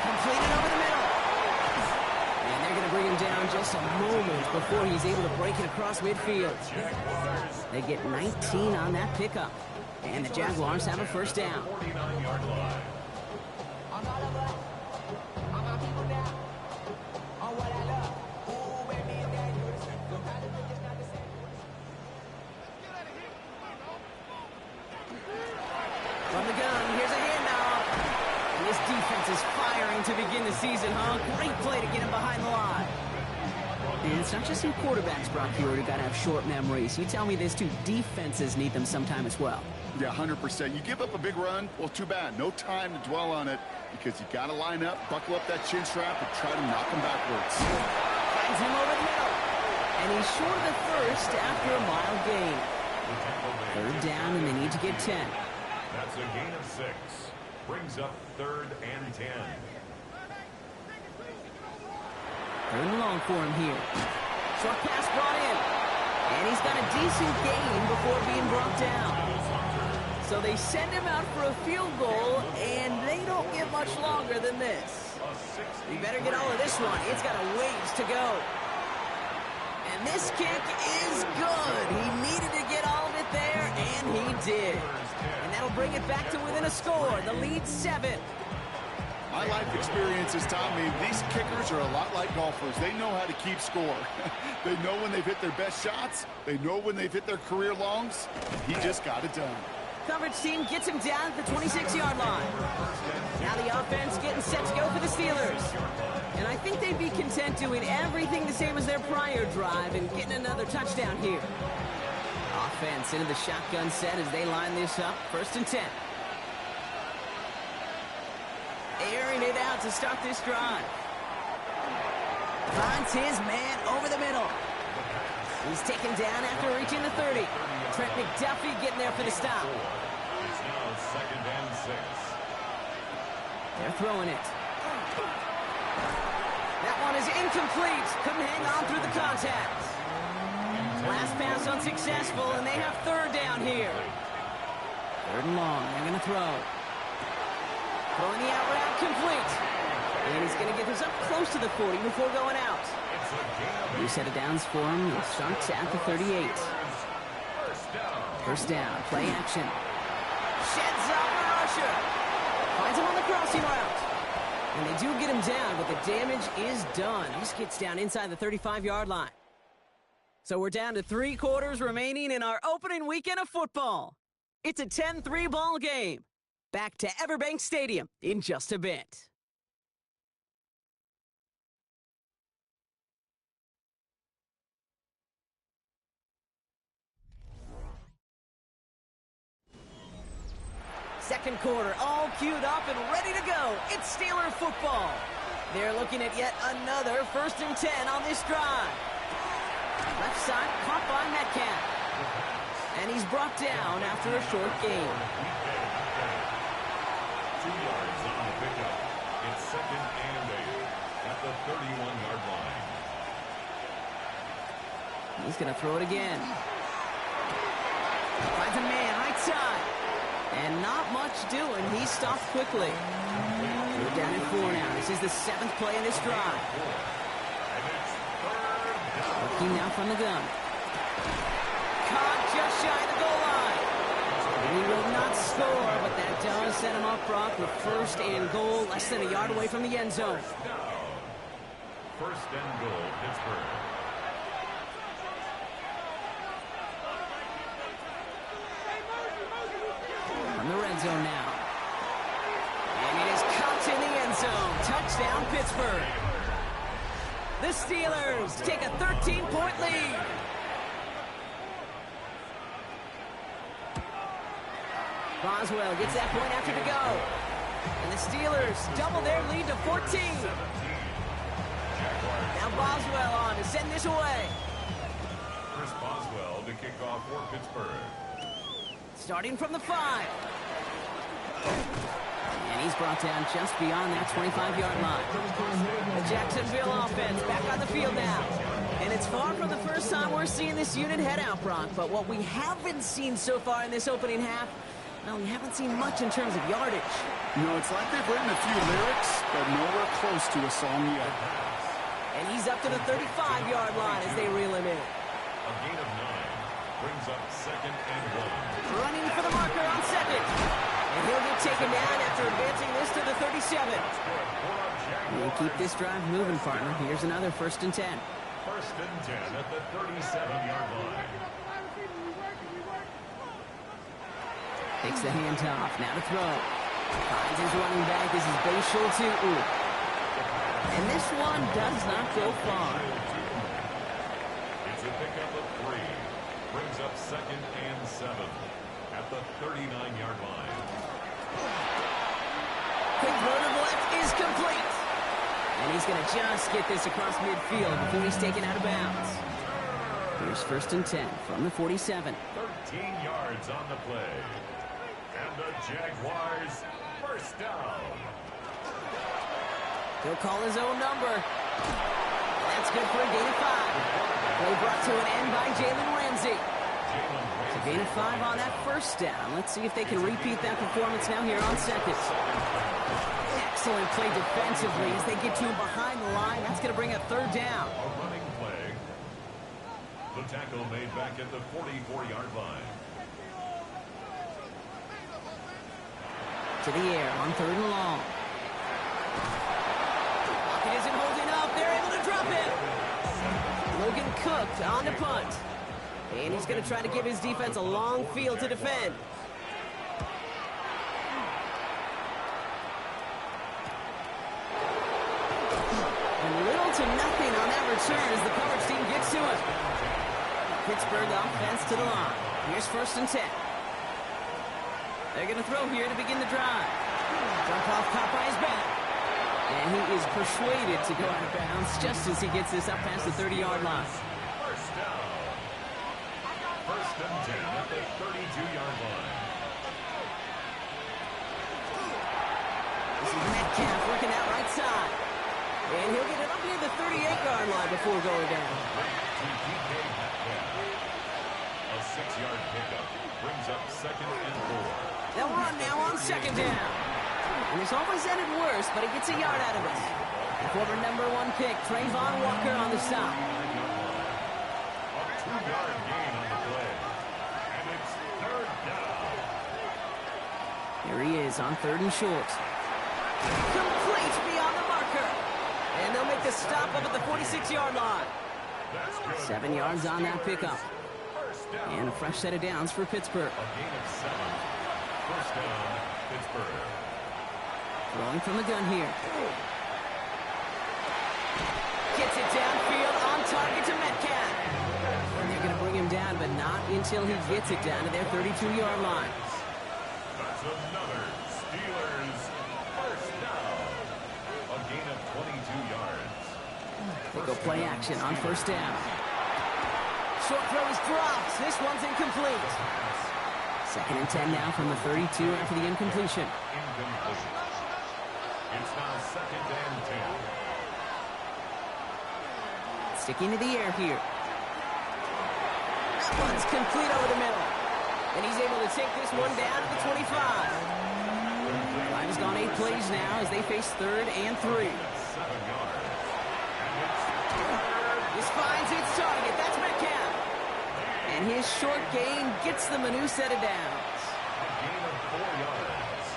Completed over the middle. And they're going to bring him down just a moment before he's able to break it across midfield. They get 19 on that pickup. And the Jaguars have a 1st down. 49-yard line. From the gun, here's a handoff. And this defense is firing to begin the season, huh? Great play to get him behind the line. And it's not just some quarterbacks, Brock, here who got to have short memories. You tell me this too, defenses need them sometime as well. Yeah, 100%. You give up a big run, well, too bad. No time to dwell on it because you got to line up, buckle up that chin strap, and try to knock him backwards. Finds him over the middle. And he's short of the 1st after a mild gain. 3rd down, and they need to get 10. That's a gain of 6. Brings up 3rd and 10. 3rd and long for him here. Short pass brought in. And he's got a decent gain before being brought down. So they send him out for a field goal, and they don't get much longer than this. You better get all of this one. It's got a ways to go. And this kick is good. He needed to get all of it there, and he did. And that'll bring it back to within a score. The lead 7. My life experience has taught me these kickers are a lot like golfers. They know how to keep score. They know when they've hit their best shots. They know when they've hit their career longs. He just got it done. Coverage team gets him down at the 26-yard line. Now the offense getting set to go for the Steelers. And I think they'd be content doing everything the same as their prior drive and getting another touchdown here. Offense into the shotgun set as they line this up. 1st and 10. Airing it out to start this drive. Finds his man over the middle. He's taken down after reaching the 30. Trent McDuffie getting there for the stop. It's now 2nd and 6. They're throwing it. That one is incomplete. Couldn't hang on through the contact. Last pass unsuccessful, and they have 3rd down here. 3rd and long. They're going to throw. Throwing the out route complete. And he's going to get this up close to the 40 before going out. New set of downs for him. He starts at the 38. First down. Play action. Sheds out the rusher. Finds him on the crossing route. And they do get him down, but the damage is done. This gets down inside the 35-yard line. So we're down to 3 quarters remaining in our opening weekend of football. It's a 10-3 ball game. Back to Everbank Stadium in just a bit. Second quarter, all queued up and ready to go. It's Steeler football. They're looking at yet another 1st and 10 on this drive. Left side caught by Metcalf. And he's brought down after a short gain. 2 yards on the pickup. It's 2nd and 8 at the 31-yard line. He's going to throw it again. Finds a man right side. And not much doing. He stopped quickly. We're down at 4 now. This is the 7th play in this drive. Looking now from the gun. Caught just shy of the goal line. And he will not score, but that does set him up, Brock, with 1st and goal, less than a yard away from the end zone. 1st and goal, Pittsburgh. From the red zone now. And it is caught in the end zone. Touchdown, Pittsburgh. The Steelers take a 13-point lead. Boswell gets that point after to go. And the Steelers double their lead to 14. Now Boswell on to send this away. Chris Boswell to kick off for Pittsburgh. Starting from the 5. And he's brought down just beyond that 25-yard line. The Jacksonville offense back on the field now. And it's far from the first time we're seeing this unit head out, Brock. But what we haven't seen so far in this opening half, well, we haven't seen much in terms of yardage. You know, it's like they've written a few lyrics, but nowhere close to a song yet. And he's up to the 35-yard line as they reel him in. A gain of 9 brings up 2nd and 1. Running for the marker on 2nd. And he'll get taken down after advancing this to the 37. We'll keep this drive moving, partner. Here's another 1st and 10. 1st and 10 at the 37-yard line. Takes the handoff. Now to throw. Finds his running back. This is Bashul Tutu. And this one does not go far. It's a pickup of 3. Brings up 2nd and 7 at the 39-yard line. Quick throw to the left is complete. And he's going to just get this across midfield before he's taken out of bounds. Here's 1st and 10 from the 47. 13 yards on the play. And the Jaguars first down. He'll call his own number. That's good for a gain of 5. Play brought to an end by Jalen Ramsey. So gain of 5 on that first down. Let's see if they can repeat that performance now here on second. Excellent play defensively as they get to him behind the line. That's going to bring up third down. A running play. The tackle made back at the 44-yard line. To the air on third and long. Pocket isn't holding up. They're able to drop it. Logan Cook on the punt. And he's going to try to give his defense a long field to defend. And little to nothing on that return as the coverage team gets to him. Pittsburgh offense to the line. Here's 1st and 10. They're going to throw here to begin the drive. Jump off caught by his back. And he is persuaded to go out of bounds just as he gets this up past the 30-yard line. First down. 1st and 10 at the 32-yard line. This is Metcalf working that right side. And he'll get it up near the 38-yard line before going down. A 6-yard pickup brings up 2nd and 4. They'll run now on 2nd down. And it's almost ended worse, but he gets a yard out of it. The former #1 pick, Trayvon Walker on the stop. A 2-yard gain on the play. And it's 3rd down. Here he is on 3rd and short. Complete beyond the marker. And they'll make the stop up at the 46-yard line. 7 yards on that pickup. And a fresh set of downs for Pittsburgh. A gain of 7. 1st down, Pittsburgh. Throwing from the gun here. Gets it downfield on target to Metcalf. And they're going to bring him down, but not until he gets it down to their 32-yard line. That's another Steelers 1st down. A gain of 22 yards. They go play action on 1st down. Short throw is dropped. This one's incomplete. 2nd and 10 now from the 32 after the incompletion. Incomplete. It's now 2nd and 10. Sticking to the air here. That one's complete over the middle. And he's able to take this one down to the 25. Drive has gone 8 plays now as they face 3rd and 3. 7 yards. This finds its target. That's Metcalf. And his short gain gets them a new set of downs. A gain of 4 yards.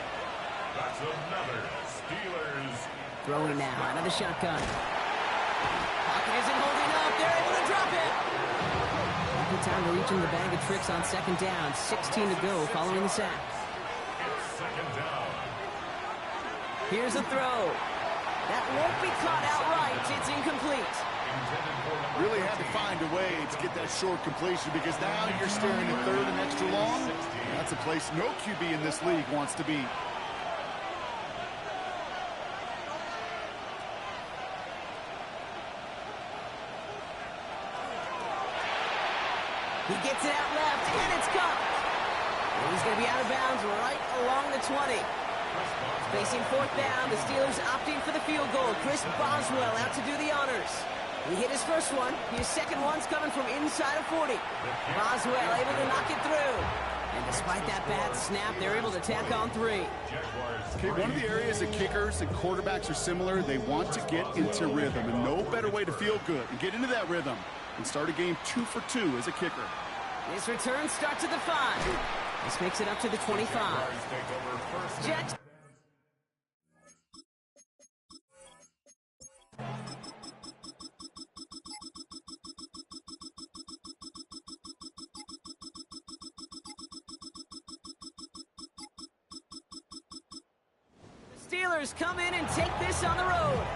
That's another Steelers. Throwing now out of the shotgun. Pocket isn't holding up. They're able to drop it. Good time to reach in the bag of tricks on 2nd down. 16 to go following the sack. It's 2nd down. Here's a throw. That won't be caught outright. It's incomplete. Really had to find a way to get that short completion because now you're staring at 3rd and extra long. That's a place no QB in this league wants to be. He gets it out left, and it's caught. And he's going to be out of bounds right along the 20. Facing 4th down, the Steelers opting for the field goal. Chris Boswell out to do the honors. He hit his first one. His second one's coming from inside of 40. Boswell able to knock it through. And despite that bad snap, they're able to tack on 3. Okay, one of the areas that kickers and quarterbacks are similar, they want to get into rhythm. And no better way to feel good and get into that rhythm and start a game 2 for 2 as a kicker. This return starts at the 5. This makes it up to the 25. Jets. Steelers come in and take this on the road.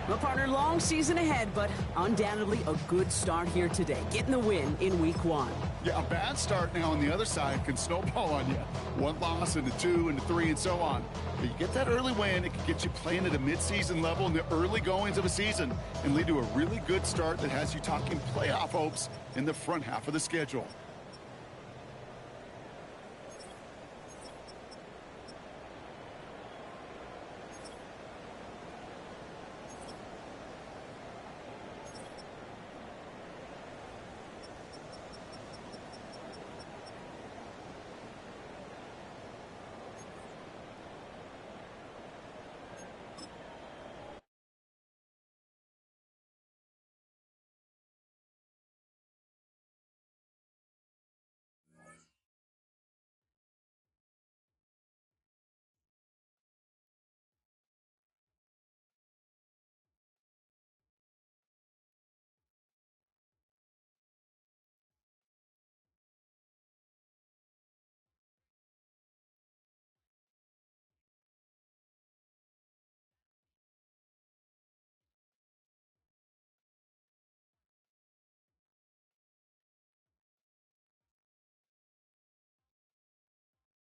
Well, partner, long season ahead, but undoubtedly a good start here today, getting the win in week 1. Yeah, a bad start now on the other side can snowball on you. 1 loss into 2 into 3 and so on. But you get that early win, it can get you playing at a midseason level in the early goings of a season and lead to a really good start that has you talking playoff hopes in the front half of the schedule.